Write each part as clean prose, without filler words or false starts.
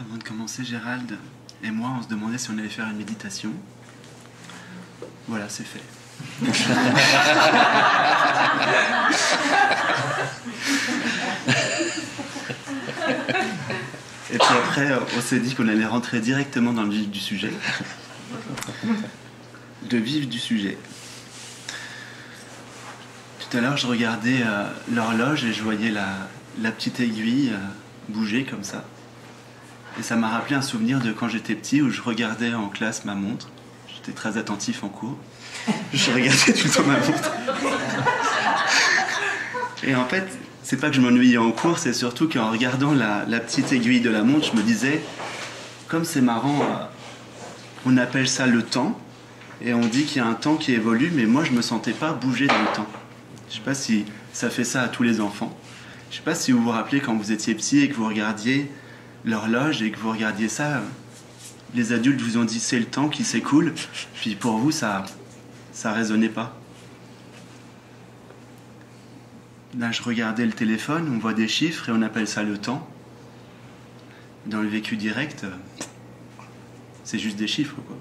Avant de commencer, Gérald et moi, on se demandait si on allait faire une méditation. Voilà, c'est fait. Et puis après, on s'est dit qu'on allait rentrer directement dans le vif du sujet. Le vif du sujet. Tout à l'heure, je regardais l'horloge et je voyais la petite aiguille bouger comme ça. Et ça m'a rappelé un souvenir de quand j'étais petit où je regardais en classe ma montre. J'étais très attentif en cours. Je regardais tout le temps ma montre. Et en fait, c'est pas que je m'ennuyais en cours, c'est surtout qu'en regardant la petite aiguille de la montre, je me disais, comme c'est marrant, on appelle ça le temps, et on dit qu'il y a un temps qui évolue, mais moi je me sentais pas bouger dans le temps. Je sais pas si ça fait ça à tous les enfants. Je sais pas si vous vous rappelez quand vous étiez petit et que vous regardiez l'horloge et que vous regardiez ça, les adultes vous ont dit c'est le temps qui s'écoule, puis pour vous ça résonnait pas. Là je regardais le téléphone, on voit des chiffres et on appelle ça le temps. Dans le vécu direct, c'est juste des chiffres quoi.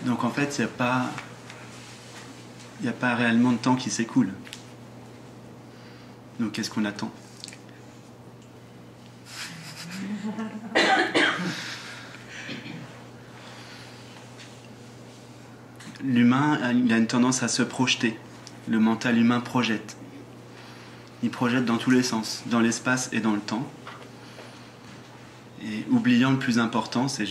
Donc en fait il n'y a pas réellement de temps qui s'écoule. Donc qu'est-ce qu'on attend ? L'humain, il a une tendance à se projeter. Le mental humain projette. Il projette dans tous les sens, dans l'espace et dans le temps. Et oubliant le plus important, c'est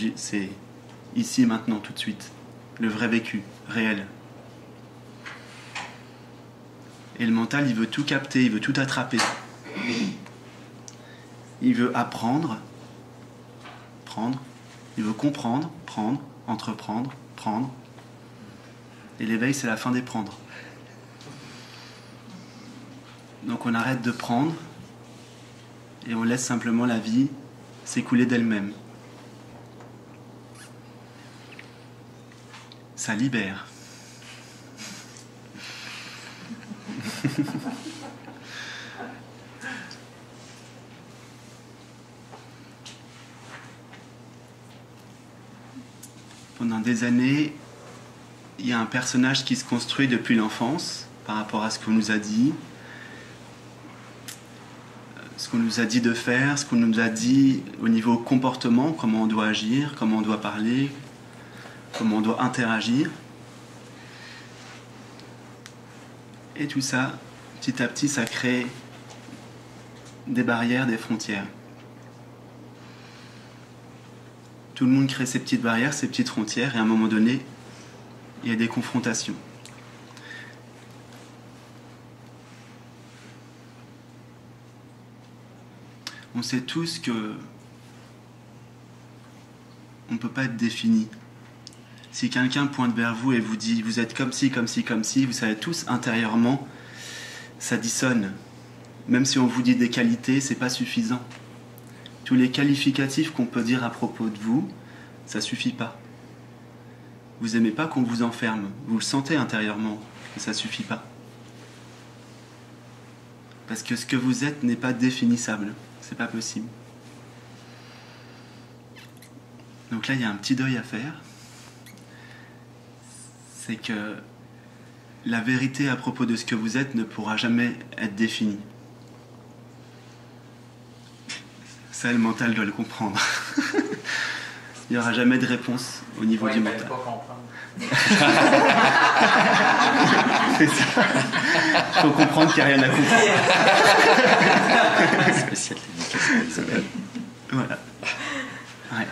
ici, maintenant, tout de suite. Le vrai vécu, réel. Et le mental, il veut tout capter, il veut tout attraper. Il veut apprendre, prendre. Il veut comprendre, prendre, entreprendre, prendre. Et l'éveil, c'est la fin des prendre. Donc on arrête de prendre et on laisse simplement la vie s'écouler d'elle-même. Ça libère. Pendant des années, il y a un personnage qui se construit depuis l'enfance par rapport à ce qu'on nous a dit, ce qu'on nous a dit de faire, ce qu'on nous a dit au niveau comportement, comment on doit agir, comment on doit parler, comment on doit interagir. Et tout ça, petit à petit, ça crée des barrières, des frontières. Tout le monde crée ses petites barrières, ses petites frontières, et à un moment donné, il y a des confrontations. On sait tous que on ne peut pas être défini. Si quelqu'un pointe vers vous et vous dit « vous êtes comme ci, comme ci, comme ci », vous savez tous, intérieurement, ça dissonne. Même si on vous dit des qualités, c'est pas suffisant. Tous les qualificatifs qu'on peut dire à propos de vous, ça suffit pas. Vous aimez pas qu'on vous enferme, vous le sentez intérieurement, mais ça suffit pas. Parce que ce que vous êtes n'est pas définissable, c'est pas possible. Donc là, il y a un petit deuil à faire. C'est que la vérité à propos de ce que vous êtes ne pourra jamais être définie. Ça, le mental doit le comprendre. Il n'y aura jamais de réponse au niveau du mental. C'est ça. Il faut comprendre qu'il n'y a rien à comprendre. Spécial l'éducation. Voilà. Ouais.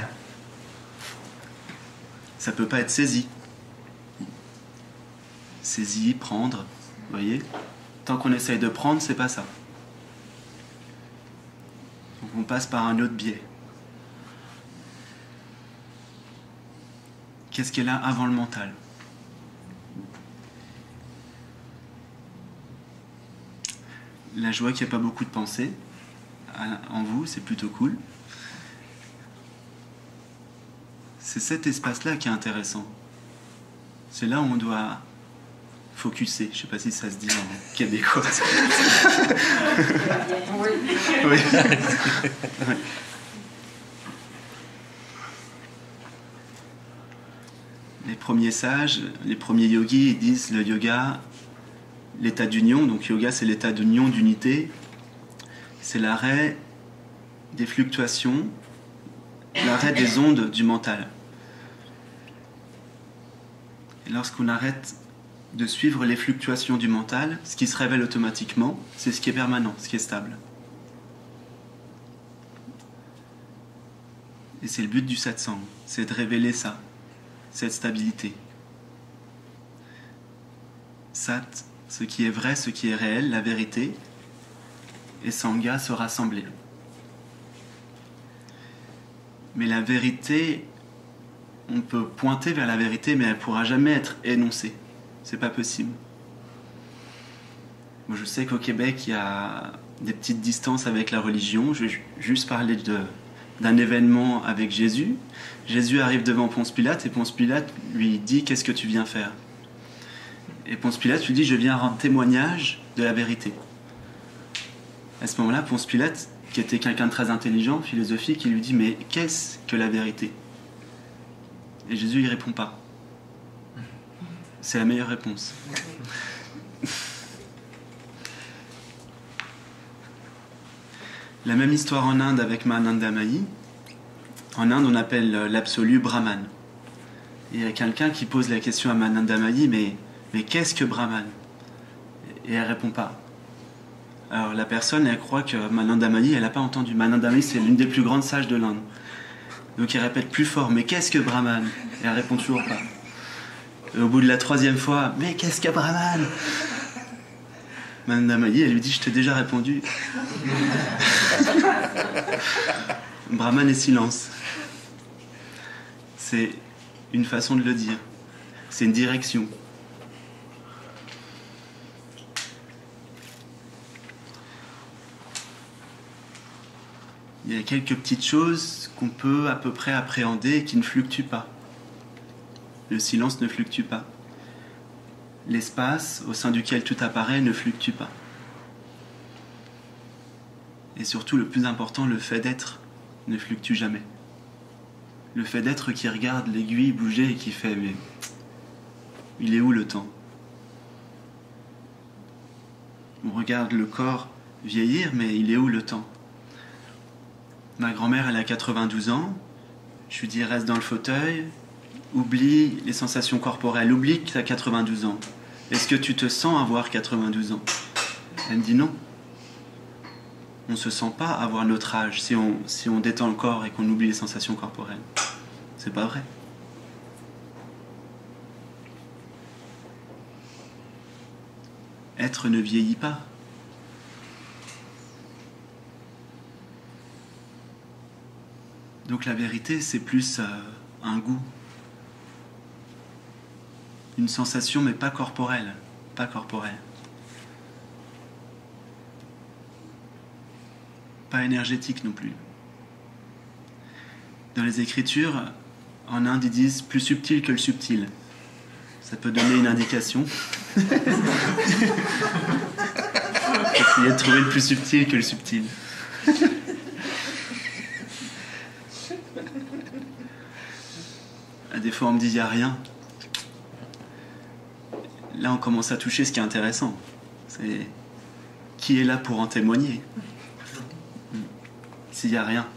Ça peut pas être saisi. Saisi, prendre, vous voyez ? Tant qu'on essaye de prendre, c'est pas ça. Donc on passe par un autre biais. Qu'est-ce qui est là avant le mental ? La joie qu'il n'y a pas beaucoup de pensées en vous, c'est plutôt cool. C'est cet espace-là qui est intéressant. C'est là où on doit focuser. Je ne sais pas si ça se dit en québécois. Oui. Oui. Ouais. Les premiers sages, les premiers yogis, ils disent le yoga, l'état d'union. Donc yoga, c'est l'état d'union, d'unité. C'est l'arrêt des fluctuations, l'arrêt des ondes du mental. Et lorsqu'on arrête de suivre les fluctuations du mental, ce qui se révèle automatiquement, c'est ce qui est permanent, ce qui est stable. Et c'est le but du satsang, c'est de révéler ça, cette stabilité. Sat, ce qui est vrai, ce qui est réel, la vérité, et Sangha, se rassembler. Mais la vérité, on peut pointer vers la vérité, mais elle ne pourra jamais être énoncée. C'est pas possible. Moi, je sais qu'au Québec, il y a des petites distances avec la religion. Je vais juste parler d'un événement avec Jésus. Jésus arrive devant Ponce Pilate et Ponce Pilate lui dit « Qu'est-ce que tu viens faire ?» Et Ponce Pilate lui dit « Je viens rendre témoignage de la vérité. » À ce moment-là, Ponce Pilate, qui était quelqu'un de très intelligent, philosophique, il lui dit « Mais qu'est-ce que la vérité ?» Et Jésus, il ne répond pas. C'est la meilleure réponse. La même histoire en Inde avec Mahananda Mahi. En Inde, on appelle l'absolu Brahman. Et il y a quelqu'un qui pose la question à Mahananda Mahi, mais qu'est-ce que Brahman? Et elle ne répond pas. Alors la personne, elle croit que Mahananda Mahi, elle n'a pas entendu. Mahananda Mahi, c'est l'une des plus grandes sages de l'Inde. Donc il répète plus fort, mais qu'est-ce que Brahman? Et elle répond toujours pas. Et au bout de la troisième fois, mais qu'est-ce que Brahman? Mahananda Mahi, elle lui dit, je t'ai déjà répondu. Brahman est silence. C'est une façon de le dire. C'est une direction. Il y a quelques petites choses qu'on peut à peu près appréhender et qui ne fluctuent pas. Le silence ne fluctue pas. L'espace au sein duquel tout apparaît ne fluctue pas. Et surtout, le plus important, le fait d'être ne fluctue jamais. Le fait d'être qui regarde l'aiguille bouger et qui fait « mais il est où le temps ?» On regarde le corps vieillir, mais il est où le temps? Ma grand-mère, elle a 92 ans. Je lui dis, reste dans le fauteuil, oublie les sensations corporelles, oublie que tu as 92 ans. Est-ce que tu te sens avoir 92 ans? Elle me dit non. On ne se sent pas avoir notre âge si on détend le corps et qu'on oublie les sensations corporelles. C'est pas vrai. Être ne vieillit pas. Donc la vérité, c'est plus un goût. Une sensation, mais pas corporelle. Pas corporelle. Pas énergétique non plus. Dans les Écritures, en Inde, ils disent plus subtil que le subtil. Ça peut donner une indication. Essayez de trouver le plus subtil que le subtil. Des fois, on me dit, il n'y a rien. Là, on commence à toucher ce qui est intéressant. C'est qui est là pour en témoigner. S'il n'y a rien,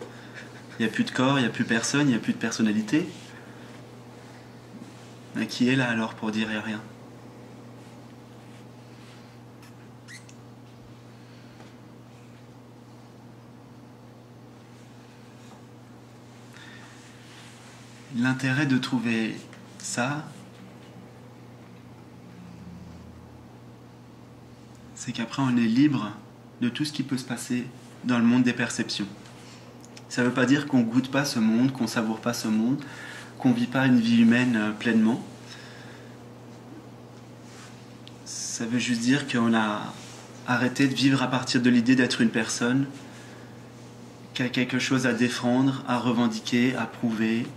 il n'y a plus de corps, il n'y a plus personne, il n'y a plus de personnalité. Mais qui est là alors pour dire il n'y a rien? L'intérêt de trouver ça, c'est qu'après on est libre de tout ce qui peut se passer dans le monde des perceptions. Ça ne veut pas dire qu'on ne goûte pas ce monde, qu'on ne savoure pas ce monde, qu'on ne vit pas une vie humaine pleinement. Ça veut juste dire qu'on a arrêté de vivre à partir de l'idée d'être une personne, qui a quelque chose à défendre, à revendiquer, à prouver,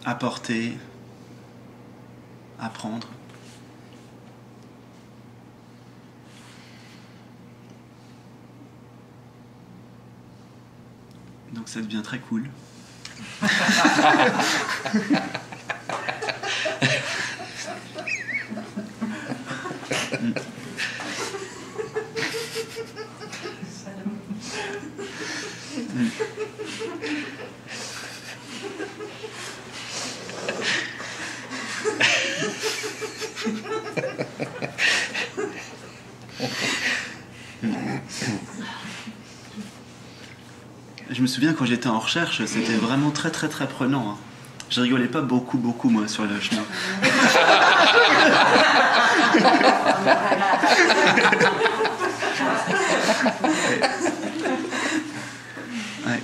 à porter, à prendre. Donc ça devient très cool. Je me souviens quand j'étais en recherche, c'était vraiment très très très prenant. Hein. Je rigolais pas beaucoup moi sur le chemin. Ouais.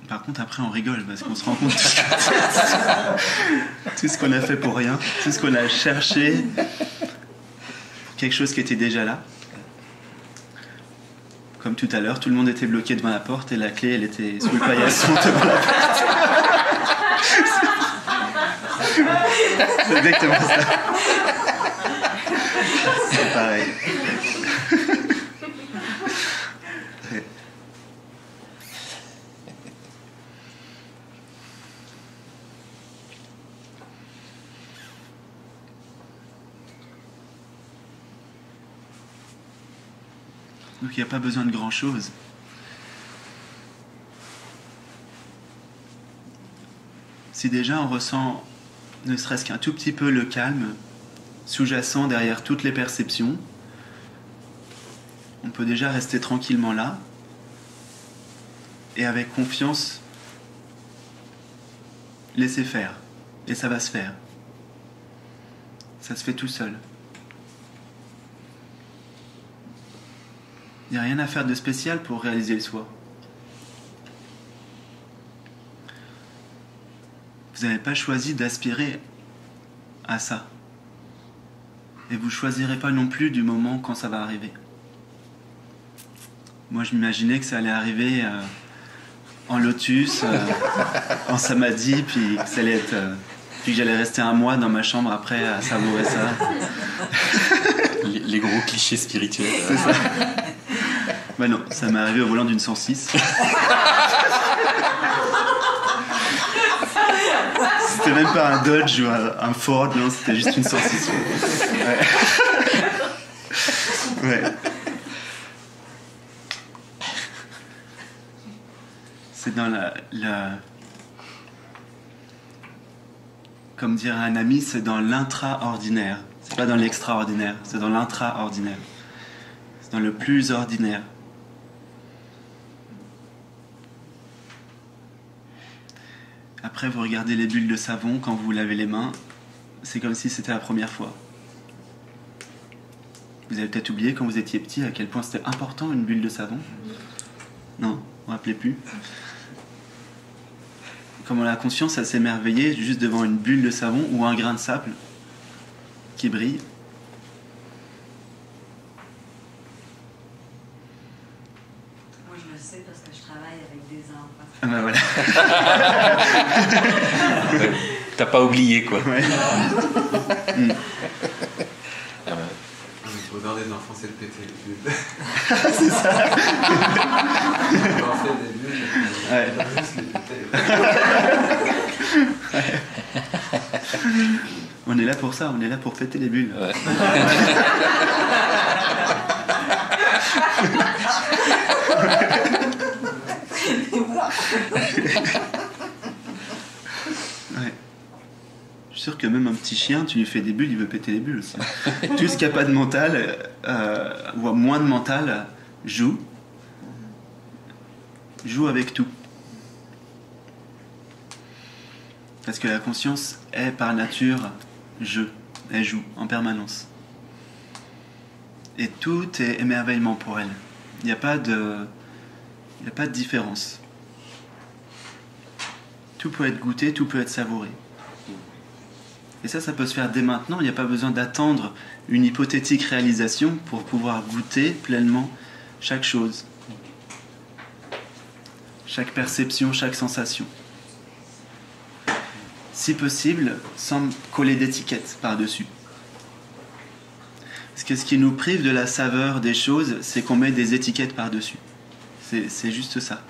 Par contre, après, on rigole parce qu'on se rend compte tout ce qu'on a fait pour rien, tout ce qu'on a cherché pour quelque chose qui était déjà là. Comme tout à l'heure, tout le monde était bloqué devant la porte et la clé, elle était sous le paillasson devant la porte. C'est exactement ça. C'est pareil. Donc il n'y a pas besoin de grand-chose. Si déjà on ressent ne serait-ce qu'un tout petit peu le calme sous-jacent derrière toutes les perceptions, on peut déjà rester tranquillement là et avec confiance laisser faire. Et ça va se faire. Ça se fait tout seul. Il n'y a rien à faire de spécial pour réaliser le soi. Vous n'avez pas choisi d'aspirer à ça. Et vous ne choisirez pas non plus du moment quand ça va arriver. Moi, je m'imaginais que ça allait arriver en lotus, en samadhi, puis que ça allait être, puis que j'allais rester un mois dans ma chambre après à savourer ça. Les gros clichés spirituels. C'est ça. Bah non, ça m'est arrivé au volant d'une 106. C'était même pas un Dodge ou un Ford, non, c'était juste une 106. Ouais. Ouais. C'est dans comme dirait un ami, c'est dans l'intraordinaire. C'est pas dans l'extraordinaire, c'est dans l'intraordinaire. C'est dans le plus ordinaire. Après, vous regardez les bulles de savon quand vous vous lavez les mains, c'est comme si c'était la première fois. Vous avez peut-être oublié quand vous étiez petit à quel point c'était important une bulle de savon. Non, vous ne vous rappelez plus. Comment la conscience, elle s'émerveillait juste devant une bulle de savon ou un grain de sable qui brille. Moi, je le sais parce que je travaille avec des enfants. Ah ben voilà. T'as pas oublié, quoi. Ouais. Le bonheur des enfants, c'est de péter les bulles. C'est ça. On en fait des bulles, Ouais. on va juste les péter. On est là pour ça, on est là pour fêter les bulles. Ouais. Ouais. Je suis sûr que même un petit chien, tu lui fais des bulles, il veut péter les bulles aussi. Tout ce qui n'a pas de mental, ou a moins de mental, joue avec tout. Parce que la conscience est par nature jeu, elle joue en permanence. Et tout est émerveillement pour elle. Il n'y a pas de différence. Tout peut être goûté, tout peut être savouré. Et ça peut se faire dès maintenant. Il n'y a pas besoin d'attendre une hypothétique réalisation pour pouvoir goûter pleinement chaque chose. chaque perception, chaque sensation. Si possible, sans coller d'étiquette par-dessus. Parce que ce qui nous prive de la saveur des choses, c'est qu'on met des étiquettes par-dessus. C'est juste ça.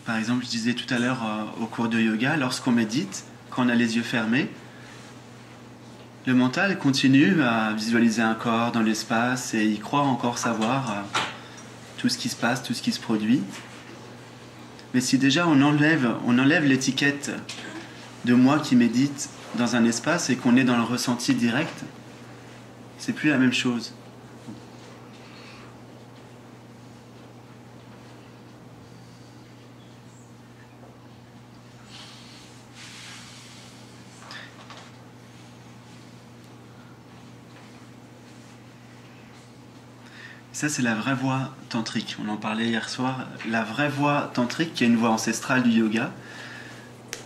Par exemple, je disais tout à l'heure au cours de yoga, lorsqu'on médite, quand on a les yeux fermés, le mental continue à visualiser un corps dans l'espace et il croit encore savoir tout ce qui se passe, tout ce qui se produit. Mais si déjà on enlève l'étiquette de moi qui médite dans un espace et qu'on est dans le ressenti direct, c'est plus la même chose. Ça, c'est la vraie voie tantrique. On en parlait hier soir. La vraie voie tantrique, qui est une voie ancestrale du yoga,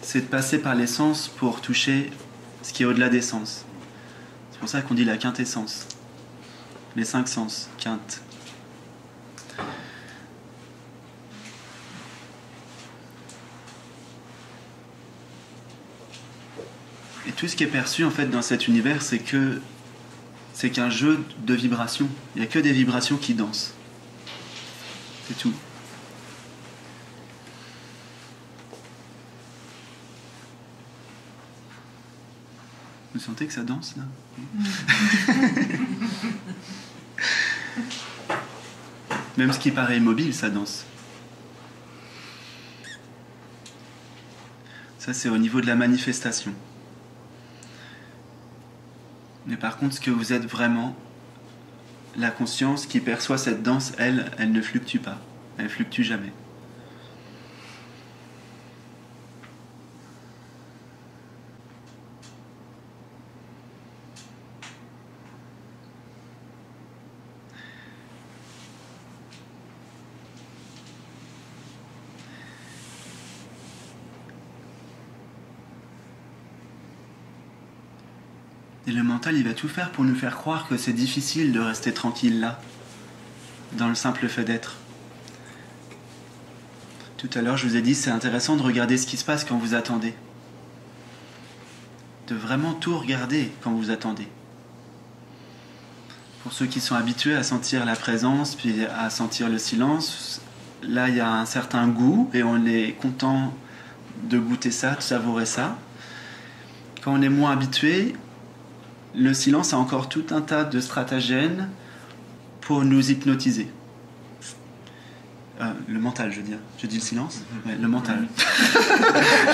c'est de passer par les sens pour toucher ce qui est au-delà des sens. C'est pour ça qu'on dit la quintessence. Les 5 sens, quinte. Et tout ce qui est perçu en fait dans cet univers, c'est qu'un jeu de vibrations. Il n'y a que des vibrations qui dansent. C'est tout. Vous sentez que ça danse là? Même ce qui paraît immobile, ça danse. Ça, c'est au niveau de la manifestation. Mais par contre, ce que vous êtes vraiment, la conscience qui perçoit cette danse, elle ne fluctue pas. Elle ne fluctue jamais. Et le mental, il va tout faire pour nous faire croire que c'est difficile de rester tranquille là, dans le simple fait d'être. Tout à l'heure, je vous ai dit, c'est intéressant de regarder ce qui se passe quand vous attendez. De vraiment tout regarder quand vous attendez. Pour ceux qui sont habitués à sentir la présence, puis à sentir le silence, là, il y a un certain goût et on est content de goûter ça, de savourer ça. Quand on est moins habitué, le silence a encore tout un tas de stratagèmes pour nous hypnotiser. Le mental, je veux dire. Je dis le silence? Ouais, le mental.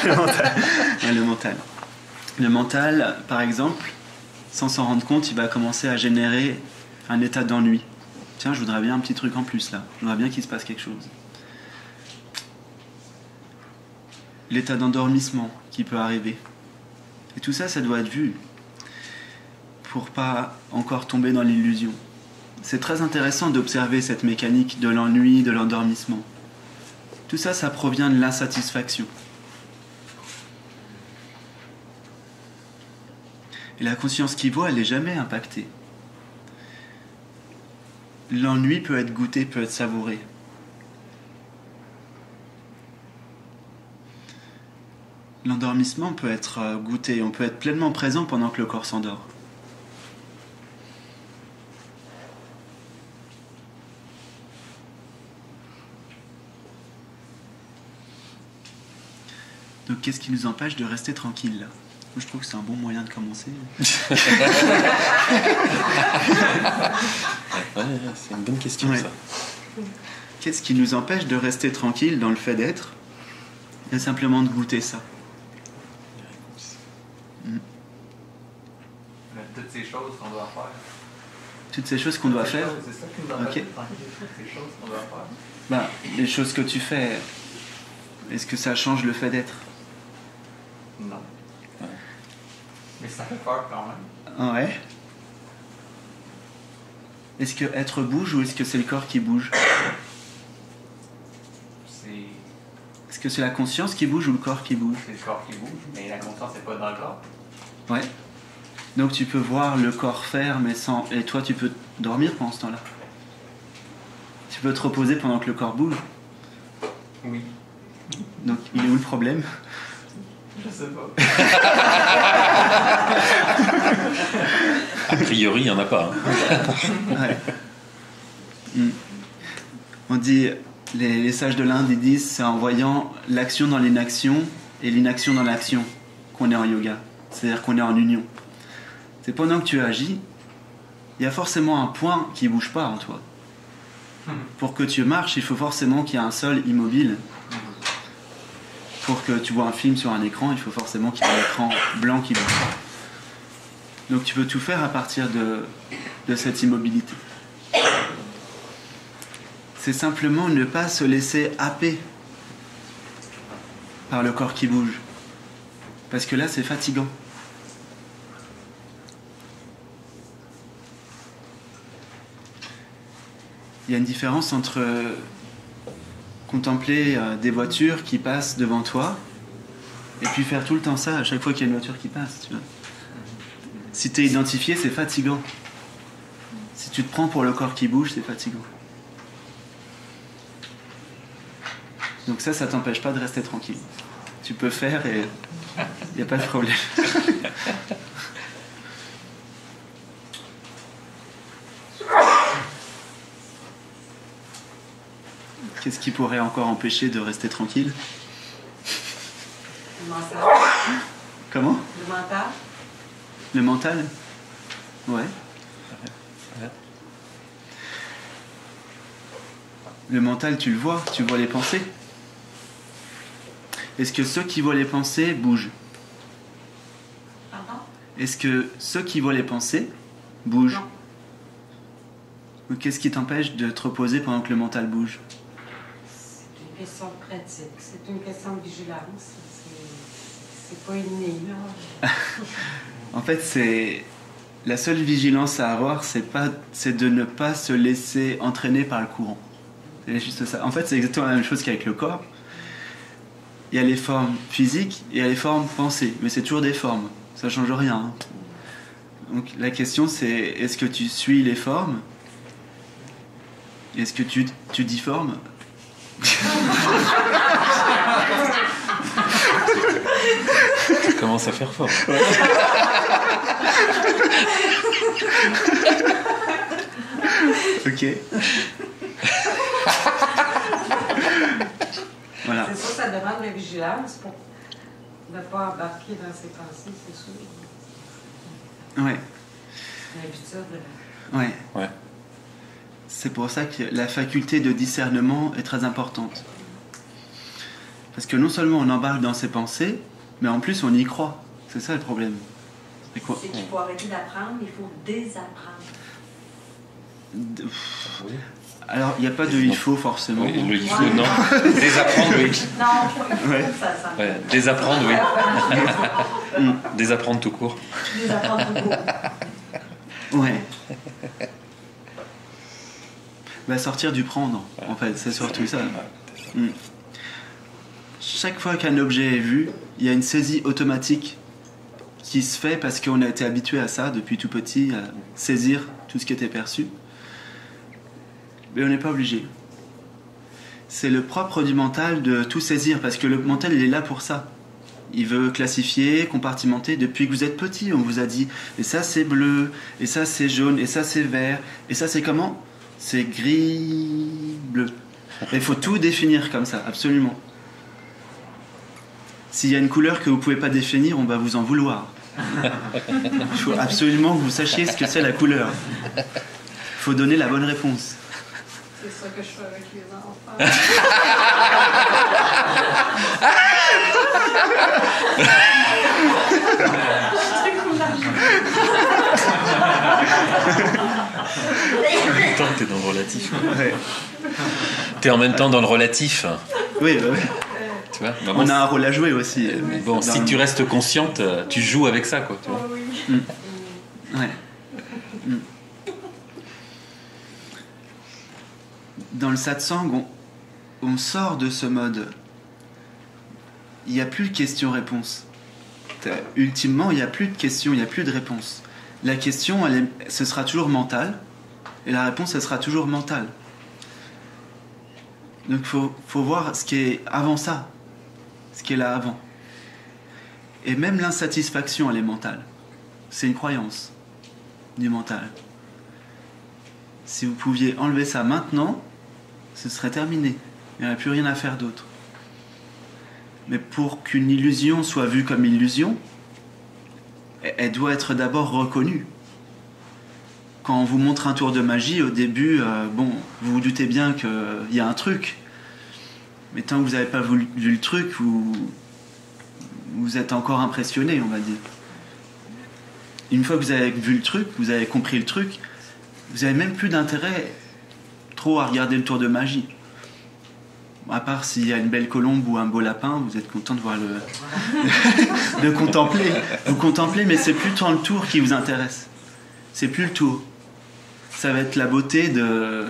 Le mental. Ouais, le mental. Le mental, par exemple, sans s'en rendre compte, il va commencer à générer un état d'ennui. Tiens, je voudrais bien un petit truc en plus là. Je voudrais bien qu'il se passe quelque chose. L'état d'endormissement qui peut arriver. Et tout ça, ça doit être vu pour pas encore tomber dans l'illusion. C'est très intéressant d'observer cette mécanique de l'ennui, de l'endormissement. Tout ça, ça provient de l'insatisfaction. Et la conscience qui voit, elle n'est jamais impactée. L'ennui peut être goûté, peut être savouré. L'endormissement peut être goûté. On peut être pleinement présent pendant que le corps s'endort. Donc qu'est-ce qui nous empêche de rester tranquille là? Moi, je trouve que c'est un bon moyen de commencer. Ouais, c'est une bonne question, Ouais. ça. Qu'est-ce qui nous empêche de rester tranquille dans le fait d'être et simplement de goûter ça? Toutes ces choses qu'on doit faire. Toutes ces choses qu'on doit faire. C'est ça qui nous empêche de tranquille. Toutes ces choses qu'on doit faire. Bah, les choses que tu fais, est-ce que ça change le fait d'être? Non. Mais ça fait peur quand même. Ouais. Est-ce que être bouge ou est-ce que c'est le corps qui bouge? Est-ce que c'est la conscience qui bouge ou le corps qui bouge? C'est le corps qui bouge, mais la conscience n'est pas dans le corps. Ouais. Donc tu peux voir le corps faire, mais sans... Et toi, tu peux dormir pendant ce temps-là. Tu peux te reposer pendant que le corps bouge. Oui. Donc il est où le problème? Je sais pas. A priori, il n'y en a pas. Ouais. On dit, les sages de l'Inde, ils disent, c'est en voyant l'action dans l'inaction et l'inaction dans l'action qu'on est en yoga. C'est-à-dire qu'on est en union. C'est pendant que tu agis, il y a forcément un point qui ne bouge pas en toi. Pour que tu marches, il faut forcément qu'il y ait un sol immobile. Pour que tu vois un film sur un écran, il faut forcément qu'il y ait un écran blanc qui bouge pas. Donc tu peux tout faire à partir de cette immobilité. C'est simplement ne pas se laisser happer par le corps qui bouge. Parce que là, c'est fatigant. Il y a une différence entre contempler des voitures qui passent devant toi et puis faire tout le temps ça à chaque fois qu'il y a une voiture qui passe. Tu vois. Si tu es identifié, c'est fatigant. Si tu te prends pour le corps qui bouge, c'est fatigant. Donc ça t'empêche pas de rester tranquille. Tu peux faire et il n'y a pas de problème. Qu'est-ce qui pourrait encore empêcher de rester tranquille? Le mental. Comment? Le mental. Le mental? Ouais. Le mental, tu le vois, tu vois les pensées. Est-ce que ceux qui voient les pensées bougent? Pardon? Est-ce que ceux qui voient les pensées bougent? Non. Donc, qu'est-ce qui t'empêche de te reposer pendant que le mental bouge? C'est une question de pratique. C'est une question de vigilance. C'est pas inné, là. En fait, c'est la seule vigilance à avoir, c'est de ne pas se laisser entraîner par le courant. C'est juste ça. En fait, c'est exactement la même chose qu'avec le corps. Il y a les formes physiques et il y a les formes pensées, mais c'est toujours des formes. Ça change rien. Hein. Donc la question, c'est est-ce que tu suis les formes? Est-ce que tu difformes? Tu commences à faire fort. Ok. Voilà. C'est sûr, ça demande de vigilance pour ne pas embarquer dans ses pensées, c'est sûr. Ouais. C'est une habitude. Ouais. Ouais. C'est pour ça que la faculté de discernement est très importante. Parce que non seulement on embarque dans ses pensées, mais en plus on y croit. C'est ça le problème. C'est quoi? C'est qu'il faut arrêter d'apprendre, il faut désapprendre. Alors, il n'y a pas de il faut forcément. Oui, le il faut, non. Désapprendre, oui. Non, Ouais. ça. Ouais, désapprendre, oui. Désapprendre tout court. Désapprendre tout court. Ouais. Bah, sortir du prendre, en fait, c'est surtout ça. Chaque fois qu'un objet est vu, il y a une saisie automatique qui se fait parce qu'on a été habitué à ça depuis tout petit, à saisir tout ce qui était perçu. Mais on n'est pas obligé. C'est le propre du mental de tout saisir, parce que le mental, il est là pour ça. Il veut classifier, compartimenter. Depuis que vous êtes petit, on vous a dit, et ça c'est bleu, et ça c'est jaune, et ça c'est vert, et ça c'est comment? C'est gris, bleu. Il faut tout définir comme ça, absolument. S'il y a une couleur que vous ne pouvez pas définir, on va vous en vouloir. Il faut absolument que vous sachiez ce que c'est la couleur. Il faut donner la bonne réponse. C'est ça que je fais avec les enfants. En même temps, t'es dans le relatif. Ouais. T'es en même temps dans le relatif. Oui, bah oui. Tu vois, bah, On a un rôle à jouer aussi. bon, si tu restes consciente, tu joues avec ça, quoi. Tu vois. Oh oui. Ouais. Dans le satsang, on sort de ce mode. Il n'y a plus de questions-réponses. Ultimement, il n'y a plus de questions, il n'y a plus de réponses. La question, ce sera toujours mental, et la réponse, elle sera toujours mentale. Donc faut voir ce qui est avant ça, ce qui est là avant. Et même l'insatisfaction, elle est mentale. C'est une croyance du mental. Si vous pouviez enlever ça maintenant, ce serait terminé. Il n'y aurait plus rien à faire d'autre. Mais pour qu'une illusion soit vue comme illusion, elle doit être d'abord reconnue. Quand on vous montre un tour de magie, au début, vous vous doutez bien qu'il y a un truc. Mais tant que vous n'avez pas vu le truc, vous êtes encore impressionné, on va dire. Une fois que vous avez vu le truc, vous avez compris le truc, vous n'avez même plus d'intérêt trop à regarder le tour de magie. À part s'il y a une belle colombe ou un beau lapin, vous êtes content de voir de contempler. Vous contemplez, mais c'est plus tant le tour qui vous intéresse. C'est plus le tour. Ça va être la beauté de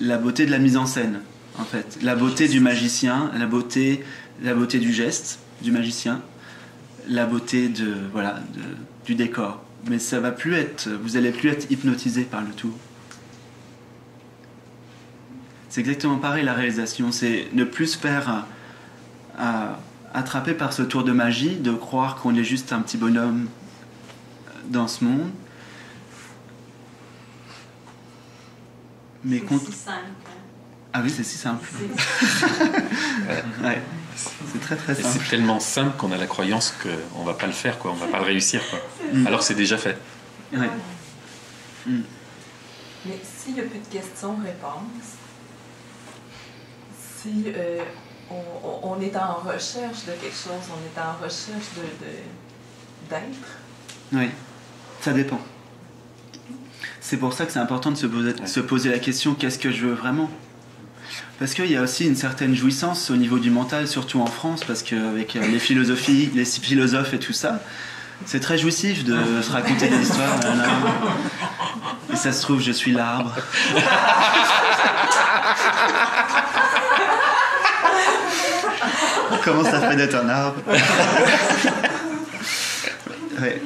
la mise en scène, en fait. La beauté du magicien, la beauté du geste du magicien, la beauté du décor. Mais ça va plus être, vous allez plus être hypnotisé par le tour. C'est exactement pareil la réalisation, c'est ne plus se faire attraper par ce tour de magie, de croire qu'on est juste un petit bonhomme dans ce monde. Mais c'est si simple. Ah oui, c'est si simple. Ouais. C'est très très simple. C'est tellement simple qu'on a la croyance qu'on ne va pas le faire, quoi. On ne va pas le réussir, quoi. Alors que c'est déjà fait. Ouais. Mais s'il n'y a plus de questions-réponses, si on est en recherche de quelque chose, on est en recherche d'être. Oui, ça dépend. C'est pour ça que c'est important de se poser la question, qu'est-ce que je veux vraiment ? Parce qu'il y a aussi une certaine jouissance au niveau du mental, surtout en France, parce qu'avec les philosophes et tout ça, c'est très jouissif de se raconter des histoires. Et ça se trouve, je suis l'arbre. Comment ça fait d'être un arbre? Ouais.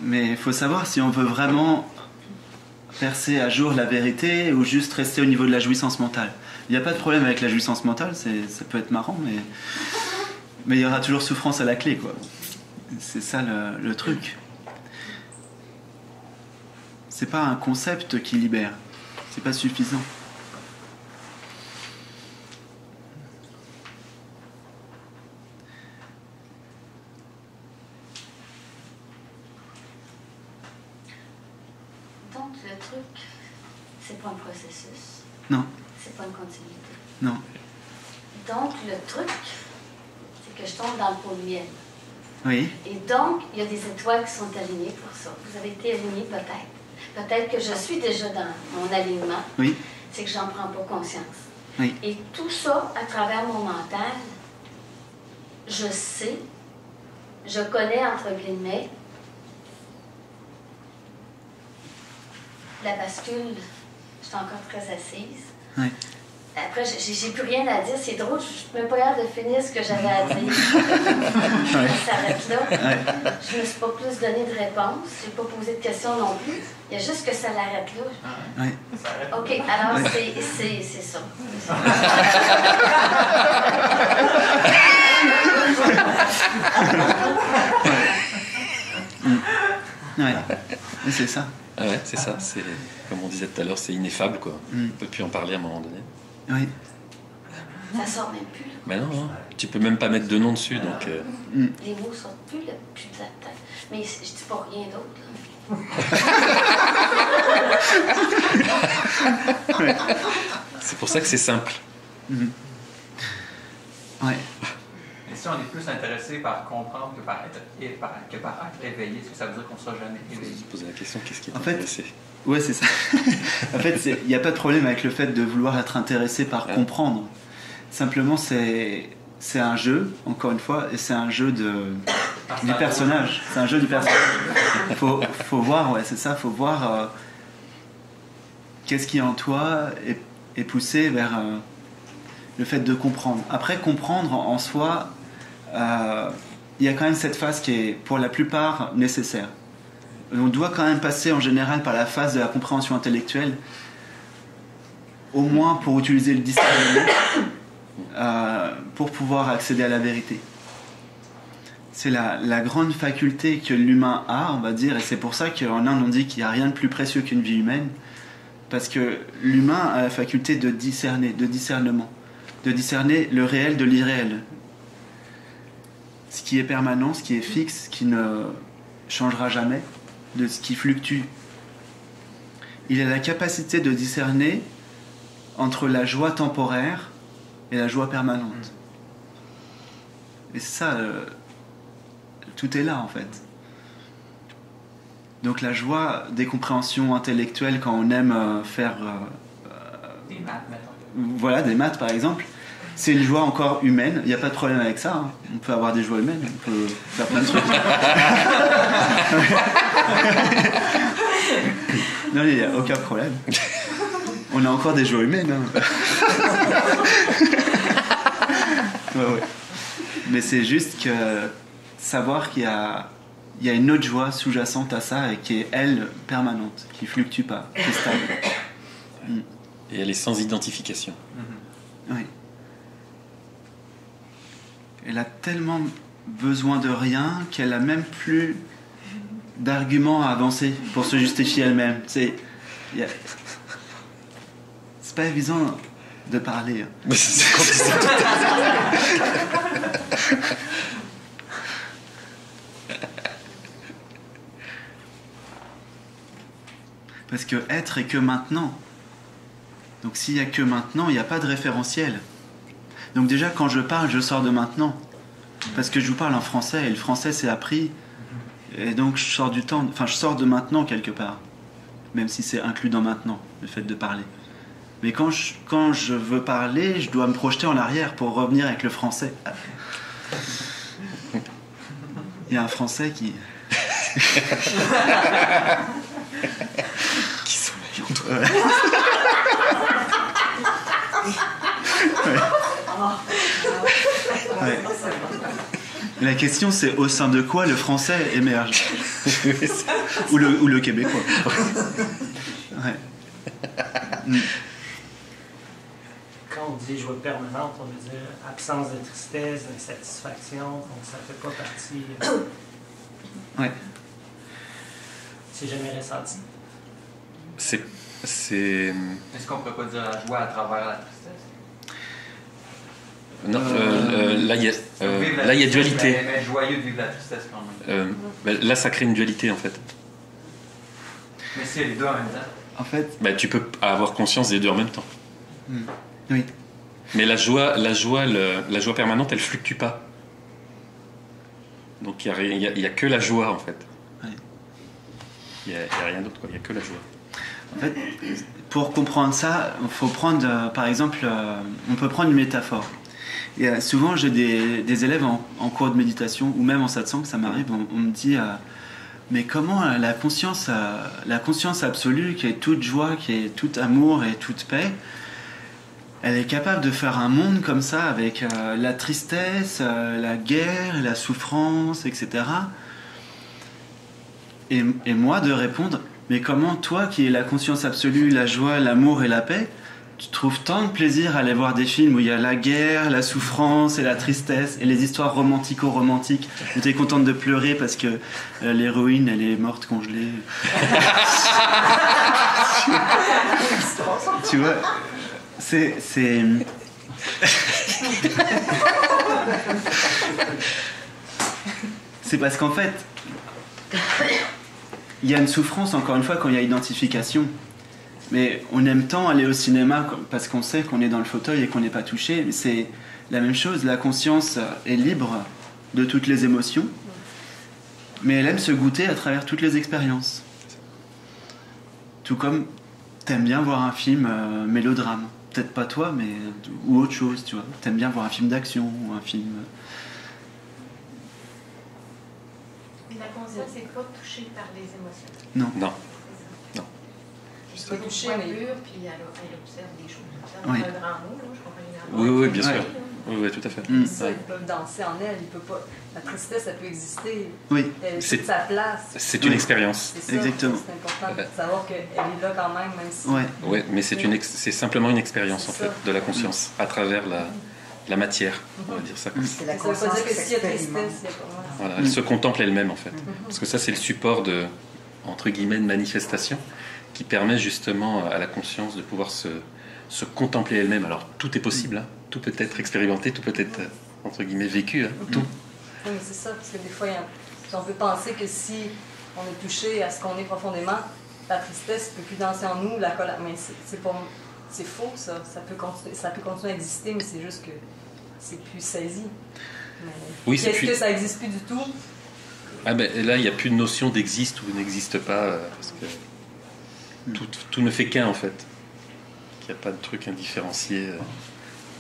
Mais il faut savoir si on veut vraiment percer à jour la vérité ou juste rester au niveau de la jouissance mentale. Il n'y a pas de problème avec la jouissance mentale, ça peut être marrant, mais il y aura toujours souffrance à la clé, quoi. C'est ça le truc. C'est pas un concept qui libère, c'est pas suffisant. Donc le truc, c'est pas un processus. Non. C'est pas une continuité. Non. Donc le truc, c'est que je tombe dans le pot de miel. Oui. Et donc, il y a des étoiles qui sont alignées pour ça. Vous avez été aligné peut-être. Peut-être que je suis déjà dans mon alignement. Oui. C'est que j'en prends pas conscience. Oui. Et tout ça, à travers mon mental, je sais, je connais, entre guillemets, la bascule, je suis encore très assise. Oui. Après, j'ai plus rien à dire. C'est drôle, je suis même pas hâte de finir ce que j'avais à dire. Ouais. Ça s'arrête là. Ouais. Je ne me suis pas plus donné de réponse. Je n'ai pas posé de questions non plus. Il y a juste que ça l'arrête là. Oui. OK, alors Ouais. c'est ça. Ouais. Et c'est ça. Ah ouais, c'est ça. C'est, comme on disait tout à l'heure, c'est ineffable, quoi. On ne peut plus en parler à un moment donné. Oui. Ça sort même plus, là. Mais non, hein. Tu peux même pas mettre de nom dessus, donc... Les mots sortent plus, là, plus de la tête. Mais je dis pas rien d'autre, là. C'est pour ça que c'est simple. Ouais. Et si on est plus intéressé par comprendre que par être éveillé, est-ce que ça veut dire qu'on ne sera jamais Je éveillé? vais se poser la question, qu'est-ce qui est En fait, intéressé? Ouais, c'est ça. En fait, il n'y a pas de problème avec le fait de vouloir être intéressé par comprendre. Simplement, c'est un jeu, encore une fois, et c'est un jeu du personnage. C'est un jeu du personnage. Faut voir, ouais, c'est ça, faut voir qu'est-ce qui en toi est poussé vers le fait de comprendre. Après, comprendre en soi, il y a quand même cette phase qui est pour la plupart nécessaire. On doit quand même passer en général par la phase de la compréhension intellectuelle, au moins pour utiliser le discernement, pour pouvoir accéder à la vérité. C'est la grande faculté que l'humain a, on va dire, et c'est pour ça qu'en Inde on dit qu'il n'y a rien de plus précieux qu'une vie humaine, parce que l'humain a la faculté de discerner, de discernement, de discerner le réel de l'irréel. Ce qui est permanent, ce qui est fixe, ce qui ne changera jamais, de ce qui fluctue. Il a la capacité de discerner entre la joie temporaire et la joie permanente. Et ça, tout est là en fait. Donc la joie des compréhensions intellectuelles quand on aime faire... Des maths, mettons. Voilà, des maths par exemple. C'est une joie encore humaine, il n'y a pas de problème avec ça. Hein. On peut avoir des joies humaines, on peut faire plein de trucs. Non, il n'y a aucun problème. On a encore des joies humaines. Hein. Ouais. Mais c'est juste que savoir qu'il y a une autre joie sous-jacente à ça et qui est, elle, permanente, qui ne fluctue pas, qui est stable. Et elle est sans identification. Oui. Elle a tellement besoin de rien qu'elle a même plus d'arguments à avancer pour se justifier elle-même. C'est pas évident de parler. Mais c'est compliqué. Parce que être est que maintenant. Donc s'il n'y a que maintenant, il n'y a pas de référentiel. Donc déjà, quand je parle, je sors de maintenant. Parce que je vous parle en français, et le français c'est appris. Et donc je sors du temps, enfin je sors de maintenant quelque part. Même si c'est inclus dans maintenant, le fait de parler. Mais quand je veux parler, je dois me projeter en arrière pour revenir avec le français. Il y a un français qui... Qui sommeille en toi. Ouais. La question c'est au sein de quoi le français émerge. ou le québécois. Ouais. Quand on dit joie permanente, on veut dire absence de tristesse, d'insatisfaction, donc ça fait pas partie. Ouais. C'est jamais ressenti. Est-ce qu'on peut pas dire la joie à travers la tristesse? Non, là il y a dualité. Mais joyeux de vivre la tristesse quand même. Là ça crée une dualité en fait. Mais c'est les deux en même temps. En fait... Tu peux avoir conscience des deux en même temps. Oui. Mais la joie permanente, elle fluctue pas. Donc il y a que la joie en fait. Ouais. Il y a rien d'autre quoi. Il y a que la joie. En fait, pour comprendre ça, il faut prendre, par exemple, on peut prendre une métaphore. Et, souvent, j'ai des élèves en cours de méditation, ou même en satsang, ça m'arrive, on me dit, mais comment la conscience absolue, qui est toute joie, qui est tout amour et toute paix, elle est capable de faire un monde comme ça, avec la tristesse, la guerre, la souffrance, etc. Et moi, de répondre, mais comment toi, qui es la conscience absolue, la joie, l'amour et la paix, tu trouves tant de plaisir à aller voir des films où il y a la guerre, la souffrance et la tristesse et les histoires romantico-romantiques où tu es contente de pleurer parce que l'héroïne, elle est morte congelée. Tu vois, c'est... C'est parce qu'en fait, il y a une souffrance, encore une fois, quand il y a identification. Mais on aime tant aller au cinéma parce qu'on sait qu'on est dans le fauteuil et qu'on n'est pas touché. Mais c'est la même chose, la conscience est libre de toutes les émotions, mais elle aime se goûter à travers toutes les expériences. Tout comme t'aimes bien voir un film mélodrame. Peut-être pas toi, mais ou autre chose, tu vois. T'aimes bien voir un film d'action ou un film... La conscience n'est pas touchée par les émotions. Non. Non. C'est une joie pure, puis elle observe des choses. Oui. C'est un grand mot, là, je comprends. Oui, bien sûr. Oui, oui, tout à fait. Ça, ils peuvent danser en elle, il peut pas... La tristesse, elle peut exister. Oui. Elle C'est- toute sa place. C'est une expérience. C'est ça, Exactement. c'est important de savoir qu'elle est là quand même, même si... Ouais. Ouais, mais c'est simplement une expérience en C'est fait ça. de la conscience à travers la matière, on va dire ça. comme ça. C'est la Ça veut pas conscience dire que qui s'il y a s'expérimente. tristesse, il y a pas... Voilà, elle se contemple elle-même en fait. Parce que ça, c'est le support de, entre guillemets, de manifestation qui permet justement à la conscience de pouvoir se contempler elle-même. Alors tout est possible, hein. Tout peut être expérimenté, tout peut être, entre guillemets, vécu, hein. Tout. Oui, mais c'est ça, parce que des fois, on peut penser que si on est touché à ce qu'on est profondément, la tristesse ne peut plus danser en nous, la colère. Mais c'est faux, ça. Ça peut continuer à exister, mais c'est juste que c'est plus saisi. Mais Oui, c'est est-ce plus- que ça n'existe plus du tout? Ah ben, là, il n'y a plus de notion d'existe ou n'existe pas, parce que tout ne fait qu'un en fait. Il n'y a pas de truc indifférencié.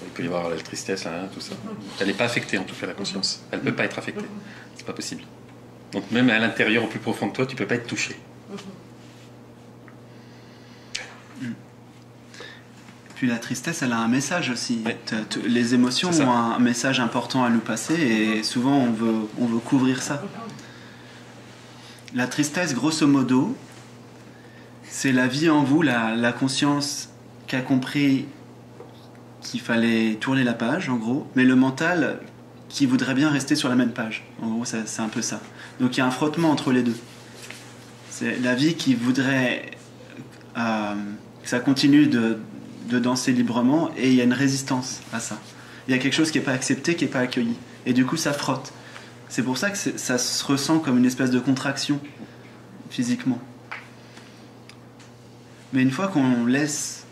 Il peut y avoir la tristesse, tout ça. Elle n'est pas affectée en tout cas, la conscience. Elle ne peut pas être affectée. C'est pas possible. Donc même à l'intérieur, au plus profond de toi, tu ne peux pas être touché. Puis la tristesse, elle a un message aussi. Ouais. Les émotions C'est ça. ont un message important à nous passer et souvent on veut couvrir ça. La tristesse, grosso modo, c'est la vie en vous, la conscience qui a compris qu'il fallait tourner la page, en gros, mais le mental qui voudrait bien rester sur la même page. En gros, c'est un peu ça. Donc il y a un frottement entre les deux. C'est la vie qui voudrait que ça continue de danser librement, et il y a une résistance à ça. Il y a quelque chose qui n'est pas accepté, qui n'est pas accueilli. Et du coup, ça frotte. C'est pour ça que ça se ressent comme une espèce de contraction, physiquement. Mais une fois qu'on laisse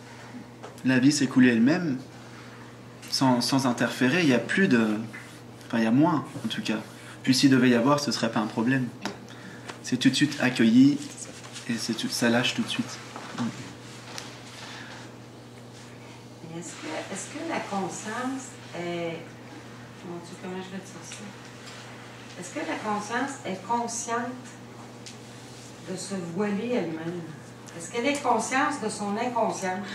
la vie s'écouler elle-même, sans interférer, il y a plus de... Enfin, il y a moins, en tout cas. Puis s'il devait y avoir, ce ne serait pas un problème. C'est tout de suite accueilli, et ça lâche tout de suite. Est-ce que la conscience est... Mon Dieu, comment je vais dire ça? Est-ce que la conscience est consciente de se voiler elle-même? Est-ce qu'elle est consciente de son inconscience?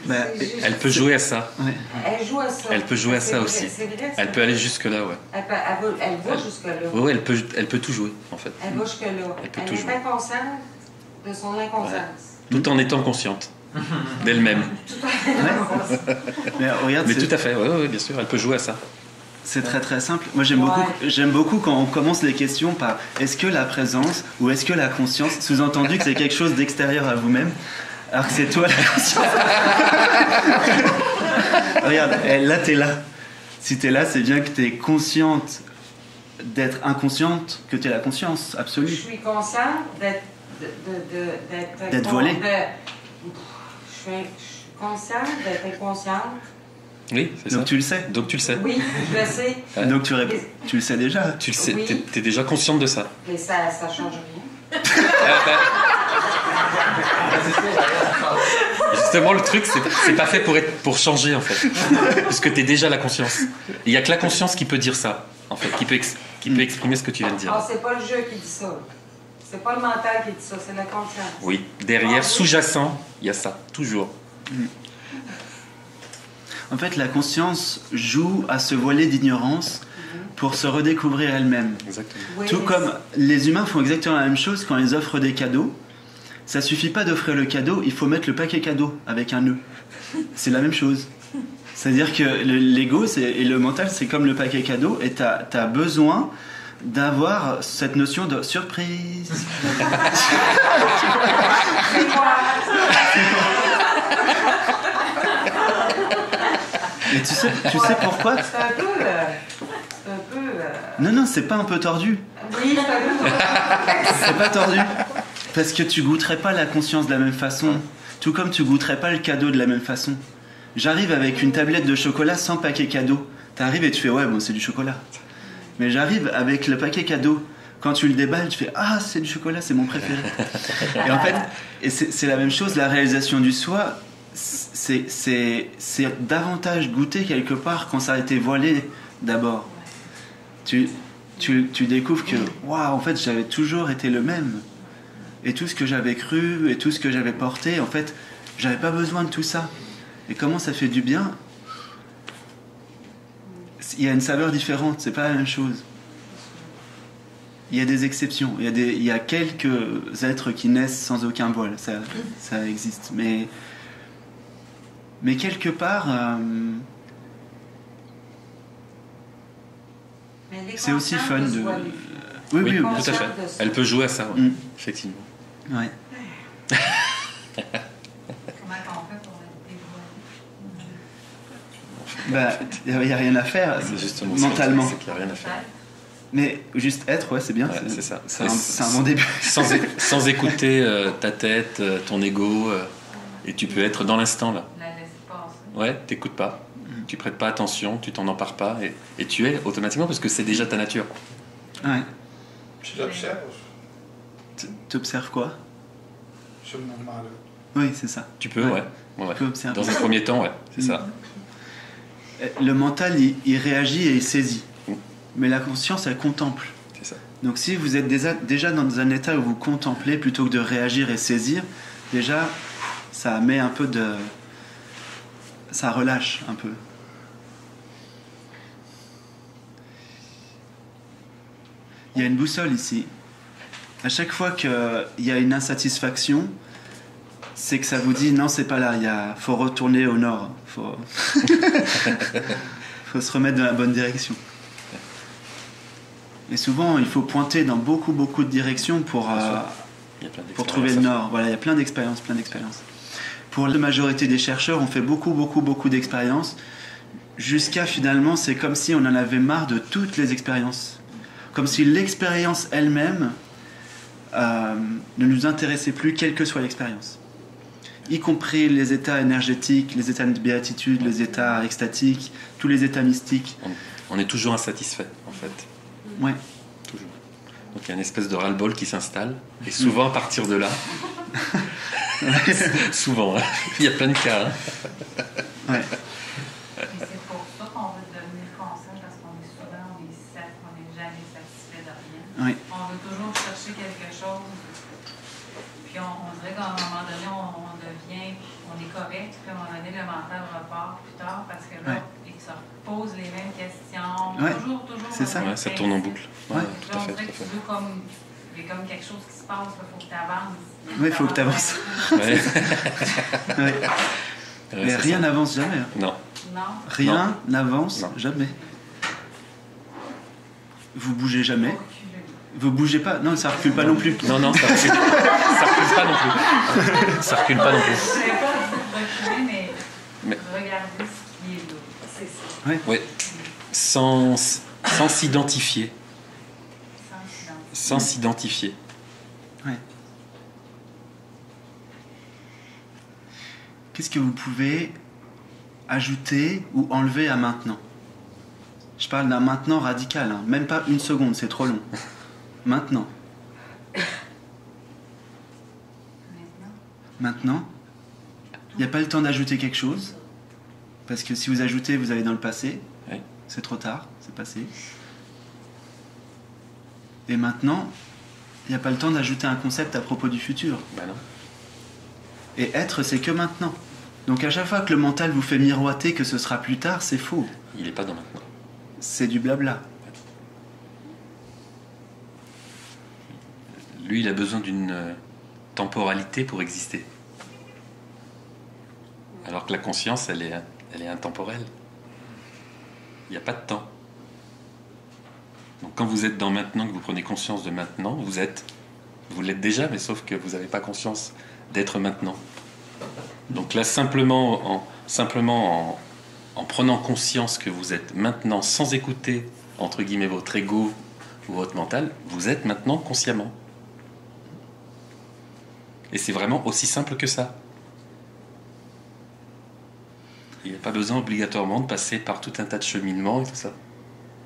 Ben, Elle peut jouer à ça. Ouais. Elle joue à ça. Elle peut jouer à ça C'est vrai, aussi. c'est vrai, Elle c'est peut vrai. aller jusque-là, ouais. Elle va jusque-là. Oui, elle peut tout jouer, en fait. Elle va jusque-là. Elle peut Elle tout est jouer. inconsciente de son inconscience. Tout en étant consciente d'elle-même. Mais regarde, Mais c'est- tout à fait, oui, bien sûr, elle peut jouer à ça. c'est très très simple. Moi Ouais. j'aime beaucoup quand on commence les questions par est-ce que la présence ou est-ce que la conscience, sous-entendu que c'est quelque chose d'extérieur à vous-même, alors que c'est toi la conscience. Regarde, là t'es là. Si t'es là, c'est bien que t'es consciente d'être inconsciente, que t'es la conscience Je absolue. suis consciente d'être D'être volée. Je suis consciente d'être inconsciente. Oui, c'est ça. Donc tu le sais. Donc tu le sais. Oui, je le sais, Ouais. Donc tu le sais déjà. Tu le sais, Oui. t'es déjà consciente de ça. mais ça ne change rien. Justement, le truc, c'est pas fait pour changer, en fait. Parce que t'es déjà la conscience. Il n'y a que la conscience qui peut dire ça, en fait, qui peut exprimer ce que tu viens de dire. Ah, c'est pas le jeu qui dit ça. C'est pas le mental qui dit ça, c'est la conscience. Oui, derrière, sous-jacent, il y a ça, toujours. En fait, la conscience joue à se voiler d'ignorance pour se redécouvrir elle-même. Exactement. Oui, Tout mais comme les humains font exactement la même chose quand ils offrent des cadeaux. Ça suffit pas d'offrir le cadeau, il faut mettre le paquet cadeau avec un nœud. C'est la même chose. C'est-à-dire que l'ego et le mental, c'est comme le paquet cadeau, et t'as besoin d'avoir cette notion de surprise. c'est quoi? Et tu sais pourquoi? C'est un peu... Non, c'est pas un peu tordu. Oui, c'est un peu... C'est pas tordu. Parce que tu goûterais pas la conscience de la même façon. Tout comme tu goûterais pas le cadeau de la même façon. J'arrive avec une tablette de chocolat sans paquet cadeau. T'arrives et tu fais ouais, bon, c'est du chocolat. Mais j'arrive avec le paquet cadeau. Quand tu le déballes, tu fais ah, c'est du chocolat, c'est mon préféré. Et en fait, c'est la même chose, la réalisation du soi, c'est davantage goûter quelque part quand ça a été voilé d'abord. Tu découvres que waouh, en fait, j'avais toujours été le même. Et tout ce que j'avais cru et tout ce que j'avais porté, en fait, j'avais pas besoin de tout ça. Et comment ça fait du bien il y a une saveur différente, c'est pas la même chose. Il y a des exceptions, il y a quelques êtres qui naissent sans aucun voile, ça existe. Mais quelque part, Mais elle est c'est aussi consciente fun se de... voiler. Oui, Oui, oui, tout à bien sûr. fait. Elle peut jouer à ça, ouais, effectivement. Ouais. Comment on fait pour être dévoilé? Bah, il n'y a rien à faire, C'est justement mentalement. ça, c'est qu'il n'y a rien à faire. Mais juste être, ouais, c'est bien. Ouais, c'est ça. C'est un bon début. Sans écouter ta tête, ton ego, et tu peux être dans l'instant là. La laisser passer. Ouais, t'écoutes pas, tu prêtes pas attention, tu t'en empares pas, et tu es automatiquement parce que c'est déjà ta nature. Ouais. Tu l'observes Tu observes quoi? ce mouvement-là. Oui, c'est ça. Tu peux, ouais. Ouais. Tu peux observer. Dans un premier temps, ouais, c'est ça. Le mental, il réagit et il saisit. Mm. Mais la conscience, elle contemple. C'est ça. Donc si vous êtes déjà dans un état où vous contemplez plutôt que de réagir et saisir, déjà, ça met un peu de... Ça relâche un peu. Il y a une boussole ici. À chaque fois qu'il y a une insatisfaction, c'est que ça vous dit non, c'est pas là, faut retourner au nord. Faut se remettre dans la bonne direction. Et souvent, il faut pointer dans beaucoup de directions pour trouver le nord. Voilà, il y a plein d'expériences. Pour la majorité des chercheurs, on fait beaucoup d'expériences, jusqu'à finalement, c'est comme si on en avait marre de toutes les expériences. Comme si l'expérience elle-même ne nous intéressait plus, quelle que soit l'expérience. Y compris les états énergétiques, les états de béatitude, les états extatiques, tous les états mystiques. On est toujours insatisfait, en fait. Ouais. Toujours. Donc il y a une espèce de ras-le-bol qui s'installe, et souvent à partir de là, souvent, hein. Il y a plein de cas. Hein. Ouais. Et c'est pour ça qu'on veut devenir conscient, parce qu'on est souvent, on n'est jamais satisfait de rien. Oui. On veut toujours chercher quelque chose. Puis on dirait qu'à un moment donné, on est correct, puis à un moment donné, le mental repart plus tard, parce que là, il se repose les mêmes questions. Ouais. Toujours. C'est ça. Ouais, ça tourne en boucle. Ouais, Puis tout là, à on fait. dirait que tu veux comme... Il y a comme quelque chose qui se passe, il faut que tu avances. Oui, il faut que tu avances. Ouais. Ouais. Ouais, Mais c'est rien ça. n'avance jamais. Hein. Non. Non. Rien n'avance Non. jamais. Vous bougez jamais. Faut reculer. Vous bougez pas. Non, ça recule pas non plus. Non, ça recule pas non plus. Ça recule pas non plus. Je ne sais pas reculer, mais Mais- regarder ce qui est là. C'est ça. Ouais. Sans s'identifier. Sans silence. Sans s'identifier. Ouais. Qu'est-ce que vous pouvez ajouter ou enlever à maintenant? Je parle d'un maintenant radical, hein. Même pas une seconde, c'est trop long. Maintenant. Maintenant. Il n'y a pas le temps d'ajouter quelque chose. Parce que si vous ajoutez, vous allez dans le passé. Oui. C'est trop tard, c'est passé. Et maintenant, il n'y a pas le temps d'ajouter un concept à propos du futur. Bah non. Et être, c'est que maintenant. Donc à chaque fois que le mental vous fait miroiter que ce sera plus tard, c'est faux. Il n'est pas dans maintenant. C'est du blabla. Lui, il a besoin d'une temporalité pour exister. Alors que la conscience, elle est intemporelle. Il n'y a pas de temps. Donc quand vous êtes dans maintenant, que vous prenez conscience de maintenant, vous l'êtes déjà, mais sauf que vous n'avez pas conscience d'être maintenant. Donc là, simplement en prenant conscience que vous êtes maintenant, sans écouter, entre guillemets, votre ego ou votre mental, vous êtes maintenant consciemment. Et c'est vraiment aussi simple que ça. Il n'y a pas besoin obligatoirement de passer par tout un tas de cheminements et tout ça.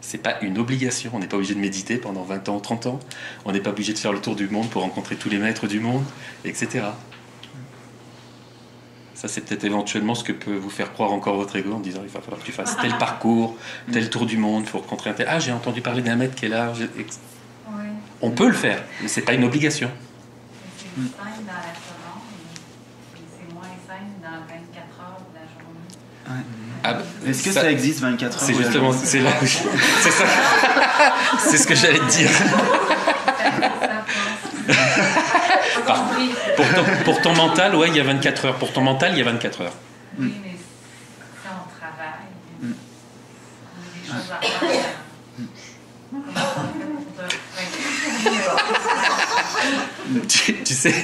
C'est pas une obligation. On n'est pas obligé de méditer pendant 20 ans, 30 ans. On n'est pas obligé de faire le tour du monde pour rencontrer tous les maîtres du monde, etc. Ça, c'est peut-être éventuellement ce que peut vous faire croire encore votre ego en disant il va falloir que tu fasses tel parcours, tel tour du monde, il faut rencontrer un tel... Ah, j'ai entendu parler d'un maître qui est là. Oui. On peut le faire, mais c'est pas une obligation. C'est simple dans la seconde, et c'est moins simple dans 24 heures de la journée. Ouais. Ah, Est-ce que ça existe 24 heures? C'est justement, c'est là où c'est ça. C'est ce que j'allais te dire. Pour ton mental, ouais, il y a 24 heures. Pour ton mental, il y a 24 heures. Oui, mais si on travaille, on a des choses à faire. Comment on fait pour Tu sais,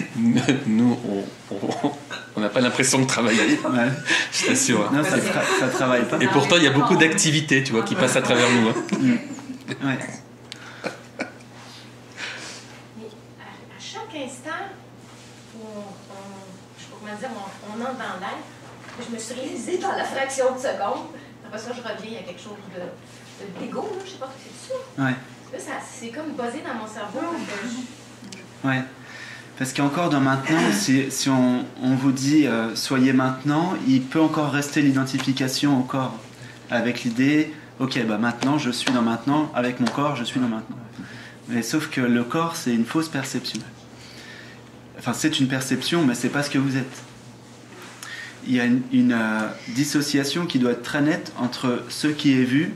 nous, on n'a pas l'impression de travailler. Ouais. Je t'assure. Non, ça travaille pas. Et pourtant, il y a beaucoup d'activités, tu vois, qui passent à travers nous. Hein. Ouais. Mais à chaque instant où on entre dans l'air, je me suis réalisée dans la fraction de seconde. Après ça, je reviens à quelque chose d'égo, là, je sais pas ce que c'est ça. Ouais. Là, c'est comme buzzé dans mon cerveau. Ouais. Parce qu'encore dans maintenant, si on vous dit soyez maintenant, il peut encore rester l'identification au corps avec l'idée ok, bah maintenant je suis dans maintenant, avec mon corps je suis dans maintenant. Mais sauf que le corps c'est une fausse perception. Enfin, c'est une perception, mais c'est pas ce que vous êtes. Il y a une dissociation qui doit être très nette entre ce qui est vu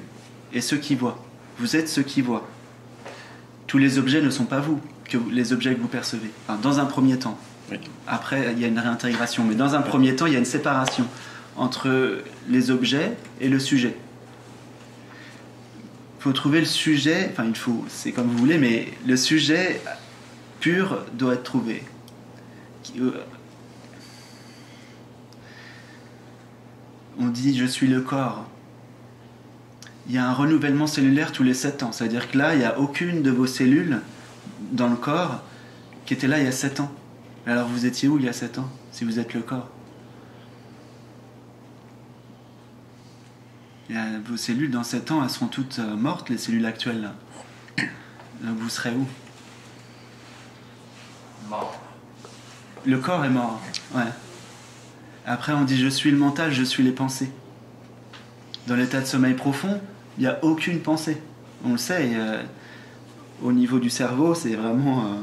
et ce qui voit. Vous êtes ce qui voit. Tous les objets ne sont pas vous, les objets que vous percevez. Enfin, dans un premier temps. Oui. Après, il y a une réintégration. Mais dans un premier temps, il y a une séparation entre les objets et le sujet. Il faut trouver le sujet, enfin il faut, c'est comme vous voulez, mais le sujet pur doit être trouvé. On dit je suis le corps. Il y a un renouvellement cellulaire tous les 7 ans. C'est-à-dire que là, il n'y a aucune de vos cellules dans le corps qui était là il y a 7 ans. Alors vous étiez où il y a 7 ans, si vous êtes le corps? Vos cellules dans 7 ans, elles seront toutes mortes, les cellules actuelles là. Donc vous serez où? Mort. Le corps est mort, ouais. Après on dit je suis le mental, je suis les pensées. Dans l'état de sommeil profond, il n'y a aucune pensée. On le sait, au niveau du cerveau, c'est vraiment...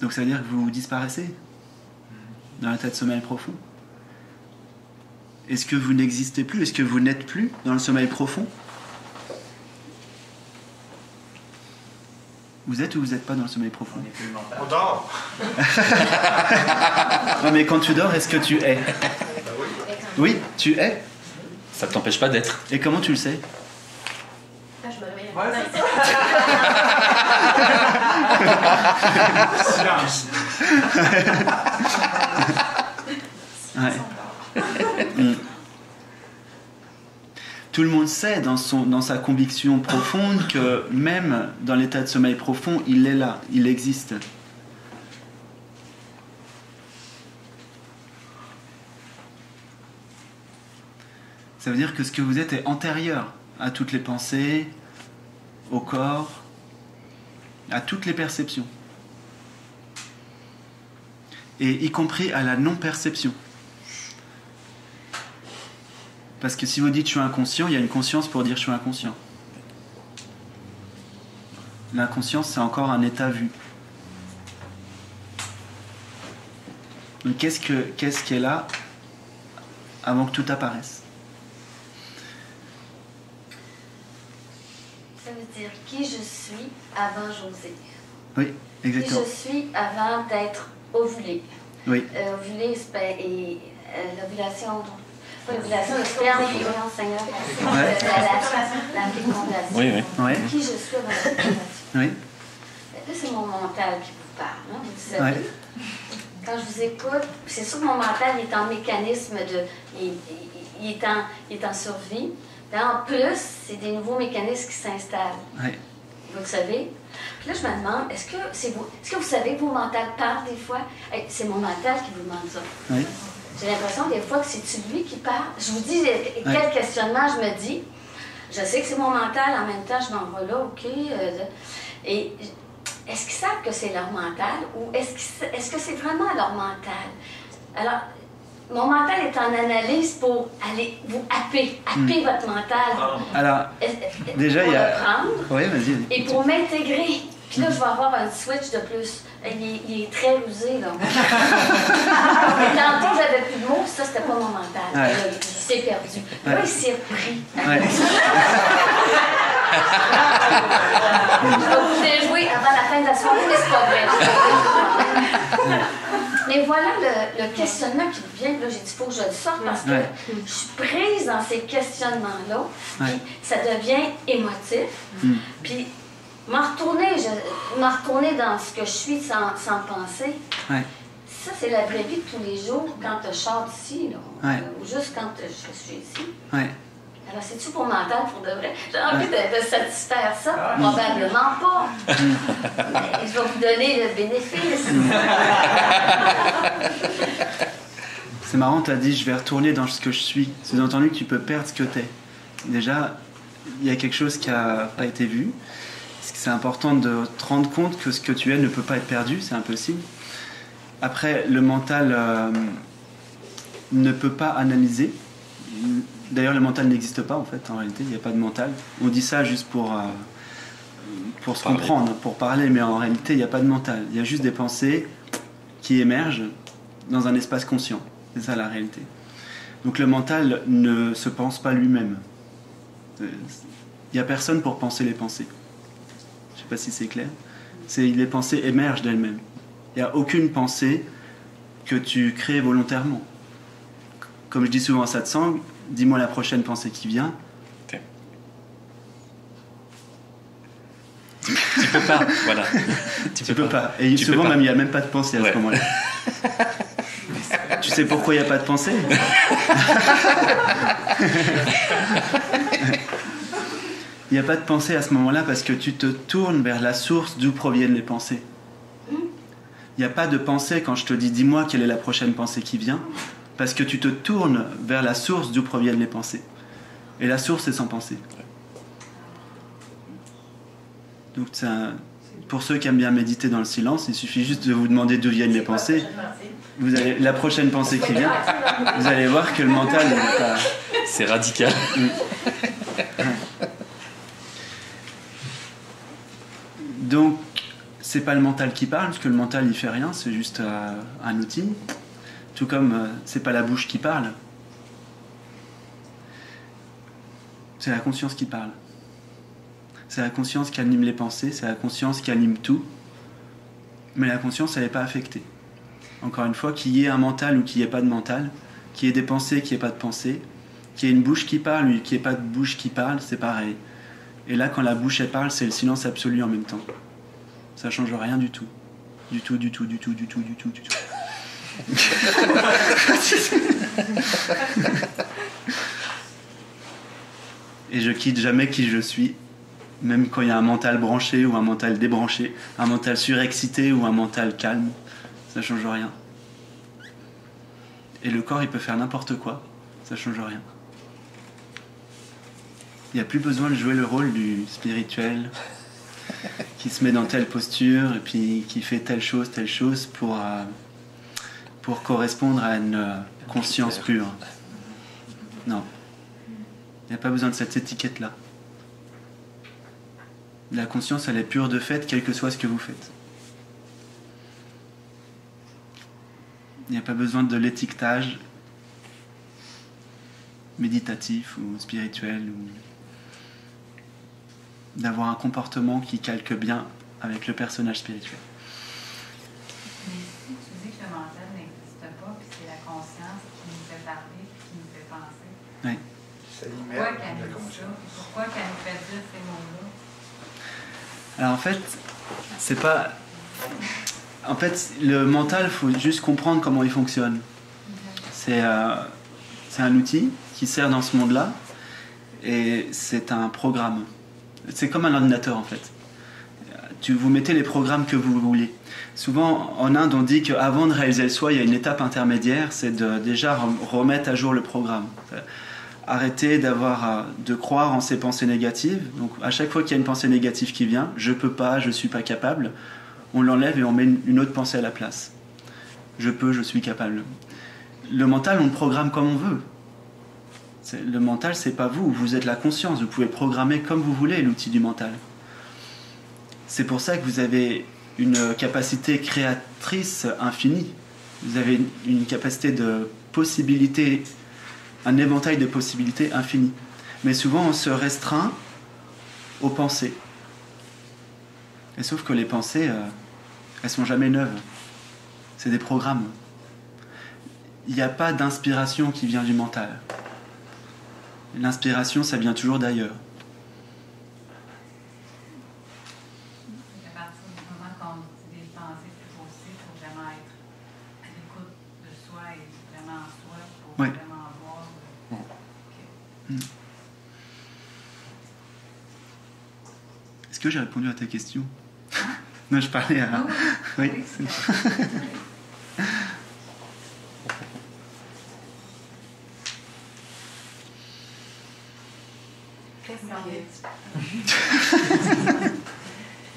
Donc ça veut dire que vous disparaissez dans l'état de sommeil profond. Est-ce que vous n'existez plus? Est-ce que vous n'êtes plus dans le sommeil profond? Vous êtes ou vous n'êtes pas dans le sommeil profond? On n'est plus mental. On dort. Non mais quand tu dors, est-ce que tu es? Oui, tu es. Ça ne t'empêche pas d'être. Et comment tu le sais? Là, je me réveille. Ouais, c'est Silence. Ouais. Tout le monde sait dans sa conviction profonde que même dans l'état de sommeil profond, il est là, il existe. Ça veut dire que ce que vous êtes est antérieur à toutes les pensées, au corps, à toutes les perceptions. Et y compris à la non-perception. Parce que si vous dites je suis inconscient, il y a une conscience pour dire je suis inconscient. L'inconscience, c'est encore un état vu. Donc qu'est-ce qui est là avant que tout apparaisse? Ça veut dire qui je suis avant José. Oui, exactement. Qui je suis avant d'être ovulé. Oui. Ovulé et l'ovulation... L'ovulation, le sperme, voyons, Seigneur. Ouais. La fécondation. Oui, oui. Ouais. Qui je suis avant la fécondation. Oui. Là, c'est mon mental qui vous parle, hein, vous savez. Ouais. Quand je vous écoute, c'est sûr que mon mental il est en mécanisme de... Il est en survie. Là, en plus, c'est des nouveaux mécanismes qui s'installent. Ouais. Vous le savez. Puis là, je me demande, est-ce que vous savez que vos mentales parlent des fois? Hey, c'est mon mental qui vous demande ça. Oui. J'ai l'impression des fois que c'est lui qui parle. Je vous dis, quel questionnement je me dis. Je sais que c'est mon mental, en même temps, je m'en vais là, OK. Et est-ce qu'ils savent que c'est leur mental ou est-ce que c'est vraiment leur mental? Alors, mon mental est en analyse pour aller vous happer votre mental. Alors, déjà, il y a... le prendre Oui, vas-y. et pour m'intégrer Puis là, je vais avoir un switch de plus. Il est très rusé, là. Tantôt, j'avais plus de mots, ça, c'était pas mon mental. Ouais. Il s'est perdu. Ouais. Là, il s'est repris. Ouais. Je vais vous déjouer avant la fin de la soirée, mais c'est pas vrai. Mais voilà le questionnement qui me vient. Là, j'ai dit, il faut que je le sorte parce que je suis prise dans ces questionnements-là. Puis ça devient émotif. Puis m'en retourner dans ce que je suis sans penser. Ouais. Ça, c'est la vraie vie de tous les jours quand je sors d'ici, là. Ouais. Ou juste quand je suis ici. Ouais. Alors, c'est-tu pour mental, pour de vrai? J'ai envie de satisfaire ça? Probablement pas. Mais je vais vous donner le bénéfice. C'est marrant, tu as dit je vais retourner dans ce que je suis. Sous-entendu que tu peux perdre ce que tu es. Déjà, il y a quelque chose qui n'a pas été vu. C'est important de te rendre compte que ce que tu es ne peut pas être perdu, c'est impossible. Après, le mental ne peut pas analyser. D'ailleurs, le mental n'existe pas en fait, en réalité, il n'y a pas de mental. On dit ça juste pour se comprendre, pour parler, mais en réalité, il n'y a pas de mental. Il y a juste des pensées qui émergent dans un espace conscient. C'est ça la réalité. Donc le mental ne se pense pas lui-même. Il n'y a personne pour penser les pensées. Je ne sais pas si c'est clair. Les pensées émergent d'elles-mêmes. Il n'y a aucune pensée que tu crées volontairement. Comme je dis souvent à Satsang, dis-moi la prochaine pensée qui vient. Tu peux pas, voilà. Tu peux pas. Et souvent même, il n'y a même pas de pensée à ce moment-là. Tu sais pourquoi il n'y a pas de pensée? Il n'y a pas de pensée à ce moment-là parce que tu te tournes vers la source d'où proviennent les pensées. Il n'y a pas de pensée quand je te dis dis-moi quelle est la prochaine pensée qui vient, parce que tu te tournes vers la source d'où proviennent les pensées. Et la source est sans pensée. Donc pour ceux qui aiment bien méditer dans le silence, il suffit juste de vous demander d'où viennent les pensées. Vous allez, la prochaine pensée qui vient, vous allez voir que le mental n'est pas... C'est radical. Donc, c'est pas le mental qui parle, parce que le mental il fait rien, c'est juste un outil. Tout comme c'est pas la bouche qui parle, c'est la conscience qui parle. C'est la conscience qui anime les pensées, c'est la conscience qui anime tout. Mais la conscience, elle n'est pas affectée. Encore une fois, qu'il y ait un mental ou qu'il n'y ait pas de mental, qu'il y ait des pensées, qu'il n'y ait pas de pensées, qu'il y ait une bouche qui parle ou qu'il n'y ait pas de bouche qui parle, c'est pareil. Et là, quand la bouche elle parle, c'est le silence absolu en même temps. Ça change rien du tout. Du tout. Et je quitte jamais qui je suis, même quand il y a un mental branché ou un mental débranché, un mental surexcité ou un mental calme, ça change rien. Et le corps, il peut faire n'importe quoi, ça change rien. Il n'y a plus besoin de jouer le rôle du spirituel qui se met dans telle posture et puis qui fait telle chose pour correspondre à une conscience pure. Non. Il n'y a pas besoin de cette étiquette-là. La conscience, elle est pure de fait, quel que soit ce que vous faites. Il n'y a pas besoin de l'étiquetage méditatif ou spirituel ou d'avoir un comportement qui calque bien avec le personnage spirituel. Mais si tu dis que le mental n'existe pas, puis c'est la conscience qui nous fait parler, qui nous fait penser, Oui. pourquoi qu'elle nous dit ça? Pourquoi qu'elle nous fait dire ces mots-là? Alors en fait, c'est pas... En fait, le mental, il faut juste comprendre comment il fonctionne. C'est un outil qui sert dans ce monde-là et c'est un programme. C'est comme un ordinateur en fait. Vous mettez les programmes que vous voulez. Souvent, en Inde, on dit qu'avant de réaliser le soi, il y a une étape intermédiaire, c'est de déjà remettre à jour le programme. Arrêter de croire en ses pensées négatives. Donc, à chaque fois qu'il y a une pensée négative qui vient, je peux pas, je suis pas capable, on l'enlève et on met une autre pensée à la place. Je peux, je suis capable. Le mental, on le programme comme on veut. Le mental, c'est pas vous. Vous êtes la conscience. Vous pouvez programmer comme vous voulez l'outil du mental. C'est pour ça que vous avez une capacité créatrice infinie. Vous avez une capacité de possibilités, un éventail de possibilités infini. Mais souvent, on se restreint aux pensées. Et sauf que les pensées, elles sont jamais neuves. C'est des programmes. Il n'y a pas d'inspiration qui vient du mental. L'inspiration, ça vient toujours d'ailleurs. À partir du moment qu'on dit des pensées plus positives, il faut vraiment être à l'écoute de soi et vraiment en soi pour Ouais. vraiment voir. Est-ce que j'ai répondu à ta question? Non, je parlais à... Oui, c'est bon.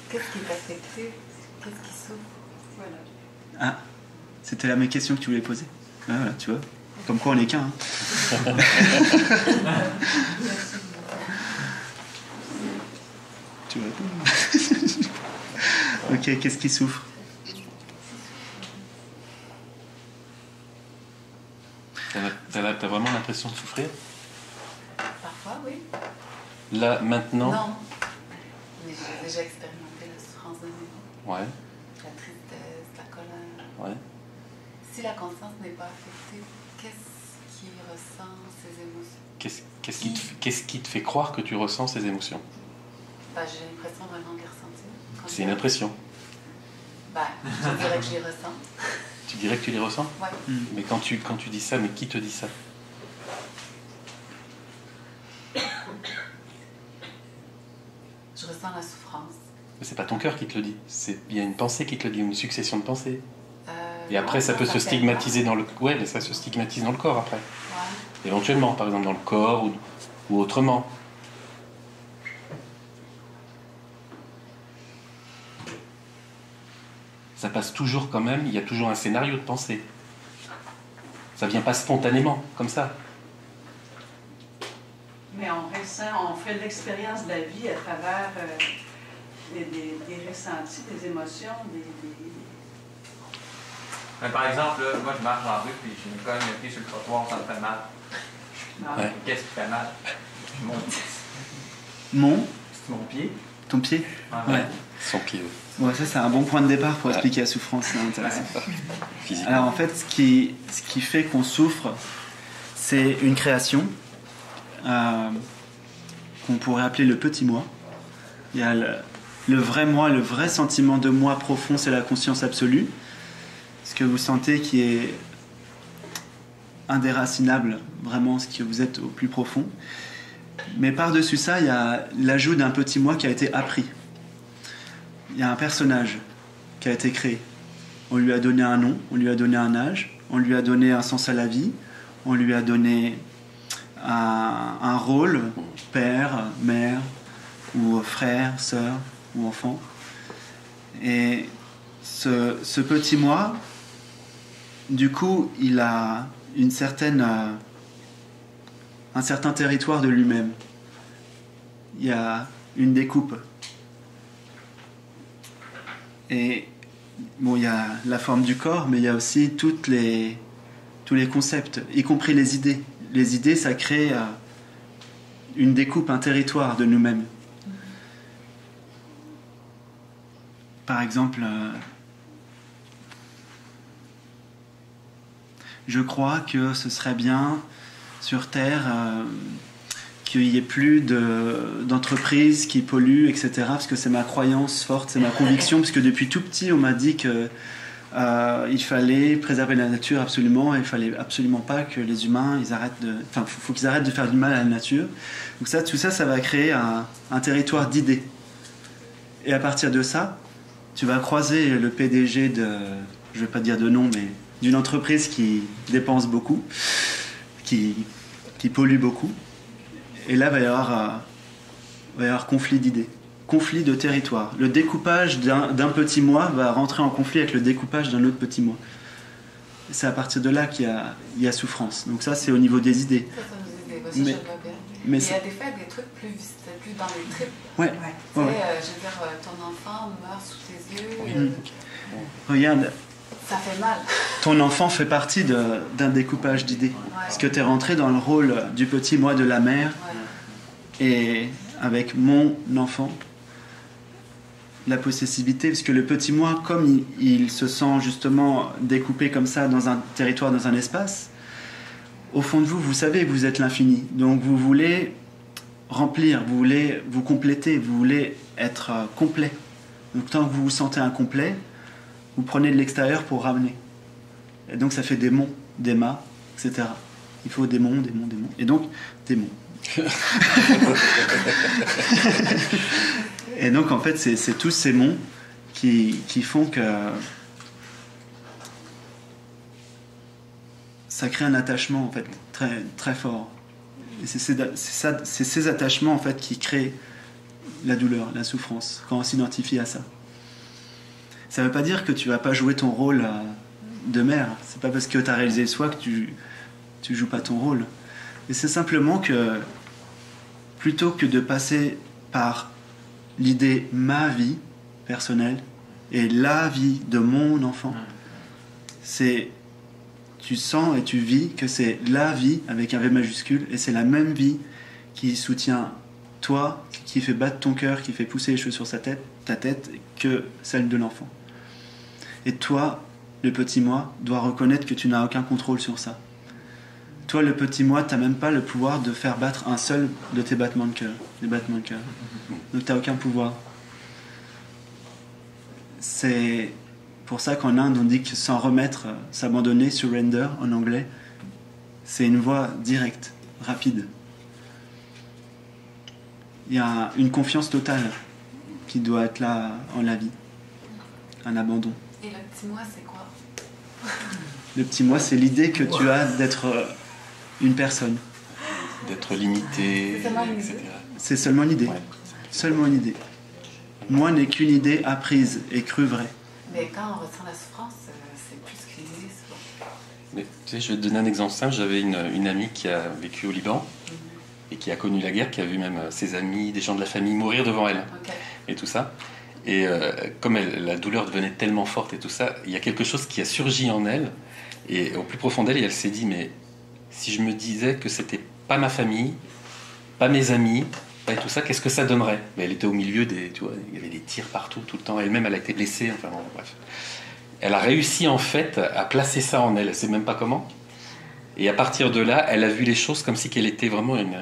Qu'est-ce qui est affecté? Qu'est-ce qui souffre? Voilà. Ah, c'était la même question que tu voulais poser. Ah, voilà, tu vois. Comme quoi on est qu'un. Hein. Tu vois. Ok, qu'est-ce qui souffre? T'as vraiment l'impression de souffrir? Parfois, oui. Là, maintenant? Non. Mais j'ai déjà expérimenté la souffrance de nouveau. Ouais. La tristesse, la colère. Ouais. Si la conscience n'est pas affectée, qu'est-ce qui ressent ces émotions? Qu'est-ce qui te fait croire que tu ressens ces émotions? Bah, j'ai l'impression vraiment de les ressentir. C'est une impression. Bah, je dirais que je les ressens. Tu dirais que tu les ressens? Ouais. Mais quand tu dis ça, mais qui te dit ça? Je ressens la souffrance. Mais c'est pas ton cœur qui te le dit. Il y a une pensée qui te le dit, une succession de pensées. Et après, non, ça peut se stigmatiser dans le... Ouais, mais ça se stigmatise dans le corps après. Ouais. Éventuellement, par exemple dans le corps ou autrement. Ça passe toujours quand même, il y a toujours un scénario de pensée. Ça vient pas spontanément, comme ça. Mais on fait l'expérience de la vie à travers des ressentis, des émotions, Mais par exemple, là, moi je marche dans la rue puis je me cogne le pied sur le trottoir, ça me fait mal. Ouais. Qu'est-ce qui fait mal? Mon... C'est mon pied. Ton pied? Ouais. Son pied, oui. Ouais, ça c'est un bon point de départ pour expliquer la souffrance, c'est intéressant. Alors en fait, ce qui fait qu'on souffre, c'est une création qu'on pourrait appeler le petit moi. Il y a le vrai moi, le vrai sentiment de moi profond, c'est la conscience absolue. Ce que vous sentez qui est indéracinable, vraiment ce que vous êtes au plus profond. Mais par-dessus ça, il y a l'ajout d'un petit moi qui a été appris. Il y a un personnage qui a été créé. On lui a donné un nom, on lui a donné un âge, on lui a donné un sens à la vie, on lui a donné un rôle, père, mère, ou frère, sœur, ou enfant. Et ce petit moi, du coup, il a un certain territoire de lui-même. Il y a une découpe. Et bon, il y a la forme du corps, mais il y a aussi tous les concepts, y compris les idées. Les idées, ça crée une découpe, un territoire de nous-mêmes. Par exemple, je crois que ce serait bien sur Terre qu'il n'y ait plus d'entreprises qui polluent, etc. Parce que c'est ma croyance forte, c'est ma conviction, parce que depuis tout petit, on m'a dit que il fallait préserver la nature absolument, et il fallait absolument pas que les humains, faut qu'ils arrêtent de faire du mal à la nature. Donc ça, tout ça, ça va créer un territoire d'idées. Et à partir de ça, tu vas croiser le PDG je vais pas dire de nom, mais d'une entreprise qui dépense beaucoup, qui pollue beaucoup. Et là, il va y avoir conflit d'idées, conflit de territoire. Le découpage d'un petit moi va rentrer en conflit avec le découpage d'un autre petit moi. C'est à partir de là qu'il y a souffrance. Donc ça, c'est au niveau des idées. Ça nous idées. Ça, je le vois bien. Mais il y a des fois des trucs plus dans les tripes. Ouais. Tu sais, je veux dire, ton enfant meurt sous tes yeux. Regarde. Ça fait mal. Ton enfant fait partie d'un découpage d'idées. Parce que tu es rentré dans le rôle du petit moi de la mère. Et avec mon enfant, la possessivité, parce que le petit moi, comme il se sent justement découpé comme ça dans un territoire, dans un espace, au fond de vous, vous savez que vous êtes l'infini. Donc vous voulez remplir, vous voulez vous compléter, vous voulez être complet. Donc tant que vous vous sentez incomplet, vous prenez de l'extérieur pour ramener. Et donc ça fait des monts, des mâts, etc. Il faut des monts, des monts, des monts. Et donc, des monts. Et donc en fait c'est tous ces monts qui font que ça crée un attachement en fait très, très fort. Et c'est ces attachements en fait qui créent la douleur, la souffrance, quand on s'identifie à ça. Ça ne veut pas dire que tu vas pas jouer ton rôle de mère. C'est pas parce que tu as réalisé le soi que tu joues pas ton rôle. Et c'est simplement que plutôt que de passer par l'idée ma vie personnelle et la vie de mon enfant, c'est tu sens et tu vis que c'est la vie avec un V majuscule et c'est la même vie qui soutient toi, qui fait battre ton cœur, qui fait pousser les cheveux sur ta tête que celle de l'enfant. Et toi, le petit moi, dois reconnaître que tu n'as aucun contrôle sur ça. Toi, le petit moi, tu n'as même pas le pouvoir de faire battre un seul de tes battements de cœur. Des battements de cœur. Donc tu n'as aucun pouvoir. C'est pour ça qu'en Inde, on dit que s'en remettre, s'abandonner, surrender en anglais, c'est une voie directe, rapide. Il y a une confiance totale qui doit être là en la vie. Un abandon. Et le petit moi, c'est quoi? Le petit moi, c'est l'idée que tu as d'être une personne. D'être limité, etc. C'est seulement une idée. Ouais. Seulement une idée. Moi n'est qu'une idée apprise et crue vraie. Mais quand on ressent la souffrance, c'est plus qu'une idée, souvent. Mais tu sais, je vais te donner un exemple simple. J'avais une amie qui a vécu au Liban et qui a connu la guerre, qui a vu même ses amis, des gens de la famille mourir devant elle. Et tout ça. Et comme la douleur devenait tellement forte et tout ça, il y a quelque chose qui a surgi en elle. Et au plus profond d'elle, elle s'est dit, mais si je me disais que c'était pas ma famille, pas mes amis, pas tout ça, qu'est-ce que ça donnerait? Mais elle était au milieu tu vois, il y avait des tirs partout, tout le temps. Elle-même, elle a été blessée, enfin bon, bref. Elle a réussi en fait à placer ça en elle, elle sait même pas comment. Et à partir de là, elle a vu les choses comme si qu'elle était vraiment une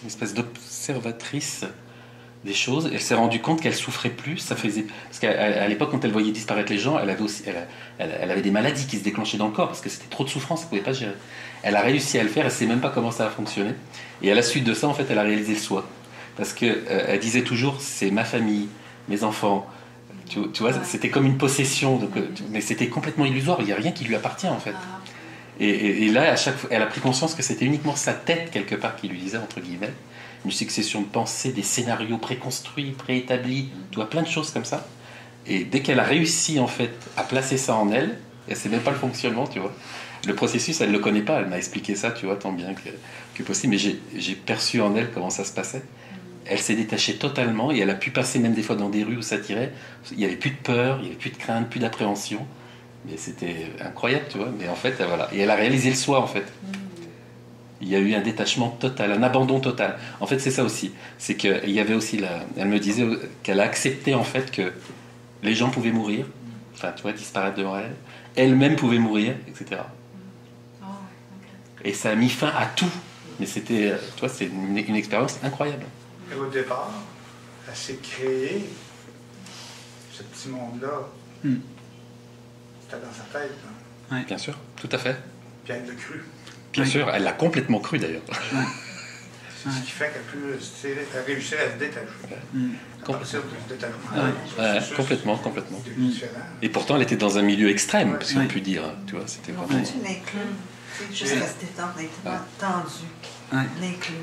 espèce d'observatrice des choses. Elle s'est rendue compte qu'elle souffrait plus. Ça faisait parce qu'à l'époque, quand elle voyait disparaître les gens, elle avait des maladies qui se déclenchaient dans le corps parce que c'était trop de souffrance, elle pouvait pas gérer. Elle a réussi à le faire, elle sait même pas comment ça a fonctionné. Et à la suite de ça, en fait, elle a réalisé le soi. Parce que elle disait toujours, c'est ma famille, mes enfants. Tu vois, c'était comme une possession, donc, mais c'était complètement illusoire. Il n'y a rien qui lui appartient en fait. Et là, à chaque fois, elle a pris conscience que c'était uniquement sa tête quelque part qui lui disait entre guillemets une succession de pensées, des scénarios préconstruits, préétablis, tu vois, plein de choses comme ça. Et dès qu'elle a réussi en fait à placer ça en elle, elle sait même pas le fonctionnement, tu vois. Le processus, elle le connaît pas. Elle m'a expliqué ça, tu vois, tant bien que possible. Mais j'ai perçu en elle comment ça se passait. Elle s'est détachée totalement et elle a pu passer même des fois dans des rues où ça tirait. Il n'y avait plus de peur, il n'y avait plus de crainte, plus d'appréhension. Mais c'était incroyable, tu vois. Mais en fait, voilà. Et elle a réalisé le soi, en fait. Il y a eu un détachement total, un abandon total. En fait, c'est ça aussi. C'est qu'il y avait aussi elle me disait qu'elle a accepté, en fait, que les gens pouvaient mourir. Enfin, tu vois, disparaître devant elle. Elle-même pouvait mourir, etc. Et ça a mis fin à tout. Mais c'était, tu vois, c'est une expérience incroyable. Et au départ, elle s'est créée, ce petit monde-là. C'était dans sa tête. Hein. Ouais. Bien sûr, tout à fait. Puis elle l'a cru. Bien sûr, elle l'a complètement cru d'ailleurs. C'est ce qui fait qu'elle a réussi à se détacher. À partir du détachement. Complètement. Et pourtant, elle était dans un milieu extrême, si on peut dire. Tu vois, c'était vraiment... Tu l'inclus. Juste à se détendre, elle était tendue. L'inclus.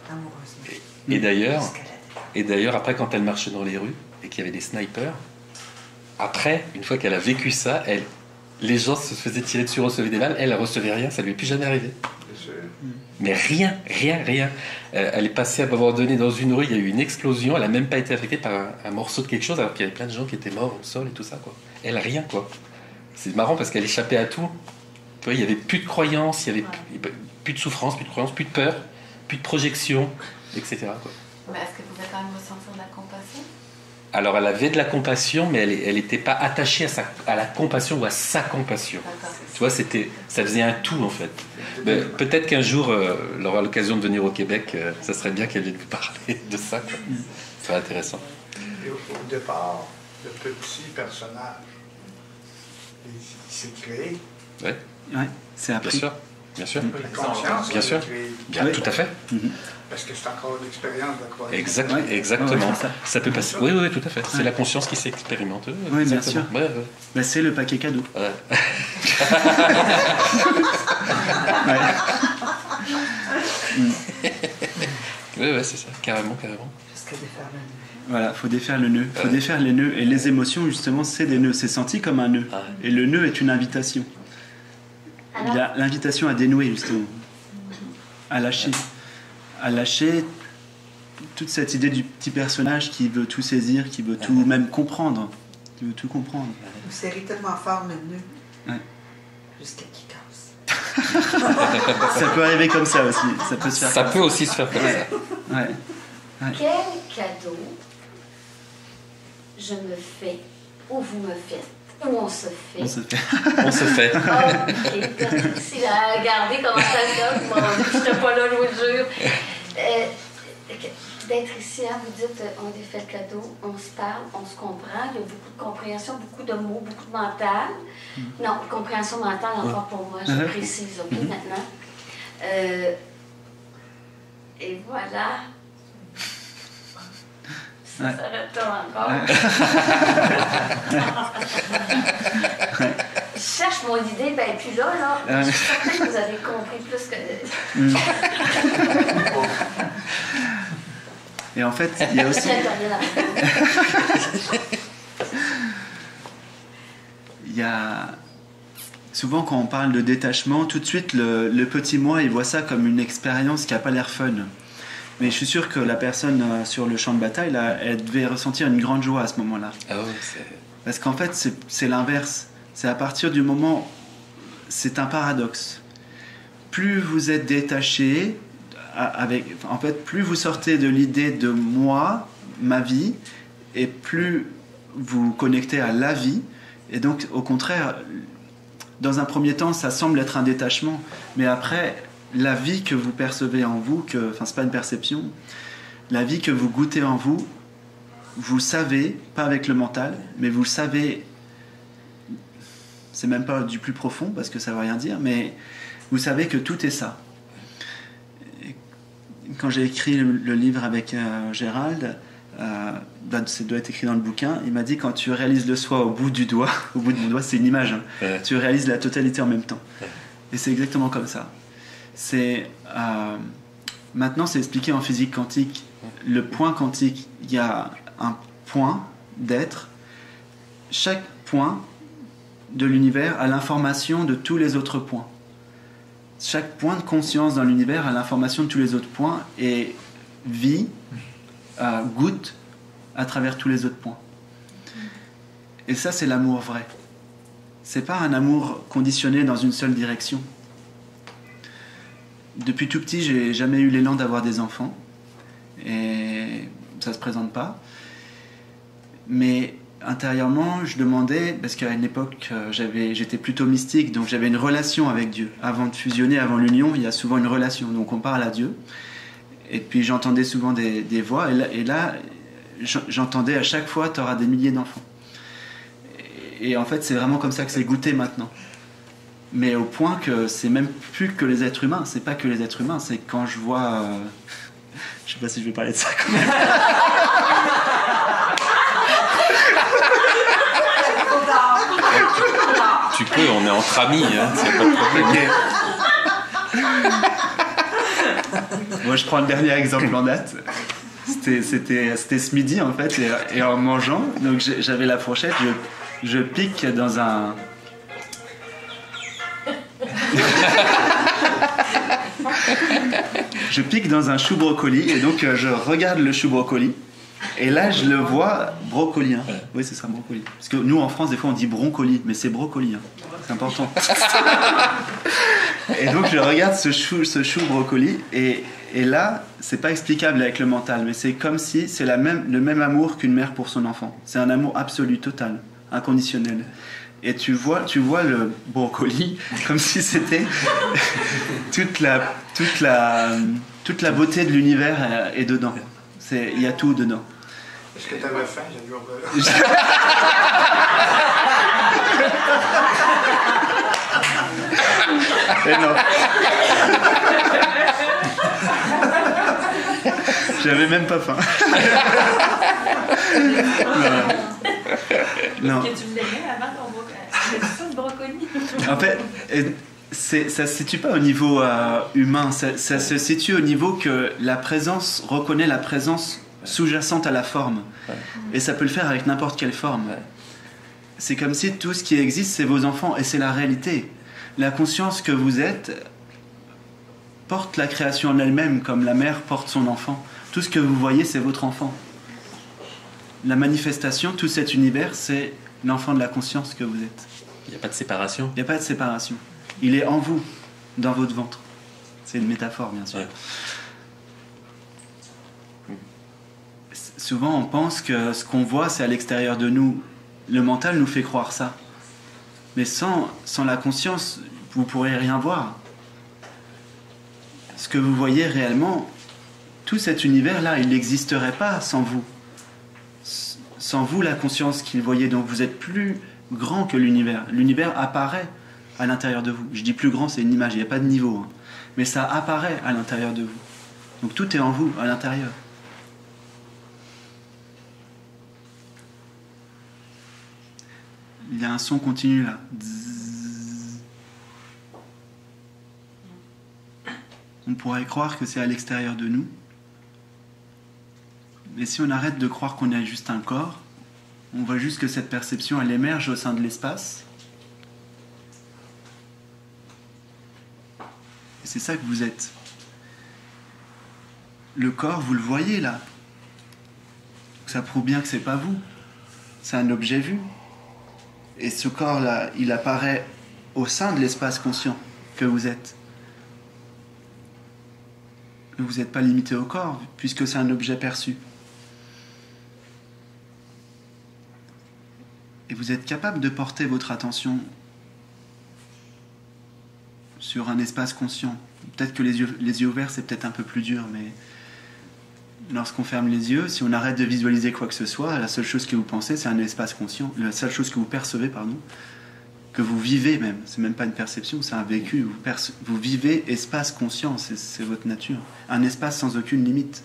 Amoureusement. Et d'ailleurs, après, quand elle marchait dans les rues et qu'il y avait des snipers, après, une fois qu'elle a vécu ça, les gens se faisaient tirer dessus, recevaient des balles, elle ne recevait rien, ça ne lui est plus jamais arrivé. sûr. Mais rien. Elle est passée à un moment donné dans une rue, il y a eu une explosion, elle n'a même pas été affectée par un morceau de quelque chose, alors qu'il y avait plein de gens qui étaient morts au sol et tout ça, quoi. Elle, rien, quoi. C'est marrant parce qu'elle échappait à tout. Tu vois, il n'y avait plus de croyances, il n'y avait plus de souffrance, plus de croyances, plus de peur, plus de projection, etc., quoi. Mais est-ce que vous avez quand même ressenti de la compassion? Alors, elle avait de la compassion, mais elle n'était pas attachée à la compassion ou à sa compassion. Tu vois, ça faisait un tout, en fait. Peut-être qu'un jour, elle aura l'occasion de venir au Québec, ça serait bien qu'elle vienne vous parler de ça, quoi. Ça serait intéressant. Et au départ, le petit personnage, il s'est créé. Oui, c'est appris. Bien sûr. La conscience, bien sûr. Bien, tout à fait. Parce que c'est encore l'expérience de la croyance. Exactement. Ça peut passer. Oui, tout à fait. C'est la conscience qui s'expérimente. Oui, bien sûr. Ben, c'est le paquet cadeau. Oui, c'est ça. Carrément. Jusqu'à défaire le nœud. Voilà, faut défaire le nœud. Faut défaire les nœuds. Et les émotions, justement, c'est des nœuds. C'est senti comme un nœud. Et le nœud est une invitation. Il y a l'invitation à dénouer, justement. À lâcher toute cette idée du petit personnage qui veut tout saisir, qui veut tout même comprendre. Qui veut tout comprendre. Vous serrez tellement fort le nœud. Ouais. Jusqu'à qu'il casse. Ça peut arriver comme ça aussi. Ça peut se faire. Ça peut aussi se faire comme ça. Ouais. Quel cadeau je me fais, ou vous me faites, ou on se fait. On se fait. On se fait. Ok, Patricie, là, regardez comment ça sonne. Mon Dieu, je n'étais pas là, je vous le jure. D'être ici, hein, vous dites, on défait le cadeau, on se parle, on se comprend. Il y a beaucoup de compréhension, beaucoup de mots, beaucoup de mental. Non, compréhension mentale encore pour moi, je précise, ok, maintenant. Et voilà. Ça s'arrête là encore. Je cherche mon idée, ben puis là, je suis certaine que vous avez compris plus que... Et en fait, il y a aussi... Il y a... Souvent, quand on parle de détachement, tout de suite, le petit moi, il voit ça comme une expérience qui n'a pas l'air fun. Mais je suis sûr que la personne sur le champ de bataille, là, elle devait ressentir une grande joie à ce moment-là. Parce qu'en fait, c'est l'inverse. C'est à partir du moment... C'est un paradoxe. Plus vous êtes détaché, en fait, plus vous sortez de l'idée de moi, ma vie, et plus vous connectez à la vie. Et donc, au contraire, dans un premier temps, ça semble être un détachement. Mais après... La vie que vous percevez en vous, c'est pas une perception, la vie que vous goûtez en vous, vous savez, pas avec le mental, mais vous savez, c'est même pas du plus profond parce que ça veut rien dire, mais vous savez que tout est ça. Et quand j'ai écrit le livre avec Gérald, ça doit être écrit dans le bouquin, il m'a dit quand tu réalises le soi au bout du doigt, au bout de mon doigt, c'est une image, tu réalises la totalité en même temps. Et c'est exactement comme ça. Maintenant, c'est expliqué en physique quantique. Le point quantique, il y a un point d'être. Chaque point de l'univers a l'information de tous les autres points. Chaque point de conscience dans l'univers a l'information de tous les autres points et vit, goûte à travers tous les autres points. Et ça, c'est l'amour vrai. C'est pas un amour conditionné dans une seule direction. Depuis tout petit, j'ai jamais eu l'élan d'avoir des enfants et ça se présente pas. Mais intérieurement, je demandais, parce qu'à une époque, j'étais plutôt mystique, donc j'avais une relation avec Dieu. Avant de fusionner, avant l'union, il y a souvent une relation, donc on parle à Dieu. Et puis j'entendais souvent des voix, et là j'entendais à chaque fois, tu auras des milliers d'enfants. Et en fait, c'est vraiment comme ça que c'est goûté maintenant. Mais au point que c'est même plus que les êtres humains, c'est pas que les êtres humains, c'est quand je vois... Je sais pas si je vais parler de ça quand même. Tu peux, on est entre amis, hein, c'est pas de problème. Moi, je prends le dernier exemple en date. C'était ce midi en fait, et en mangeant, donc j'avais la fourchette, je pique dans un... Je pique dans un chou brocoli et donc je regarde le chou brocoli et là je le vois brocoli. Hein. Oui, c'est ça, brocoli. Parce que nous en France, des fois on dit broncoli, mais c'est brocoli. Hein. C'est important. Et donc je regarde ce chou brocoli et là, c'est pas explicable avec le mental, mais c'est comme si c'est le même amour qu'une mère pour son enfant. C'est un amour absolu, total, inconditionnel. Et tu vois le brocoli comme si c'était toute la beauté de l'univers est dedans. Il y a tout dedans. Est-ce que tu avais faim? J'ai toujours peur. Et non. J'avais même pas faim. Non. Est-ce que tu me l'aimais avant ton brocoli? C'est ça le brocoli? En fait, ça se situe pas au niveau humain, ça se situe au niveau que la présence reconnaît la présence sous-jacente à la forme. Et ça peut le faire avec n'importe quelle forme. C'est comme si tout ce qui existe, c'est vos enfants, et c'est la réalité. La conscience que vous êtes porte la création en elle-même, comme la mère porte son enfant. Tout ce que vous voyez, c'est votre enfant. La manifestation, tout cet univers, c'est l'enfant de la conscience que vous êtes. Il n'y a pas de séparation. Il n'y a pas de séparation. Il est en vous, dans votre ventre. C'est une métaphore, bien sûr. Ouais. Souvent, on pense que ce qu'on voit, c'est à l'extérieur de nous. Le mental nous fait croire ça. Mais sans la conscience, vous ne pourrez rien voir. Ce que vous voyez réellement, tout cet univers-là, il n'existerait pas sans vous. Sans vous, la conscience qu'il voyait. Donc vous êtes plus grand que l'univers. L'univers apparaît à l'intérieur de vous. Je dis plus grand, c'est une image, il n'y a pas de niveau. Hein. Mais ça apparaît à l'intérieur de vous. Donc tout est en vous, à l'intérieur. Il y a un son continu là. On pourrait croire que c'est à l'extérieur de nous. Mais si on arrête de croire qu'on est juste un corps, on voit juste que cette perception, elle émerge au sein de l'espace. Et c'est ça que vous êtes. Le corps, vous le voyez là. Ça prouve bien que c'est pas vous. C'est un objet vu. Et ce corps-là, il apparaît au sein de l'espace conscient que vous êtes. Vous n'êtes pas limité au corps, puisque c'est un objet perçu. Et vous êtes capable de porter votre attention sur un espace conscient. Peut-être que les yeux ouverts, c'est peut-être un peu plus dur, mais lorsqu'on ferme les yeux, si on arrête de visualiser quoi que ce soit, la seule chose que vous pensez, c'est un espace conscient. La seule chose que vous percevez, que vous vivez même. C'est même pas une perception, c'est un vécu. Vous vivez espace conscient, c'est votre nature. Un espace sans aucune limite.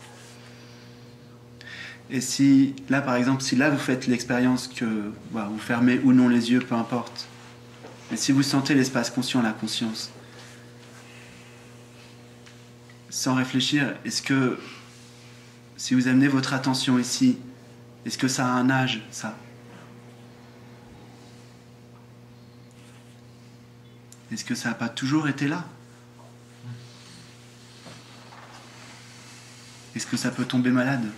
Et si, là par exemple, si là vous faites l'expérience que vous fermez ou non les yeux, peu importe. Mais si vous sentez l'espace conscient, la conscience, sans réfléchir, est-ce que, si vous amenez votre attention ici, est-ce que ça a un âge, ça? Est-ce que ça n'a pas toujours été là? Est-ce que ça peut tomber malade?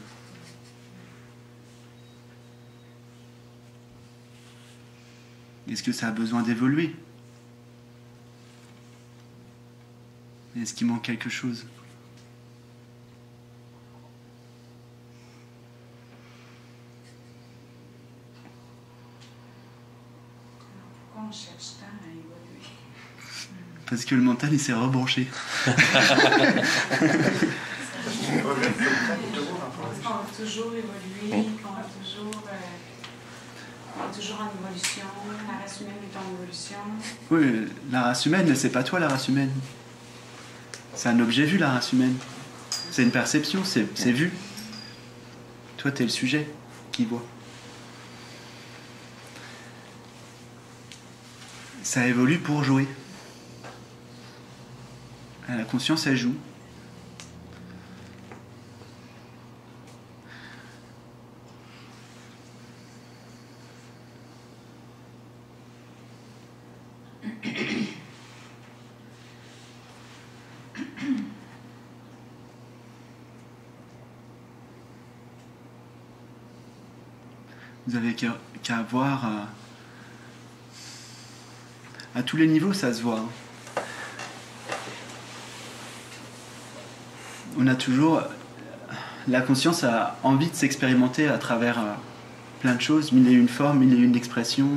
Est-ce que ça a besoin d'évoluer? Est-ce qu'il manque quelque chose? Pourquoi on cherche tant à évoluer? Parce que le mental, il s'est rebranché. Parce qu'on va toujours évoluer, qu'on va toujours... on est toujours en évolution, la race humaine est en évolution. Oui, la race humaine, c'est pas toi la race humaine. C'est un objet vu, la race humaine. C'est une perception, c'est vu. Toi, t'es le sujet qui voit. Ça évolue pour jouer. La conscience, elle joue. Vous avez qu'à voir... à tous les niveaux, ça se voit. On a toujours... La conscience a envie de s'expérimenter à travers plein de choses, mille et une formes, mille et une expressions.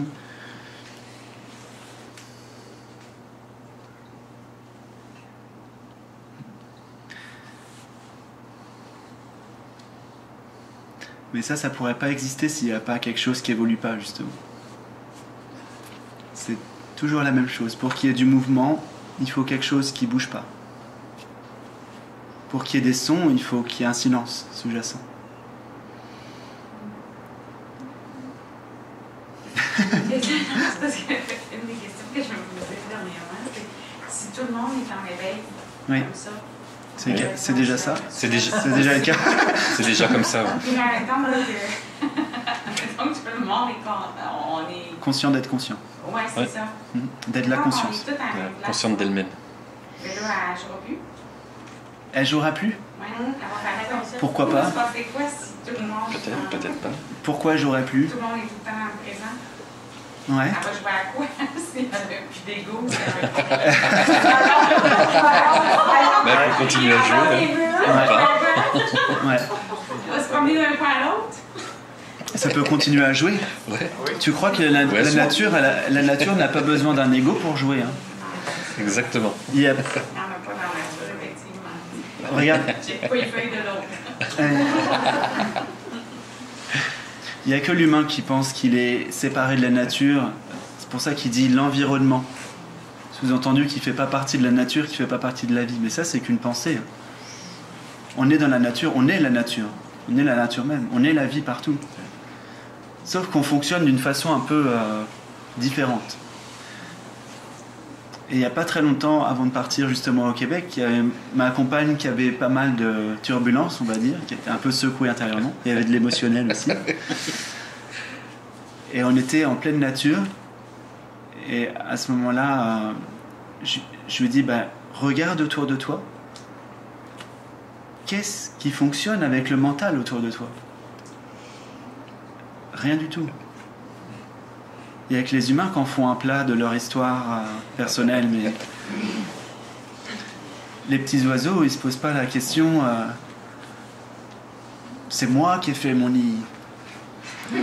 Mais ça pourrait pas exister s'il n'y a pas quelque chose qui évolue pas, justement. C'est toujours la même chose. Pour qu'il y ait du mouvement, il faut quelque chose qui bouge pas. Pour qu'il y ait des sons, il faut qu'il y ait un silence sous-jacent. C'est parce que une des questions que je me posais dernièrement, c'est si tout le monde est en réveil Oui. comme ça. C'est déjà ça. C'est déjà le cas. C'est déjà comme ça. Ouais. Puis admettons que tout le monde on est conscient d'être conscient. Ouais, c'est ça. D'être la conscience. On est tout en même place. Consciente d'elle-même. Mais là, elle jouera plus. Elle jouera plus? Ouais, elle va faire comme ça. Pourquoi pas? Ça se passer quoi si tout le monde... Peut-être pas. Pourquoi elle jouerait plus? Tout le monde est tout le temps présent. Ouais. Elle va jouer à quoi? S'il n'y avait plus d'ego. Elle peut continuer à jouer. Ouais. On va se promener d'un point à l'autre. Ça peut continuer à jouer. Ouais. Tu crois que la nature n'a pas besoin d'un ego pour jouer, hein? Exactement. Il y a... Il n'y en a pas dans la nature, effectivement. Regarde. J'ai pas les feuilles de l'autre. Il n'y a que l'humain qui pense qu'il est séparé de la nature. C'est pour ça qu'il dit l'environnement. Sous-entendu qu'il ne fait pas partie de la nature, qu'il ne fait pas partie de la vie. Mais ça, c'est qu'une pensée. On est dans la nature, on est la nature. On est la nature même. On est la vie partout. Sauf qu'on fonctionne d'une façon un peu différente. Et il n'y a pas très longtemps, avant de partir justement au Québec, il y avait ma compagne qui avait pas mal de turbulences, on va dire, qui était un peu secouée intérieurement. Il y avait de l'émotionnel aussi. Et on était en pleine nature. Et à ce moment-là, je lui dis, regarde autour de toi. Qu'est-ce qui fonctionne avec le mental autour de toi? Rien du tout. Il n'y a que les humains qui en font un plat de leur histoire personnelle, mais les petits oiseaux, ils ne se posent pas la question c'est moi qui ai fait mon nid. On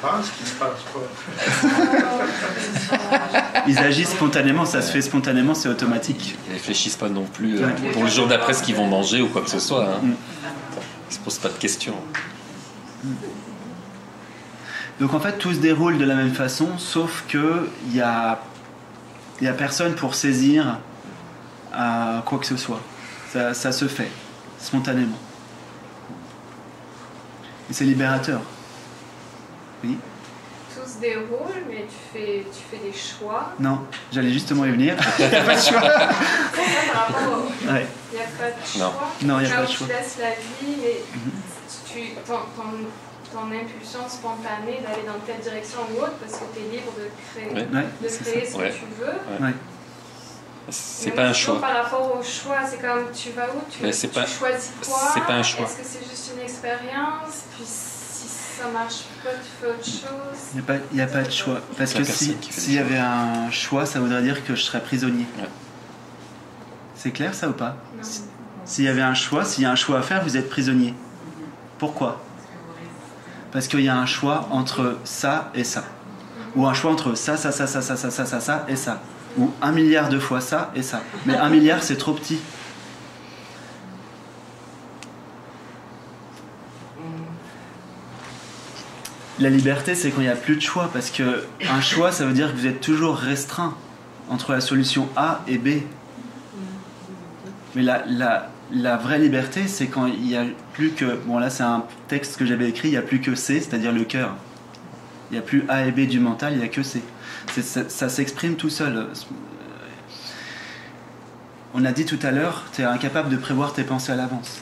pense qu'il ne se passe pas. Ils agissent spontanément, ça se fait spontanément, c'est automatique. Ils ne réfléchissent pas non plus pour le jour d'après ce qu'ils vont manger ou quoi que ce soit. Hein. Ils ne se posent pas de questions. Donc en fait, tout se déroule de la même façon, sauf qu'il n'y a personne pour saisir quoi que ce soit. Ça se fait, spontanément. Et c'est libérateur. Oui. Tout se déroule, mais tu fais des choix. Non, j'allais justement y venir. Il n'y a pas de choix. Par rapport au... Ouais. Il n'y a pas de choix. Non, il n'y a pas de choix. Tu laisses la vie, mais ton impulsion spontanée d'aller dans telle direction ou autre, parce que tu es libre de créer, ce que tu veux. Ouais. C'est pas un choix. Par rapport au choix, c'est comme tu vas où, tu choisis quoi. C'est pas un choix. Est-ce que c'est juste une expérience? Puis si ça marche pas, tu fais autre chose? Il n'y a pas de choix. Parce que s'il y avait un choix, ça voudrait dire que je serais prisonnier. Ouais. C'est clair ça ou pas? S'il y avait un choix, s'il y a un choix à faire, vous êtes prisonnier. Pourquoi? Parce qu'il y a un choix entre ça et ça. Ou un choix entre ça et ça. Ou 1 milliard de fois ça et ça. Mais 1 milliard, c'est trop petit. La liberté, c'est quand il n'y a plus de choix. Parce que un choix, ça veut dire que vous êtes toujours restreint entre la solution A et B. Mais la vraie liberté, c'est quand il n'y a plus que... Bon, là, c'est un texte que j'avais écrit. Il n'y a plus que C, c'est-à-dire le cœur. Il n'y a plus A et B du mental, il n'y a que C. Ça s'exprime tout seul. On a dit tout à l'heure, tu es incapable de prévoir tes pensées à l'avance.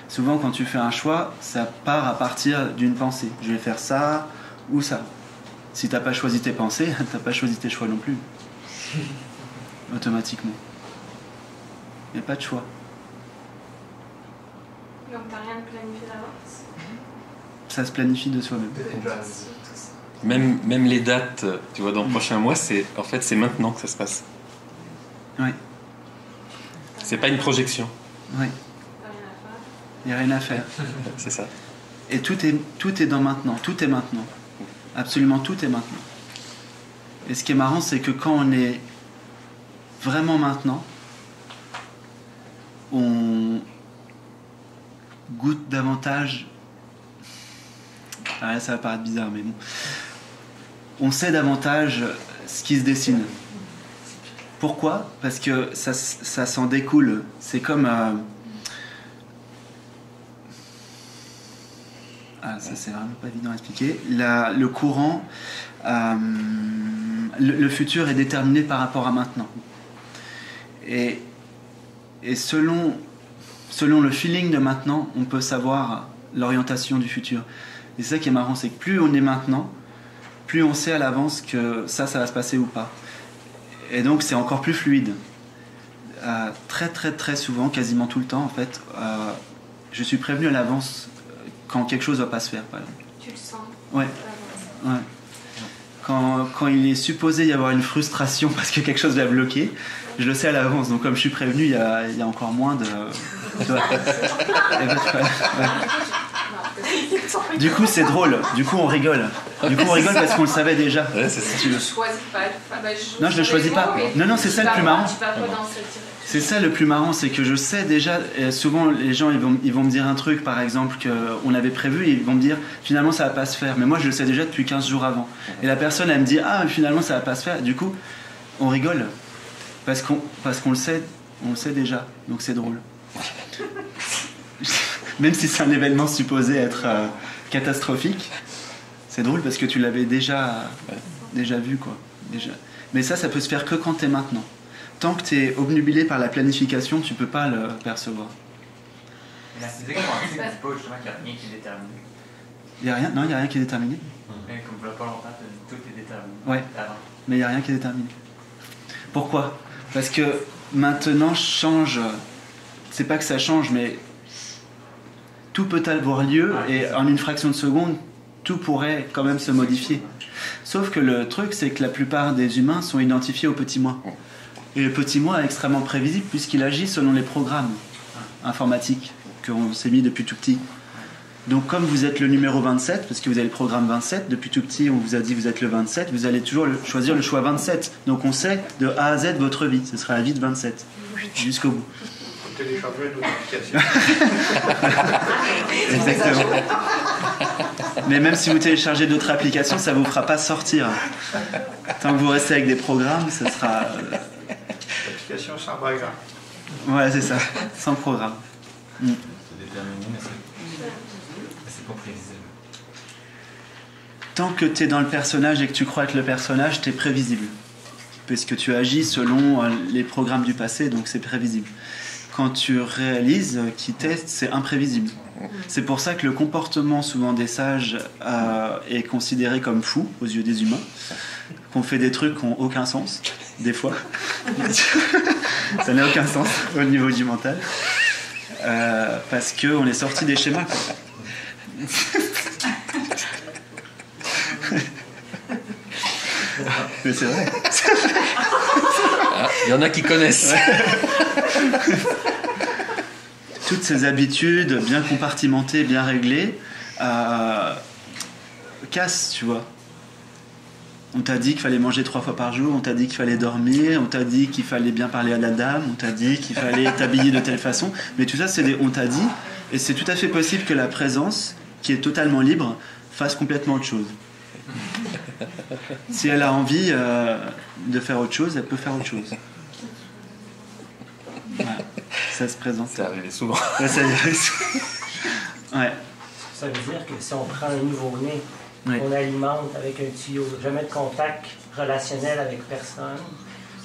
Souvent, quand tu fais un choix, ça part à partir d'une pensée. Je vais faire ça ou ça. Si tu n'as pas choisi tes pensées, tu n'as pas choisi tes choix non plus. Automatiquement. Il n'y a pas de choix. Donc, t'as rien de planifié d'avance? Ça se planifie de soi-même. Même les dates, tu vois, dans le prochain mois, c'est maintenant que ça se passe. Oui. C'est pas une projection. Oui. Il n'y a rien à faire. C'est ça. Et tout est dans maintenant. Tout est maintenant. Absolument tout est maintenant. Et ce qui est marrant, c'est que quand on est vraiment maintenant, on goûte davantage. Ah, ça va paraître bizarre, mais bon. On sait davantage ce qui se dessine. Pourquoi ? Parce que ça s'en découle. C'est comme... Ah, ça c'est vraiment pas évident à expliquer. Le courant, le futur est déterminé par rapport à maintenant. Et selon le feeling de maintenant, on peut savoir l'orientation du futur. Et c'est ça qui est marrant, c'est que plus on est maintenant, plus on sait à l'avance que ça va se passer ou pas. Et donc c'est encore plus fluide. Très très très souvent, quasiment tout le temps en fait, je suis prévenu à l'avance quand quelque chose ne va pas se faire, par exemple. Tu le sens? Ouais. Ouais. Quand il est supposé y avoir une frustration parce que quelque chose va bloquer, je le sais à l'avance. Donc comme je suis prévenu, il y a encore moins de... Du coup, c'est drôle. Du coup, on rigole. Parce qu'on le savait déjà. Ouais, c'est ça. Tu ne choisis pas. Non, je ne le choisis pas. Non, c'est ça le plus marrant. Tu vas pas dans cette direction. C'est ça le plus marrant, c'est que je sais déjà, souvent les gens ils vont me dire un truc par exemple qu'on avait prévu et ils vont me dire finalement ça va pas se faire, mais moi je le sais déjà depuis 15 jours avant. Et la personne elle me dit ah finalement ça va pas se faire, du coup on rigole parce qu'on le sait, on le sait déjà, donc c'est drôle. Même si c'est un événement supposé être catastrophique, c'est drôle parce que tu l'avais déjà vu quoi. Déjà. Mais ça peut se faire que quand t'es maintenant. Tant que tu es obnubilé par la planification, tu peux pas le percevoir. La physique quantique ne dit pas justement qu'il n'y a rien qui est déterminé. Il n'y a rien? Non, il n'y a rien qui est déterminé. Mais comme il n'y a pas longtemps, tout est déterminé. Ouais. Avant. Mais il n'y a rien qui est déterminé. Pourquoi? Parce que maintenant change. C'est pas que ça change, mais tout peut avoir lieu et en une fraction de seconde, tout pourrait quand même se modifier. Sauf que le truc, c'est que la plupart des humains sont identifiés au petit moi. Et le petit moi est extrêmement prévisible puisqu'il agit selon les programmes informatiques qu'on s'est mis depuis tout petit. Donc comme vous êtes le numéro 27, parce que vous avez le programme 27, depuis tout petit on vous a dit vous êtes le 27, vous allez toujours choisir le choix 27. Donc on sait de A à Z votre vie, ce sera la vie de 27, jusqu'au bout. Faut télécharger une autre application. Exactement. Mais même si vous téléchargez d'autres applications, ça ne vous fera pas sortir. Tant que vous restez avec des programmes, ce sera... L'application sans programme. Ouais, c'est ça, sans programme. C'est déterminé, mais c'est pas prévisible. Tant que tu es dans le personnage et que tu crois être le personnage, tu es prévisible. Puisque tu agis selon les programmes du passé, donc c'est prévisible. Quand tu réalises qui t'es, c'est imprévisible. C'est pour ça que le comportement souvent des sages est considéré comme fou aux yeux des humains, qu'on fait des trucs qui n'ont aucun sens, des fois. Ça n'a aucun sens au niveau du mental. Parce qu'on est sorti des schémas, quoi. Mais c'est vrai. Il y en a qui connaissent. Toutes ces habitudes bien compartimentées, bien réglées, cassent, tu vois. On t'a dit qu'il fallait manger 3 fois par jour, on t'a dit qu'il fallait dormir, on t'a dit qu'il fallait bien parler à la dame, on t'a dit qu'il fallait t'habiller de telle façon. Mais tout ça, c'est des on t'a dit, et c'est tout à fait possible que la présence, qui est totalement libre, fasse complètement autre chose. Si elle a envie de faire autre chose, elle peut faire autre chose. Ouais, ça se présente. Ça arrive souvent. Ouais, ça arrive souvent. Ouais. Ça veut dire que si on prend un nouveau-né, oui. On alimente avec un tuyau, jamais de contact relationnel avec personne,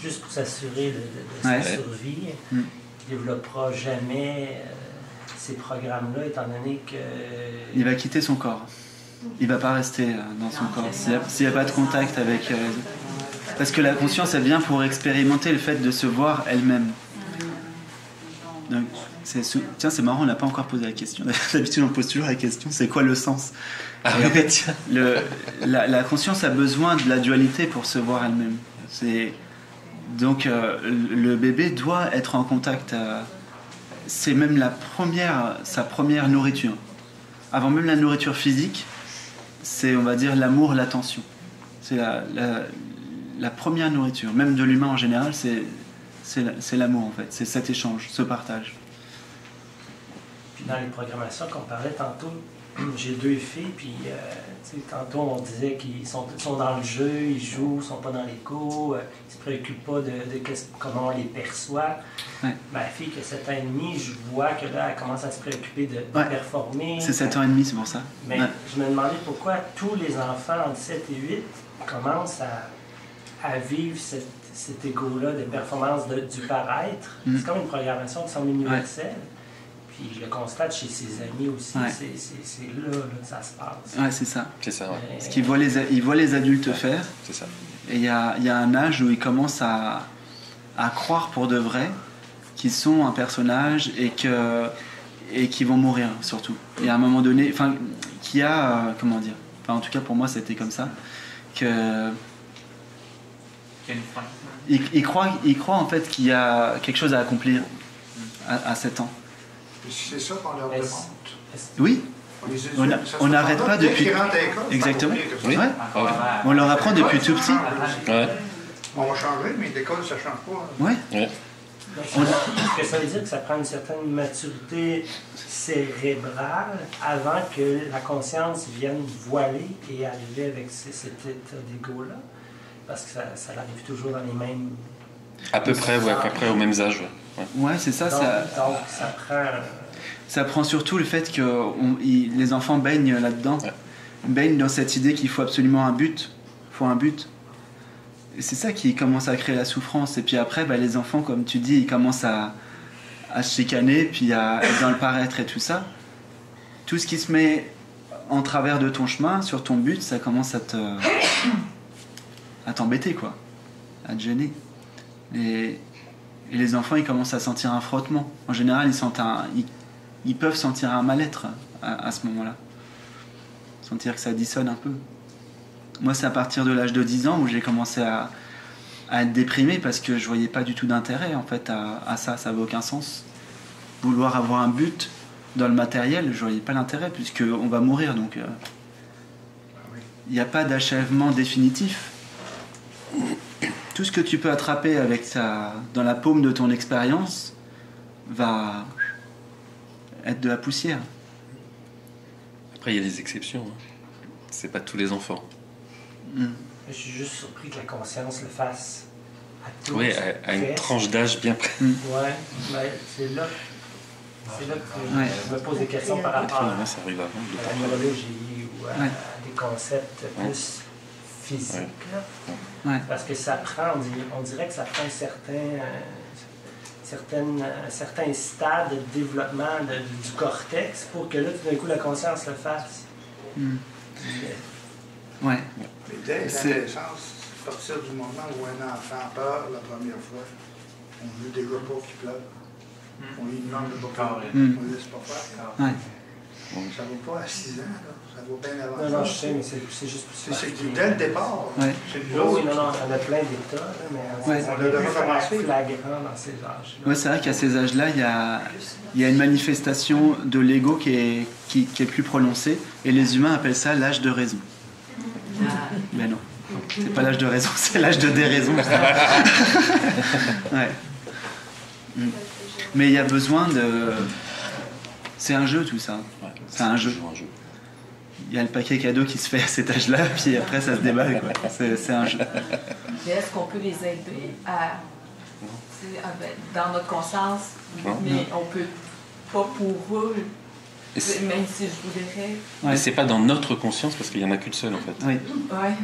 juste pour s'assurer de sa survie, il ne développera jamais ces programmes-là, étant donné que... Il va quitter son corps. Il ne va pas rester dans son corps. S'il n'y a pas de contact avec... parce que la conscience, elle vient pour expérimenter le fait de se voir elle-même. Donc, tiens, c'est marrant, on n'a pas encore posé la question. D'habitude, on pose toujours la question, c'est quoi le sens? En fait, la conscience a besoin de la dualité pour se voir elle-même. Donc, le bébé doit être en contact. C'est même sa première nourriture. Avant même la nourriture physique, c'est, on va dire, l'amour, l'attention. C'est la première nourriture. Même de l'humain en général, c'est l'amour en fait. C'est cet échange, ce partage. Puis dans les programmations qu'on parlait tantôt, j'ai 2 filles, puis tantôt on disait qu'ils sont dans le jeu, ils jouent, ils sont pas dans les cours, ils se préoccupent pas de comment on les perçoit. Ouais. Ma fille qui a 7 ans et demi, je vois que là, elle commence à se préoccuper de performer. C'est 7 ans et demi, c'est pour ça. Mais je me demandais pourquoi tous les enfants entre 7 et 8 commencent à vivre cet égo-là de performance du paraître. C'est comme une programmation qui semble universelle. Puis je le constate chez ses amis aussi, c'est là que ça se passe. Ouais, c'est ça. C'est ça, ouais. Parce qu'ils voient les adultes faire. C'est ça. Et il y a un âge où ils commencent à croire pour de vrai qu'ils sont un personnage et qu'ils vont mourir, surtout. Et à un moment donné, enfin, qu'il y a, comment dire, enfin, en tout cas pour moi c'était comme ça, que... Ils croient en fait qu'il y a quelque chose à accomplir à 7 ans. C'est ça qu'on leur demande. Oui. On n'arrête pas depuis. Exactement. Oui. On leur apprend depuis tout petit. Ouais. On va changer, mais l'école, ça ne change pas. Oui. Ouais. Est-ce que ça veut dire que ça prend une certaine maturité cérébrale avant que la conscience vienne voiler et arriver avec cet état d'égo-là? Parce que ça arrive toujours dans les mêmes... À peu près, ouais, à peu près aux mêmes âges. Ouais, c'est ça. Donc ça prend... Ça prend surtout le fait que les enfants baignent là-dedans. Ouais. Baignent dans cette idée qu'il faut absolument un but. Il faut un but. Et c'est ça qui commence à créer la souffrance. Et puis après, les enfants, comme tu dis, ils commencent à se chicaner, puis à être dans le paraître et tout ça. Tout ce qui se met en travers de ton chemin, sur ton but, ça commence à t'embêter, quoi. À te gêner. Et les enfants, ils commencent à sentir un frottement. En général, ils peuvent sentir un mal-être à ce moment-là. Sentir que ça dissonne un peu. Moi, c'est à partir de l'âge de 10 ans où j'ai commencé à être déprimé parce que je voyais pas du tout d'intérêt en fait à ça. Ça n'avait aucun sens. Vouloir avoir un but dans le matériel, je voyais pas l'intérêt puisqu'on va mourir. Donc, il n'y a pas d'achèvement définitif. Tout ce que tu peux attraper avec dans la paume de ton expérience va être de la poussière. Après, il y a des exceptions. C'est pas tous les enfants. Je suis juste surpris que la conscience le fasse à tous. Oui, à une tranche d'âge bien près. Oui, mais c'est là que je me pose des questions par rapport à la neurologie ou à des concepts plus physiques. Ouais. Parce que ça prend, on dirait que ça prend un certain stade de développement du cortex pour que là, tout d'un coup, la conscience le fasse. Ouais. Mais dès l'adolescence, à partir du moment où un enfant pleure la première fois, on ne veut déjà pas qu'il pleure. On lui demande de ne pas pleurer. On ne laisse pas faire. Ouais. Ça ne va pas à 6 ans, là. Ça va bien avant. Non, je sais, mais c'est juste plus c'est dès le départ. Ouais. C'est oui, non, on a plein d'états, mais on a flagrant dans ces âges-là. Ouais, c'est vrai qu'à ces âges-là, il y a une manifestation de l'ego qui est plus prononcée, et les humains appellent ça l'âge de raison. Mais non, c'est pas l'âge de raison, c'est l'âge de déraison. Ouais. Mais il y a besoin de... C'est un jeu tout ça. C'est un jeu. Il y a le paquet cadeau qui se fait à cet âge-là, puis après ça se déballe. C'est un jeu. Et est-ce qu'on peut les aider dans notre conscience, mais on peut pas pour eux, même si je voudrais. Mais c'est pas dans notre conscience parce qu'il y en a qu'une seule en fait. Oui. Ouais.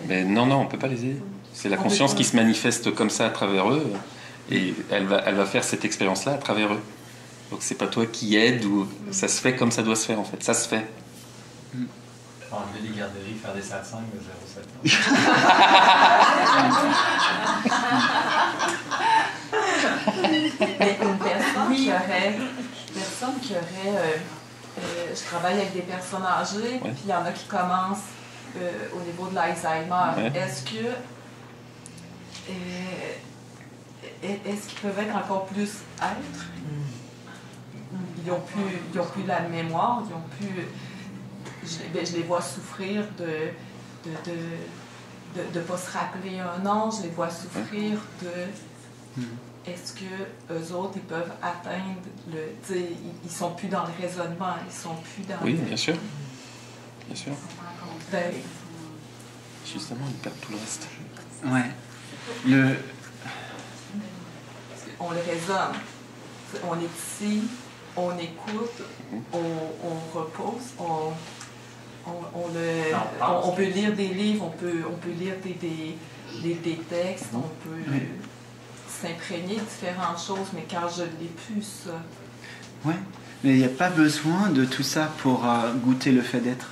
Mais non, on peut pas les aider. C'est la conscience qui se manifeste comme ça à travers eux, et elle va faire cette expérience-là à travers eux. Donc c'est pas toi qui aide ou ça se fait comme ça doit se faire en fait. Ça se fait. Enlever les garderies, faire des satsangs de 0,7 ans. Mais une personne qui aurait je travaille avec des personnes âgées, puis il y en a qui commencent au niveau de l'Alzheimer. Ouais. Est-ce qu'ils peuvent être encore plus êtres? Ils n'ont plus de la mémoire, ils ont plus... Je les vois souffrir de ne pas se rappeler un nom, je les vois souffrir de... Est-ce que eux autres, ils peuvent atteindre ils sont plus dans le raisonnement, ils sont plus dans... Oui, bien sûr. Bien sûr. Ben, justement, ils perdent tout le reste. Ouais. On le raisonne. On est ici, on écoute, on repose, on peut lire des livres, on peut lire des textes, on peut s'imprégner de différentes choses, mais quand je l'ai plus, ça... Ouais, mais il n'y a pas besoin de tout ça pour goûter le fait d'être.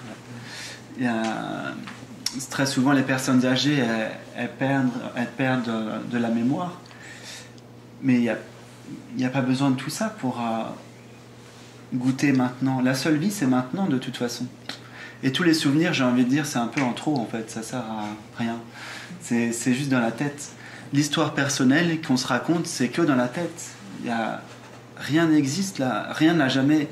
Très souvent, les personnes âgées, elles perdent de la mémoire. Mais il n'y a pas besoin de tout ça pour goûter maintenant. La seule vie, c'est maintenant, de toute façon. Et tous les souvenirs, j'ai envie de dire, c'est un peu en trop, en fait. Ça sert à rien. C'est juste dans la tête. L'histoire personnelle qu'on se raconte, c'est que dans la tête. Rien n'existe là. Rien n'a jamais...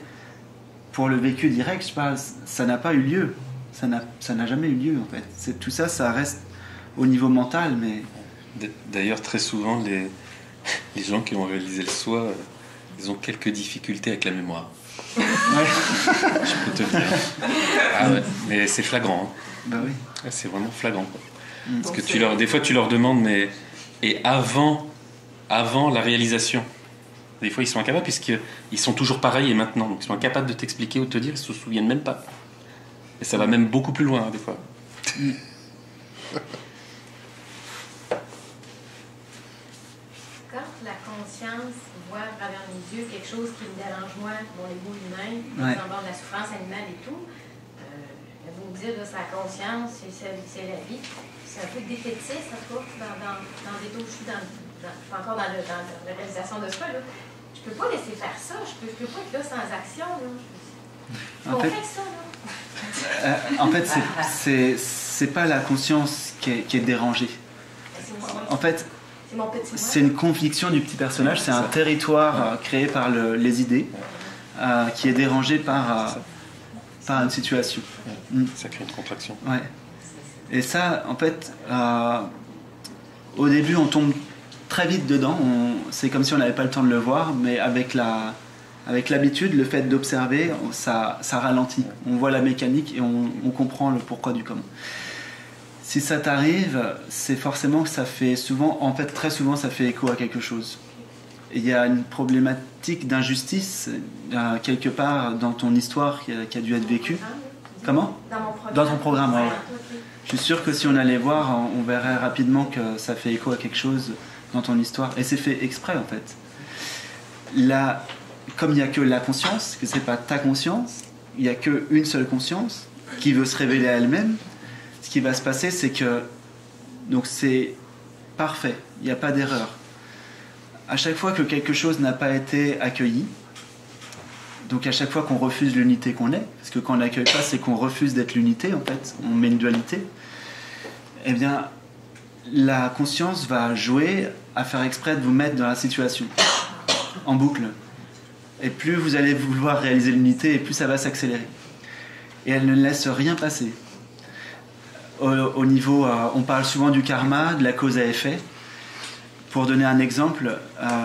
Pour le vécu direct, je parle, ça n'a pas eu lieu. Ça n'a jamais eu lieu, en fait. Tout ça, ça reste au niveau mental, mais... D'ailleurs, très souvent, les gens qui ont réalisé le soi, ils ont quelques difficultés avec la mémoire. Ouais. Je peux te le dire. Ah ouais, mais c'est flagrant. Hein. Bah oui. C'est vraiment flagrant. Quoi. Parce que des fois, tu leur demandes, mais... Et avant la réalisation, des fois, ils sont incapables, puisqu'ils sont toujours pareils et maintenant. Donc, ils sont incapables de t'expliquer ou de te dire, ils ne se souviennent même pas. Et ça va même beaucoup plus loin, hein, des fois. Quand la conscience voit à travers mes yeux quelque chose qui me dérange moi, mon ego humain, Ouais. par exemple de la souffrance animale et tout, vous me dites, c'est la conscience, c'est la vie. C'est un peu défaitiste, ça trouve, dans des taux, je suis encore dans la réalisation de soi. Là. Je peux pas laisser faire ça, je peux pas être là sans action. Là. On fait ça, là. En fait, c'est pas la conscience qui est dérangée. En fait, c'est une conviction du petit personnage, c'est un territoire créé par les idées qui est dérangé par une situation. Ça crée une contraction. Ouais. Et ça, en fait, au début, on tombe très vite dedans. C'est comme si on n'avait pas le temps de le voir, mais avec l'habitude, le fait d'observer, ça ralentit. On voit la mécanique et on comprend le pourquoi du comment. Si ça t'arrive, c'est forcément que ça fait souvent, en fait très souvent, ça fait écho à quelque chose. Il y a une problématique d'injustice quelque part dans ton histoire qui a dû être vécue. Comment ? Dans ton programme, ouais. Je suis sûr que si on allait voir, on verrait rapidement que ça fait écho à quelque chose dans ton histoire. Et c'est fait exprès, en fait. Là, comme il n'y a que la conscience, que ce n'est pas ta conscience, il n'y a qu'une seule conscience qui veut se révéler à elle-même, ce qui va se passer, c'est que... Donc c'est parfait, il n'y a pas d'erreur. À chaque fois que quelque chose n'a pas été accueilli, donc à chaque fois qu'on refuse l'unité qu'on est, parce que quand on n'accueille pas, c'est qu'on refuse d'être l'unité, en fait, on met une dualité, eh bien, la conscience va jouer à faire exprès de vous mettre dans la situation, en boucle. Et plus vous allez vouloir réaliser l'unité, et plus ça va s'accélérer. Et elle ne laisse rien passer. Au niveau, on parle souvent du karma, de la cause à effet. Pour donner un exemple,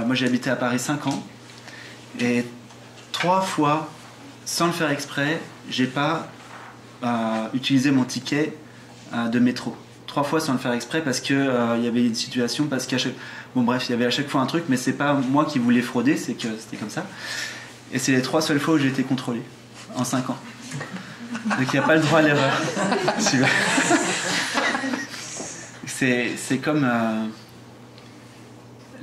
moi j'ai habité à Paris 5 ans, et 3 fois, sans le faire exprès, j'ai pas utilisé mon ticket de métro. 3 fois sans le faire exprès parce que il y avait une situation, parce qu'à chaque... Bon bref, il y avait à chaque fois un truc, mais c'est pas moi qui voulais frauder, c'est que c'était comme ça. Et c'est les 3 seules fois où j'ai été contrôlé, en 5 ans. Donc il n'y a pas le droit à l'erreur. C'est comme...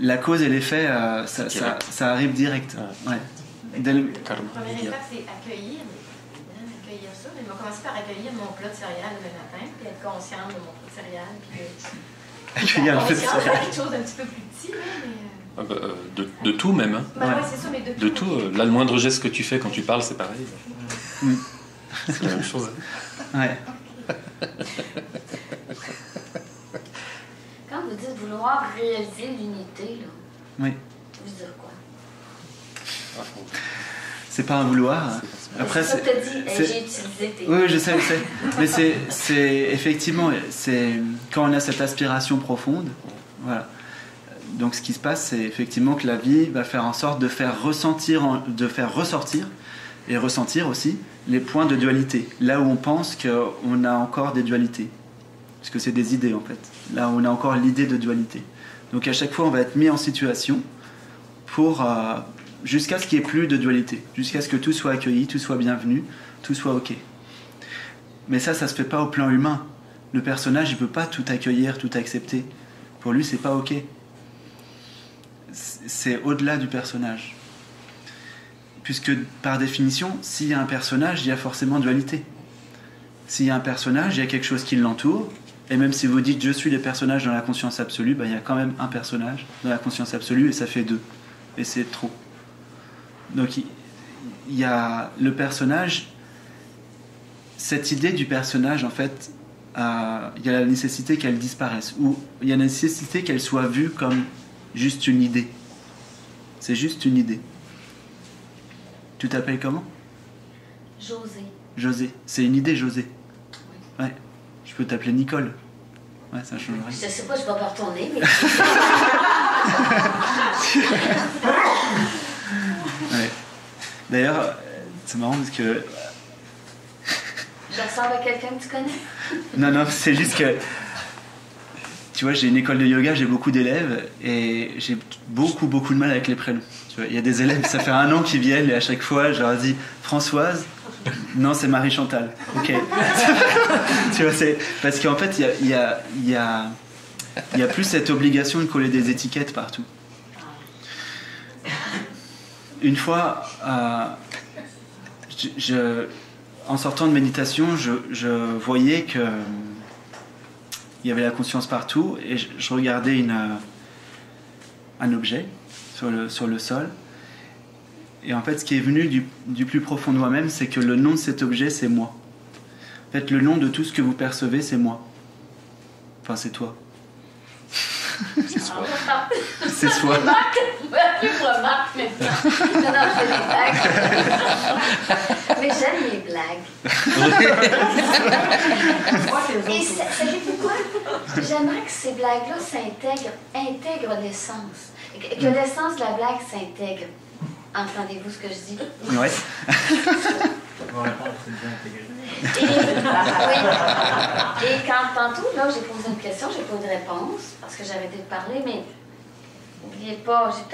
la cause et l'effet, ça arrive direct. Ouais. La première étape, c'est accueillir ça. Mais on va commencer par accueillir mon plat de céréales le matin, puis être consciente de mon plat de céréales, puis accueillir le plat de céréales. quelque chose d'un petit peu plus petit, là, mais... De tout même. Hein. Bah ouais, c'est ça, mais de tout. Là, le moindre geste que tu fais quand tu parles, c'est pareil. C'est la même chose. Hein. Ouais. Quand vous dites vouloir réaliser l'unité, là, oui. vous dire quoi? C'est pas un vouloir. Après, c'est ça que t'as dit, j'ai utilisé tes... Oui, je sais. Mais c'est effectivement, c'est quand on a cette aspiration profonde, voilà. Donc ce qui se passe, c'est effectivement que la vie va faire en sorte de faire ressortir et ressentir aussi les points de dualité. Là où on pense qu'on a encore des dualités. Parce que c'est des idées en fait. Là où on a encore l'idée de dualité. Donc à chaque fois, on va être mis en situation pour... jusqu'à ce qu'il n'y ait plus de dualité. Jusqu'à ce que tout soit accueilli, tout soit bienvenu, tout soit OK. Mais ça se fait pas au plan humain. Le personnage, il peut pas tout accueillir, tout accepter. Pour lui, c'est pas OK. C'est au-delà du personnage. Puisque, par définition, s'il y a un personnage, il y a forcément dualité. S'il y a un personnage, il y a quelque chose qui l'entoure. Et même si vous dites « je suis le personnage dans la conscience absolue », il y a quand même un personnage dans la conscience absolue et ça fait deux. Et c'est trop. Donc, il y a le personnage... Cette idée du personnage, en fait, il y a la nécessité qu'elle disparaisse. Ou il y a la nécessité qu'elle soit vue comme juste une idée. C'est juste une idée. Tu t'appelles comment? José. José. C'est une idée, José. Oui. Ouais. Je peux t'appeler Nicole. Ouais, ça changerait. Je sais pas, je vais pas retourner, mais... ouais. D'ailleurs, c'est marrant parce que... Je ressemble à quelqu'un que tu connais? Non, c'est juste que... Tu vois, j'ai une école de yoga, j'ai beaucoup d'élèves et j'ai beaucoup de mal avec les prénoms. Tu vois, il y a des élèves, ça fait 1 an qu'ils viennent et à chaque fois, je leur dis Françoise. Non, c'est Marie-Chantal. Ok. Tu vois, c'est parce qu'en fait, il y a plus cette obligation de coller des étiquettes partout. Une fois, en sortant de méditation, je voyais que il y avait la conscience partout et je regardais un objet sur le sol. Et en fait, ce qui est venu du plus profond de moi-même, c'est que le nom de cet objet, c'est moi. En fait, le nom de tout ce que vous percevez, c'est moi. Enfin, c'est toi. C'est soi. C'est soi. Appelez-moi Marc maintenant. Non, je fais des blagues. Mais j'aime les blagues. Et savez-vous quoi? J'aimerais que ces blagues-là intègrent l'essence. Que l'essence de la blague s'intègre. Entendez-vous ce que je dis? Oui. Mon réponse, c'est bien intégré. Et quand tantôt, là, j'ai posé une question, j'ai pas eu de réponse, parce que j'ai arrêté de parler, mais n'oubliez pas, je dis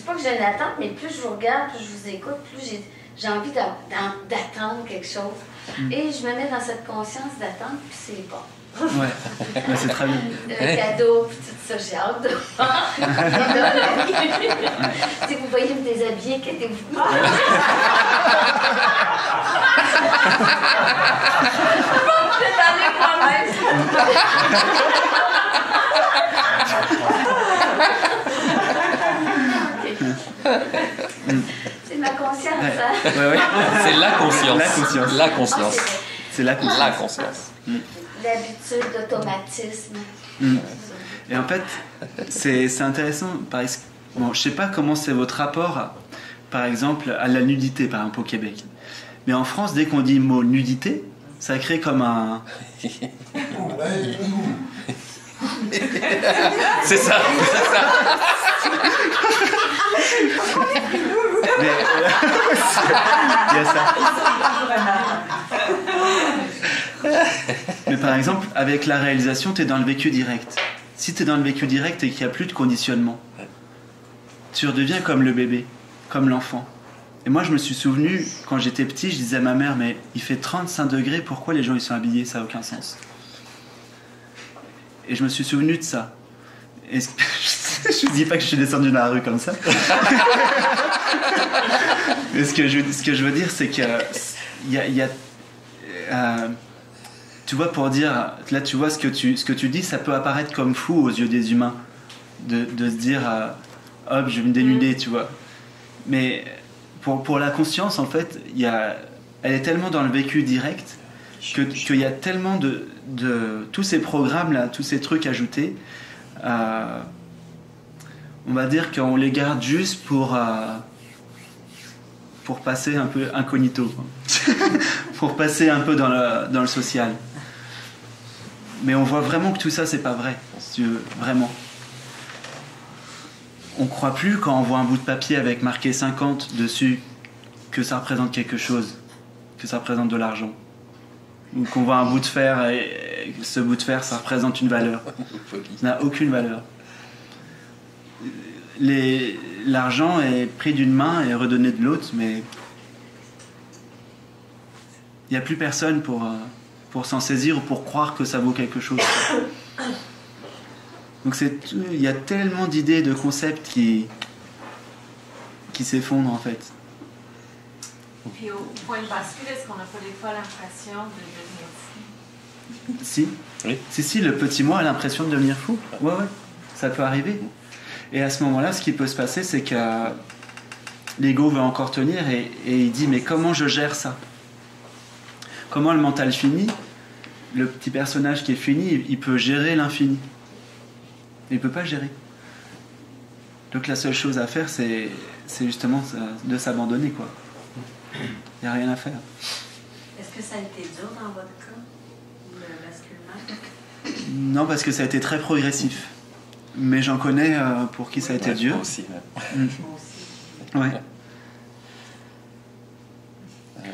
pas que j'ai une attente, mais plus je vous regarde, plus je vous écoute, plus j'ai envie d'attendre quelque chose. Et je me mets dans cette conscience d'attendre, puis c'est bon. Ouais, c'est très bien. Le cadeau, puis tout ça, j'ai hâte de voir. Si vous voyez me déshabiller, inquiétez-vous pas. C'est avec moi-même. C'est ma conscience, ouais. hein? Ouais. C'est la conscience. La conscience. C'est la conscience. La conscience. L'habitude, l'automatisme. Et en fait, c'est intéressant. Bon, je sais pas comment c'est votre rapport, par exemple, à la nudité, par exemple, au Québec. Mais en France, dès qu'on dit le mot nudité, ça crée comme un... C'est ça. Mais, il y a ça. Mais par exemple, avec la réalisation, tu es dans le vécu direct. Si tu es dans le vécu direct et qu'il n'y a plus de conditionnement, tu redeviens comme le bébé, comme l'enfant. Et moi, je me suis souvenu, quand j'étais petit, je disais à ma mère, mais il fait 35 degrés, pourquoi les gens ils sont habillés? Ça n'a aucun sens. Et je me suis souvenu de ça. Et je ne dis pas que je suis descendu dans la rue comme ça. Mais ce que je veux dire, c'est qu'il y a tu vois, pour dire, là tu vois ce que tu dis, ça peut apparaître comme fou aux yeux des humains, de se dire hop, je vais me dénuder, tu vois. Mais pour la conscience, en fait, elle est tellement dans le vécu direct qu'il y a tellement de tous ces programmes-là, tous ces trucs ajoutés, on va dire qu'on les garde juste pour passer un peu incognito, pour passer un peu dans le social. Mais on voit vraiment que tout ça, c'est pas vrai, si tu veux, vraiment. On croit plus quand on voit un bout de papier avec marqué 50 dessus que ça représente quelque chose, que ça représente de l'argent. Ou qu'on voit un bout de fer et ce bout de fer, ça représente une valeur. Ça n'a aucune valeur. L'argent est pris d'une main et redonné de l'autre, mais il n'y a plus personne pour s'en saisir ou pour croire que ça vaut quelque chose. Donc il y a tellement d'idées, de concepts qui s'effondrent en fait. Puis au point de bascule, est-ce qu'on n'a pas des fois l'impression de devenir fou? Si. Oui. Si, le petit moi a l'impression de devenir fou. Ouais, ça peut arriver. Et à ce moment-là, ce qui peut se passer, c'est que l'ego veut encore tenir et il dit mais comment je gère ça? Comment le mental fini, le petit personnage qui est fini, il peut gérer l'infini? Il ne peut pas gérer. Donc la seule chose à faire, c'est justement de s'abandonner, quoi. Il n'y a rien à faire. Est-ce que ça a été dur dans votre cas, le basculement? Non, parce que ça a été très progressif. Mais j'en connais pour qui ça a été dur. Moi aussi. Moi aussi. Ouais.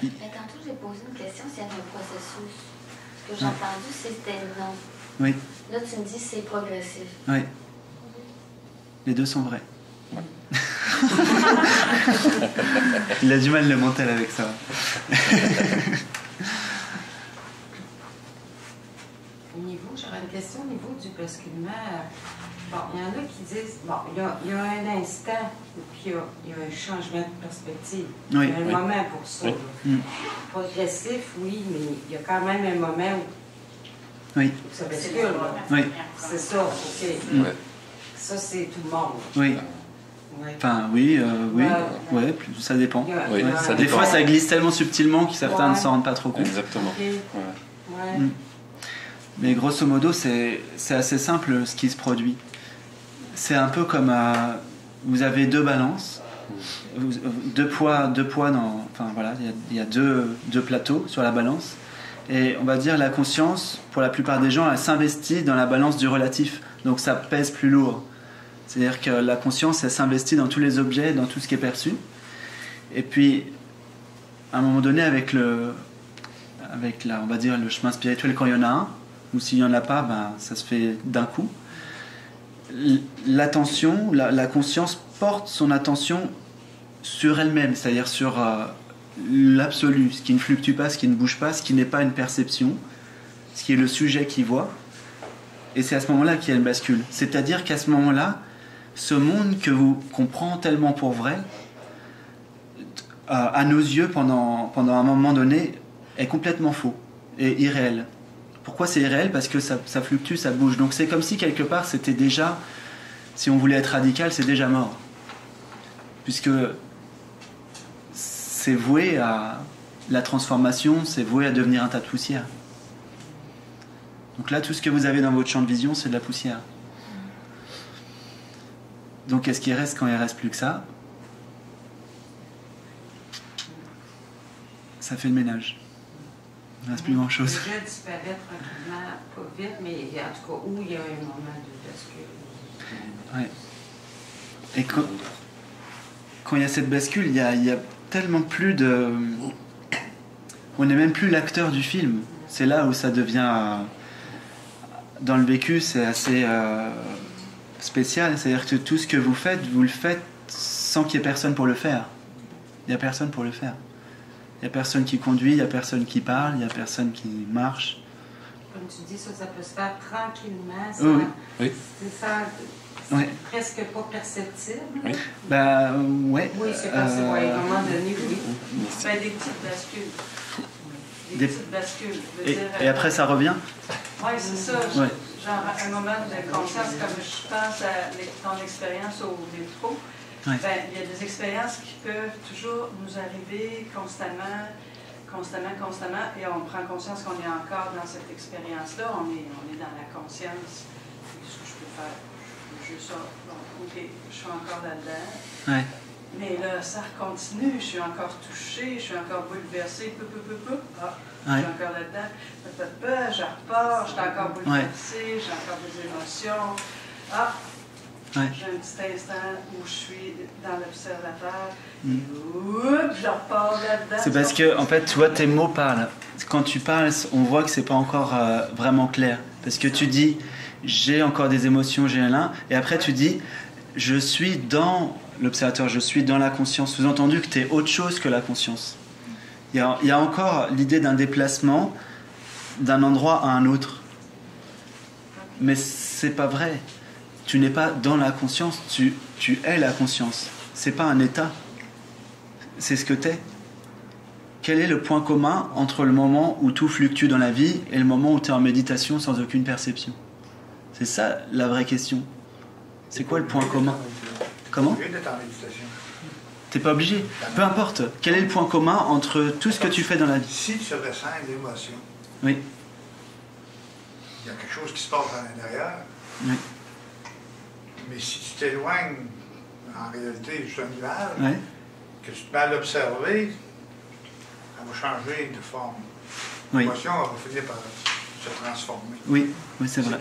Mais tantôt, j'ai posé une question s'il y avait un processus. Ce que j'ai entendu, c'était non. Oui. Là, tu me dis c'est progressif. Oui. Les deux sont vrais. Il a du mal le mental avec ça. J'aurais une question au niveau du basculement. Bon, il y en a qui disent, bon, il y a un instant, puis il y a un changement de perspective. Oui, il y a un moment pour ça. Oui. Progressif, oui, mais il y a quand même un moment où oui. ça bascule. Oui. C'est ça, ok. Ouais. Ça, c'est tout le monde. Oui. Ouais. Enfin, oui, ouais, ça dépend. Oui, ça des dépend. fois, ça glisse tellement subtilement que certains ne s'en rendent pas trop compte. Exactement. Okay. Ouais. Mais grosso modo, c'est assez simple ce qui se produit. C'est un peu comme vous avez deux balances, deux poids dans. Enfin voilà, il y a deux plateaux sur la balance. Et on va dire la conscience, pour la plupart des gens, elle s'investit dans la balance du relatif. Donc ça pèse plus lourd. C'est-à-dire que la conscience, elle s'investit dans tous les objets, dans tout ce qui est perçu. Et puis, à un moment donné, on va dire le chemin spirituel, quand il y en a un, ou s'il n'y en a pas, ben, ça se fait d'un coup. L'attention, la conscience porte son attention sur elle-même, c'est-à-dire sur l'absolu, ce qui ne fluctue pas, ce qui ne bouge pas, ce qui n'est pas une perception, ce qui est le sujet qui voit. Et c'est à ce moment-là qu'il y a une bascule. C'est-à-dire qu'à ce moment-là, ce monde qu'on prend tellement pour vrai, à nos yeux, pendant un moment donné, est complètement faux et irréel. Pourquoi c'est irréel? Parce que ça fluctue, ça bouge. Donc c'est comme si quelque part c'était déjà, si on voulait être radical, c'est déjà mort. Puisque c'est voué à la transformation, c'est voué à devenir un tas de poussière. Donc là, tout ce que vous avez dans votre champ de vision, c'est de la poussière. Donc qu'est-ce qui reste quand il ne reste plus que ça? Ça fait le ménage. Il ne reste plus grand-chose. Le jeu disparaît tranquillement, pas vite, mais en tout cas, où il y a un moment de bascule. Ouais. Et quand il y a cette bascule, il y a tellement plus de... On n'est même plus l'acteur du film. C'est là où ça devient... Dans le vécu, c'est assez spécial. C'est-à-dire que tout ce que vous le faites sans qu'il y ait personne pour le faire. Il n'y a personne pour le faire. Il n'y a personne qui conduit, il n'y a personne qui parle, il n'y a personne qui marche. Comme tu dis, ça peut se faire tranquillement. Oui. C'est ça, oui. Presque pas perceptible. Oui. Ben, ouais. Oui, c'est possible. À un moment donné, oui. Ben, des petites bascules. Des petites bascules. Et après, ça revient? Oui, c'est ça. Ouais. genre un moment de conscience, comme je pense à ton expérience au métro, Ouais. ben, il y a des expériences qui peuvent toujours nous arriver constamment, et on prend conscience qu'on est encore dans cette expérience-là, on est dans la conscience. Qu'est-ce que je peux faire? Je sors, bon, ok, je suis encore là-dedans. Ouais. Mais là, ça continue, je suis encore touchée, je suis encore bouleversée, ah, je suis encore là-dedans, je repars, je suis encore bouleversée, j'ai encore des émotions. Ah, j'ai un petit instant où je suis dans l'observateur, je repars là-dedans. C'est parce que, en fait, tu vois, tes mots parlent. Quand tu parles, on voit que c'est pas encore vraiment clair. Parce que tu dis, j'ai encore des émotions, j'ai un, et après tu dis, je suis dans l'observateur, je suis dans la conscience. Sous-entendu que tu es autre chose que la conscience. Il y a encore l'idée d'un déplacement d'un endroit à un autre. Mais c'est pas vrai. Tu n'es pas dans la conscience, tu es la conscience. C'est pas un état. C'est ce que tu es. Quel est le point commun entre le moment où tout fluctue dans la vie et le moment où tu es en méditation sans aucune perception? C'est ça la vraie question. C'est quoi le point commun? Comment? T'es pas obligé. Peu importe. Quel est le point commun entre tout ce que tu fais dans la vie? Si tu ressens une émotion, oui. Il y a quelque chose qui se passe à l'intérieur. Oui. Mais si tu t'éloignes, en réalité, juste un nuage, oui. que tu te mets à l'observer, elle va changer de forme. Oui. L'émotion va finir par se transformer. Oui, oui, c'est vrai.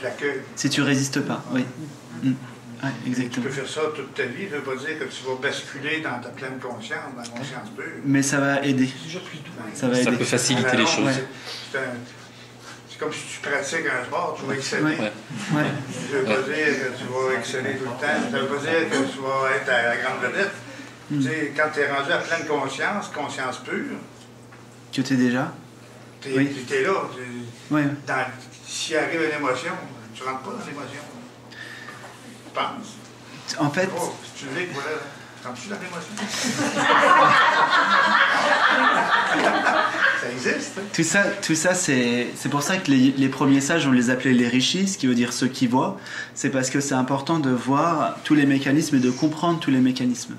Si tu résistes pas, oui. Ouais, exactement. Tu peux faire ça toute ta vie, ça ne veut pas dire que tu vas basculer dans ta pleine conscience, dans la conscience pure. Mais ça va aider. Ça va aider. Ça peut faciliter les choses. C'est comme si tu pratiques un sport, tu vas exceller. Ouais. Ça ne veut pas dire que tu vas exceller tout le temps, ça ne veut pas dire que tu vas être à la grande vedette. Tu sais, quand tu es rendu à pleine conscience, conscience pure, que tu es déjà. Tu es là. Oui. S'il arrive une émotion, tu ne rentres pas dans l'émotion. Tu penses. En fait. Oh, si tu le dis, voilà, rentres-tu dans l'émotion? Ça existe. Tout ça c'est pour ça que les premiers sages, on les appelait les rishis, ce qui veut dire ceux qui voient. C'est parce que c'est important de voir tous les mécanismes et de comprendre tous les mécanismes.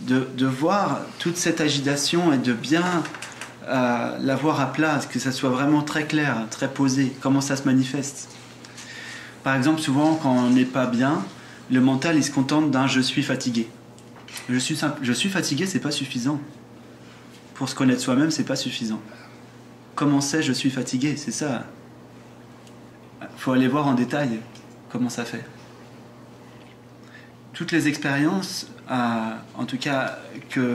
De voir toute cette agitation et de bien la voir à plat, que ça soit vraiment très clair, très posé, comment ça se manifeste. Par exemple, souvent, quand on n'est pas bien, le mental, il se contente d'un « je suis fatigué ». Je suis fatigué, c'est pas suffisant. Pour se connaître soi-même, c'est pas suffisant. Comment c'est « je suis fatigué », c'est ça. Faut aller voir en détail comment ça fait. Toutes les expériences, en tout cas,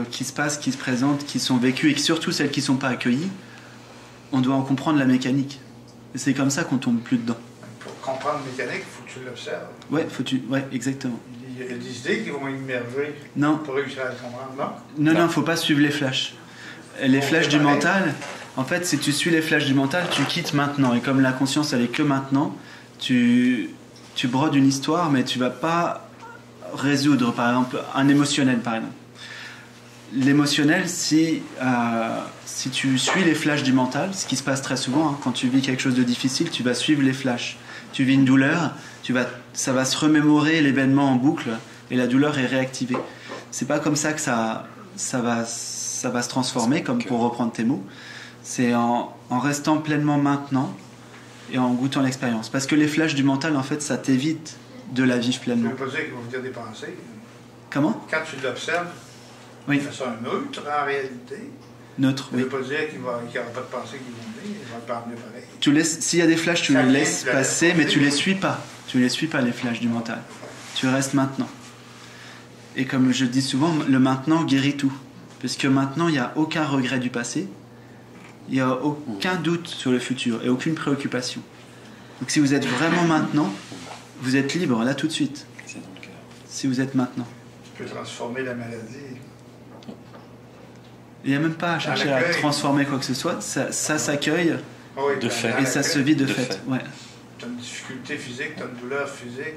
qui se passent, qui se présentent, qui sont vécues, et surtout celles qui ne sont pas accueillies, on doit en comprendre la mécanique. Et c'est comme ça qu'on tombe plus dedans. Pour comprendre la mécanique, il faut que tu l'observes. Ouais, exactement. Il y a des idées qui vont immerger pour réussir à le comprendre, non? Non, il ne faut pas suivre les flashs. Les flashs du mental, en fait, si tu suis les flashs du mental, tu quittes maintenant. Et comme la conscience, elle est que maintenant, tu brodes une histoire, mais tu ne vas pas résoudre, par exemple, un émotionnel, par exemple. L'émotionnel, si tu suis les flashs du mental, ce qui se passe très souvent, quand tu vis quelque chose de difficile, tu vas suivre les flashs. Tu vis une douleur, ça va se remémorer l'événement en boucle et la douleur est réactivée. C'est pas comme ça que ça va se transformer, comme pour reprendre tes mots. C'est en restant pleinement maintenant et en goûtant l'expérience. Parce que les flashs du mental, en fait, ça t'évite de la vivre pleinement. Ça ne veut pas dire qu'ils vont venir des pensées. Comment? Quand tu l'observes, oui. Tu fais ça neutre en réalité. Neutre, ça ne veut pas dire qu'il n'y aura pas de pensées qui vont venir, ils vont te parler pareil. S'il y a des flashs, tu les laisses passer, mais tu les suis pas. Tu les suis pas, les flashs du mental. Tu restes maintenant. Et comme je dis souvent, le maintenant guérit tout. Parce que maintenant, il n'y a aucun regret du passé, il n'y a aucun doute sur le futur et aucune préoccupation. Donc si vous êtes vraiment maintenant, vous êtes libre là tout de suite. Si vous êtes maintenant. Tu peux transformer la maladie. Il n'y a même pas à chercher à transformer quoi que ce soit, ça s'accueille de fait. Et ça se vit de fait. Ouais. Tu as une difficulté physique, tu as une douleur physique,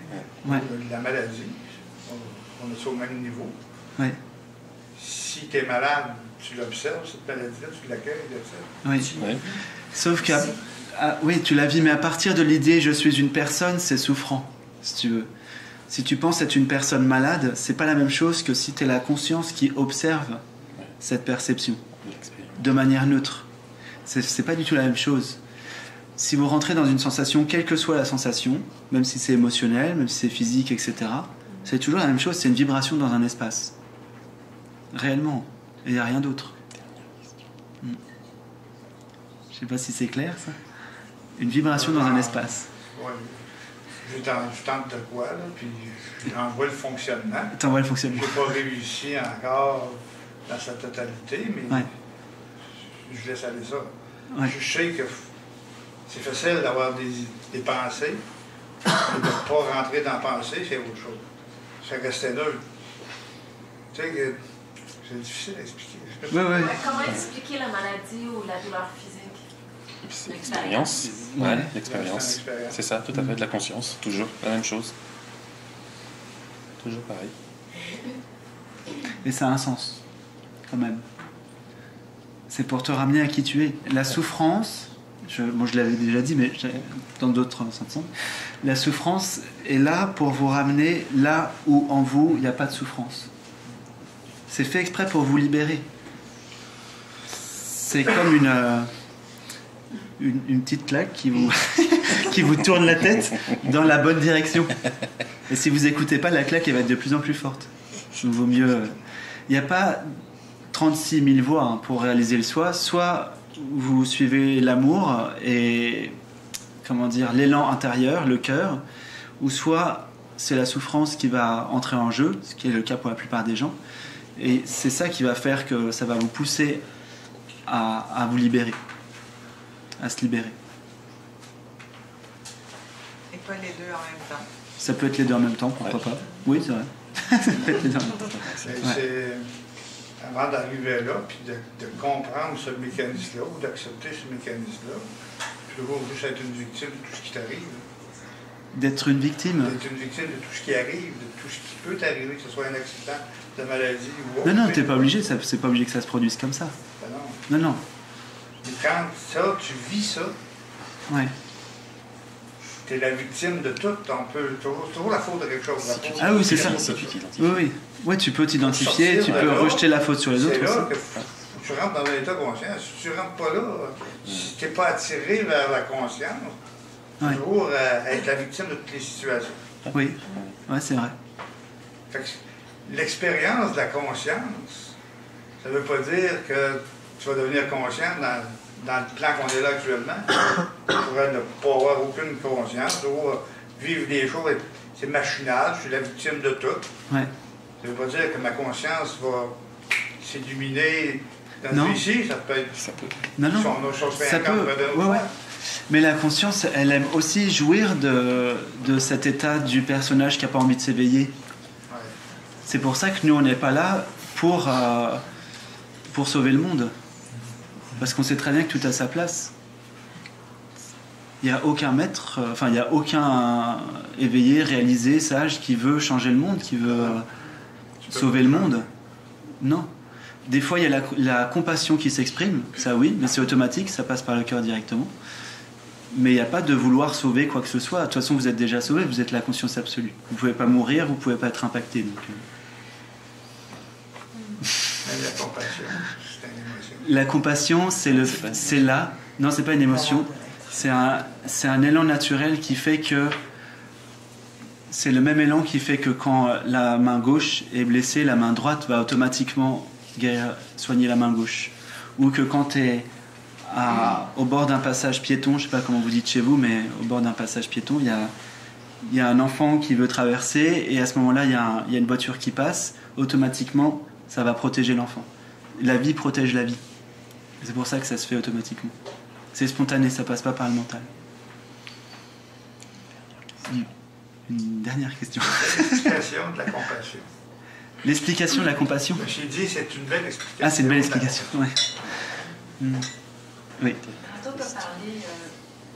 la maladie, on est au même niveau. Ouais. Si tu es malade, tu l'observes, cette maladie-là, tu l'accueilles, oui. Sauf qu'à oui, tu la vis, mais à partir de l'idée je suis une personne, c'est souffrant, si tu veux. Si tu penses être une personne malade, c'est pas la même chose que si tu es la conscience qui observe cette perception de manière neutre. C'est pas du tout la même chose. Si vous rentrez dans une sensation, quelle que soit la sensation, même si c'est émotionnel, même si c'est physique, etc., c'est toujours la même chose, c'est une vibration dans un espace. Réellement. Et il n'y a rien d'autre. Je sais pas si c'est clair, ça. Une vibration dans un espace. Oui. Je tente de quoi, là, puis j'envoie le fonctionnement. T'envoies le fonctionnement. Je n'ai pas réussi encore dans sa totalité, mais je laisse aller ça. Ouais. Je sais que c'est facile d'avoir des pensées, mais de ne pas rentrer dans la pensée, c'est autre chose. C'est rester là. Tu sais que c'est difficile à expliquer. Comment expliquer la maladie ou la douleur physique? C'est l'expérience. Ouais, l'expérience. C'est ça, tout à fait, de la conscience. Toujours la même chose. Toujours pareil. Et ça a un sens, quand même. C'est pour te ramener à qui tu es. La souffrance, je l'avais déjà dit, mais dans d'autres sens, la souffrance est là pour vous ramener là où en vous, il n'y a pas de souffrance. C'est fait exprès pour vous libérer. C'est comme une petite claque qui vous, qui vous tourne la tête dans la bonne direction. Et si vous n'écoutez pas, la claque, elle va être de plus en plus forte. Il vaut mieux... Il n'y a pas 36 000 voies pour réaliser le soi. Soit vous suivez l'amour et, comment dire, l'élan intérieur, le cœur, ou soit c'est la souffrance qui va entrer en jeu, ce qui est le cas pour la plupart des gens. Et c'est ça qui va faire que ça va vous pousser à vous libérer. À se libérer. Et pas les deux en même temps. Ça peut être les deux en même temps, pourquoi pas. Oui, c'est vrai. Ça peut être les deux en même temps. C'est avant d'arriver là, puis de comprendre ce mécanisme-là, ou d'accepter ce mécanisme-là, toujours juste être une victime de tout ce qui t'arrive. D'être une victime. D'être une victime de tout ce qui arrive, de tout ce qui peut t'arriver, que ce soit un accident, de maladie ou autre. Non, t'es pas obligé, c'est pas obligé que ça se produise comme ça. Ben non. Non. Et quand ça, tu vis ça, ouais. Tu es la victime de tout, on peut toujours la faute de quelque chose. Ah oui, c'est ça. Oui. Ouais, tu peux t'identifier, tu peux rejeter la faute sur les autres. C'est là que tu rentres dans un état conscient. Si tu ne rentres pas là, si tu n'es pas attiré vers la conscience, toujours être la victime de toutes les situations. Oui, ouais, c'est vrai. Fait que l'expérience de la conscience, ça ne veut pas dire que tu vas devenir conscient dans le plan qu'on est là actuellement. Tu pourrais ne pas avoir aucune conscience, toujours vivre des choses, c'est machinal, je suis la victime de tout. Ouais. Ça ne veut pas dire que ma conscience va s'illuminer dans ce ici, ça peut être... Non. Ça peut, ouais. Mais la conscience, elle aime aussi jouir de cet état du personnage qui n'a pas envie de s'éveiller. Ouais. C'est pour ça que nous, on n'est pas là pour sauver le monde. Parce qu'on sait très bien que tout a sa place. Il n'y a aucun maître, il n'y a aucun éveillé, réalisé, sage qui veut changer le monde, qui veut sauver le monde. Non. Des fois, il y a la compassion qui s'exprime, ça oui, mais c'est automatique, ça passe par le cœur directement. Mais il n'y a pas de vouloir sauver quoi que ce soit. De toute façon, vous êtes déjà sauvé, vous êtes la conscience absolue. Vous ne pouvez pas mourir, vous ne pouvez pas être impacté. Donc. Même la compassion, c'est une émotion. La compassion, c'est là. Non, c'est pas une émotion. C'est un élan naturel qui fait que... C'est le même élan qui fait que quand la main gauche est blessée, la main droite va automatiquement soigner la main gauche. Ou que quand tu es au bord d'un passage piéton, je ne sais pas comment vous dites chez vous, mais au bord d'un passage piéton, il y a un enfant qui veut traverser, et à ce moment-là, il y a une voiture qui passe, automatiquement, ça va protéger l'enfant. La vie protège la vie. C'est pour ça que ça se fait automatiquement. C'est spontané, ça passe pas par le mental. Une dernière question. L'explication de la compassion. L'explication de la compassion. J'ai dit, c'est une belle explication. Ah, c'est une belle explication, ouais. Oui. Tantôt, tu as parlé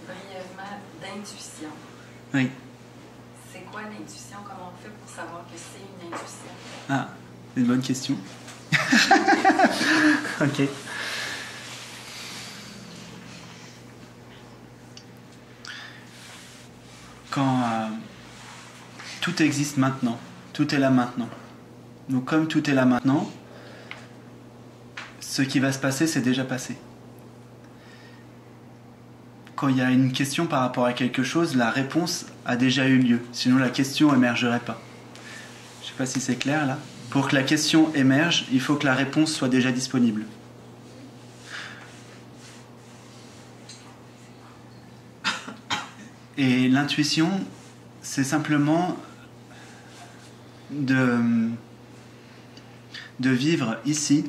brièvement d'intuition. Oui. C'est quoi l'intuition? Comment on fait pour savoir que c'est une intuition? Ah, c'est une bonne question. Ok. quand tout existe maintenant, tout est là maintenant. Donc comme tout est là maintenant, ce qui va se passer, c'est déjà passé. Quand il y a une question par rapport à quelque chose, la réponse a déjà eu lieu. Sinon, la question émergerait pas. Je ne sais pas si c'est clair là. Pour que la question émerge, il faut que la réponse soit déjà disponible. Et l'intuition, c'est simplement de vivre ici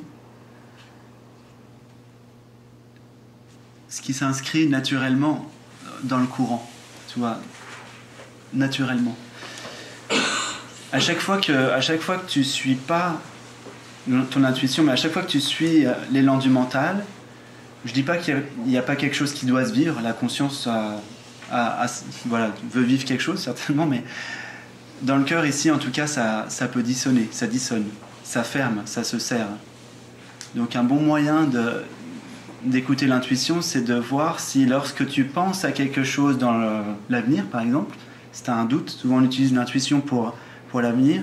ce qui s'inscrit naturellement dans le courant, tu vois, naturellement. À chaque fois que tu suis pas ton intuition, mais à chaque fois que tu suis l'élan du mental, je dis pas qu'il n'y a pas quelque chose qui doit se vivre, la conscience voilà, veut vivre quelque chose certainement, mais dans le cœur ici en tout cas ça peut dissonner, ça dissonne, ça ferme, ça se serre. Donc un bon moyen d'écouter l'intuition, c'est de voir si lorsque tu penses à quelque chose dans l'avenir par exemple, si tu as un doute, souvent on utilise l'intuition pour l'avenir,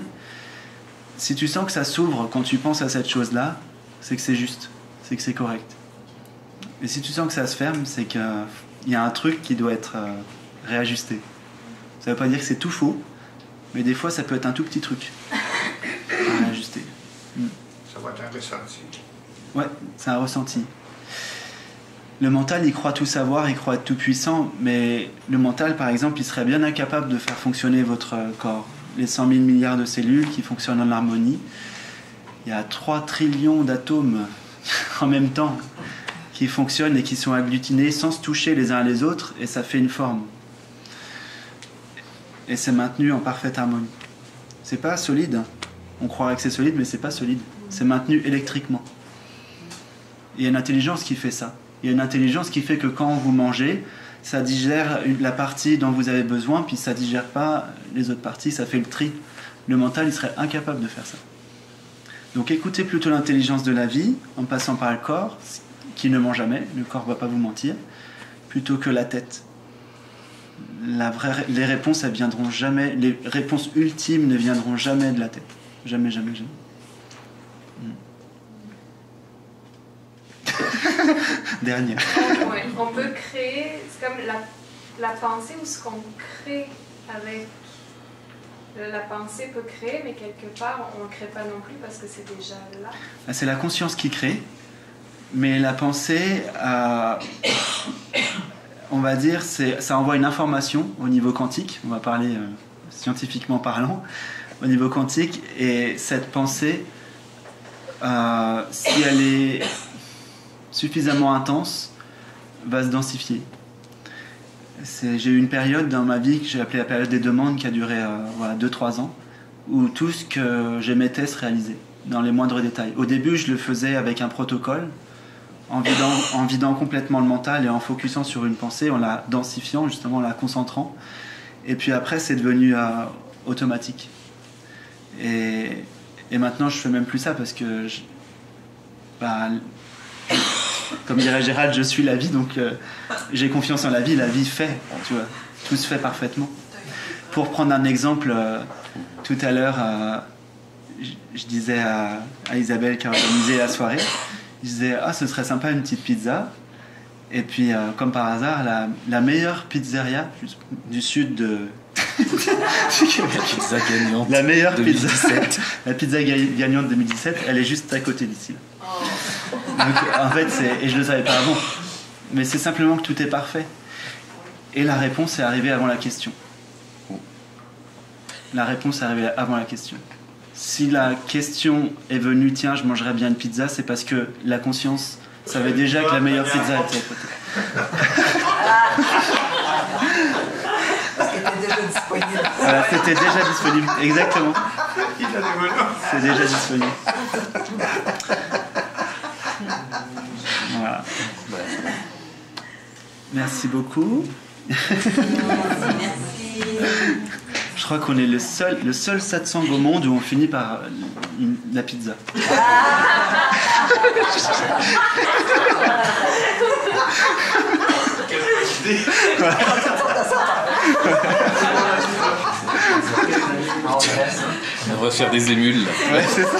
si tu sens que ça s'ouvre quand tu penses à cette chose-là, c'est que c'est juste, c'est que c'est correct. Et si tu sens que ça se ferme, c'est qu'il y a un truc qui doit être réajusté. Ça ne veut pas dire que c'est tout faux, mais des fois ça peut être un tout petit truc à réajuster. Ça va être un ressenti. Ouais, c'est un ressenti. Le mental, il croit tout savoir, il croit être tout puissant, mais le mental, par exemple, il serait bien incapable de faire fonctionner votre corps. Les 100 000 milliards de cellules qui fonctionnent en harmonie, il y a 3 trillions d'atomes en même temps qui fonctionnent et qui sont agglutinés sans se toucher les uns les autres, et ça fait une forme. Et c'est maintenu en parfaite harmonie. C'est pas solide. On croirait que c'est solide, mais c'est pas solide. C'est maintenu électriquement. Il y a une intelligence qui fait ça. Il y a une intelligence qui fait que quand vous mangez, ça digère la partie dont vous avez besoin, puis ça digère pas les autres parties, ça fait le tri. Le mental, il serait incapable de faire ça. Donc écoutez plutôt l'intelligence de la vie, en passant par le corps, qui ne ment jamais, le corps ne va pas vous mentir, plutôt que la tête. Les réponses, elles viendront jamais, les réponses ultimes ne viendront jamais de la tête. Jamais, jamais, jamais. Dernière. Ouais, on peut créer, c'est comme la pensée ou ce qu'on crée avec. La pensée peut créer, mais quelque part, on ne crée pas non plus parce que c'est déjà là. C'est la conscience qui crée, mais la pensée, on va dire, ça envoie une information au niveau quantique, on va parler scientifiquement parlant, au niveau quantique, et cette pensée, si elle est suffisamment intense, va se densifier. J'ai eu une période dans ma vie que j'ai appelée la période des demandes qui a duré 2-3 ans, où tout ce que j'émettais se réalisait dans les moindres détails. Au début, je le faisais avec un protocole, en vidant complètement le mental et en focusant sur une pensée, en la densifiant, justement en la concentrant. Et puis après, c'est devenu automatique. Et maintenant, je fais même plus ça parce que comme dirait Gérald, je suis la vie, donc j'ai confiance en la vie fait, tu vois, tout se fait parfaitement. Pour prendre un exemple, tout à l'heure, je disais à Isabelle qui a organisé la soirée, je disais, ce serait sympa une petite pizza, et puis comme par hasard, la meilleure pizzeria du sud de... pizza gagnante la meilleure 2017. pizza, la pizza gagnante 2017, elle est juste à côté d'ici. Donc, en fait, et je ne le savais pas avant, mais c'est simplement que tout est parfait. Et la réponse est arrivée avant la question. La réponse est arrivée avant la question. Si la question est venue, tiens, je mangerais bien une pizza, c'est parce que la conscience savait déjà que la meilleure pizza était à côté. C'était déjà disponible. Voilà, c'était déjà disponible, exactement. C'est déjà disponible. Voilà. Merci beaucoup. Merci. Je crois qu'on est le seul satsang au monde où on finit par la pizza. Quelle idée. On va faire des émules. Là. Ouais, c'est ça.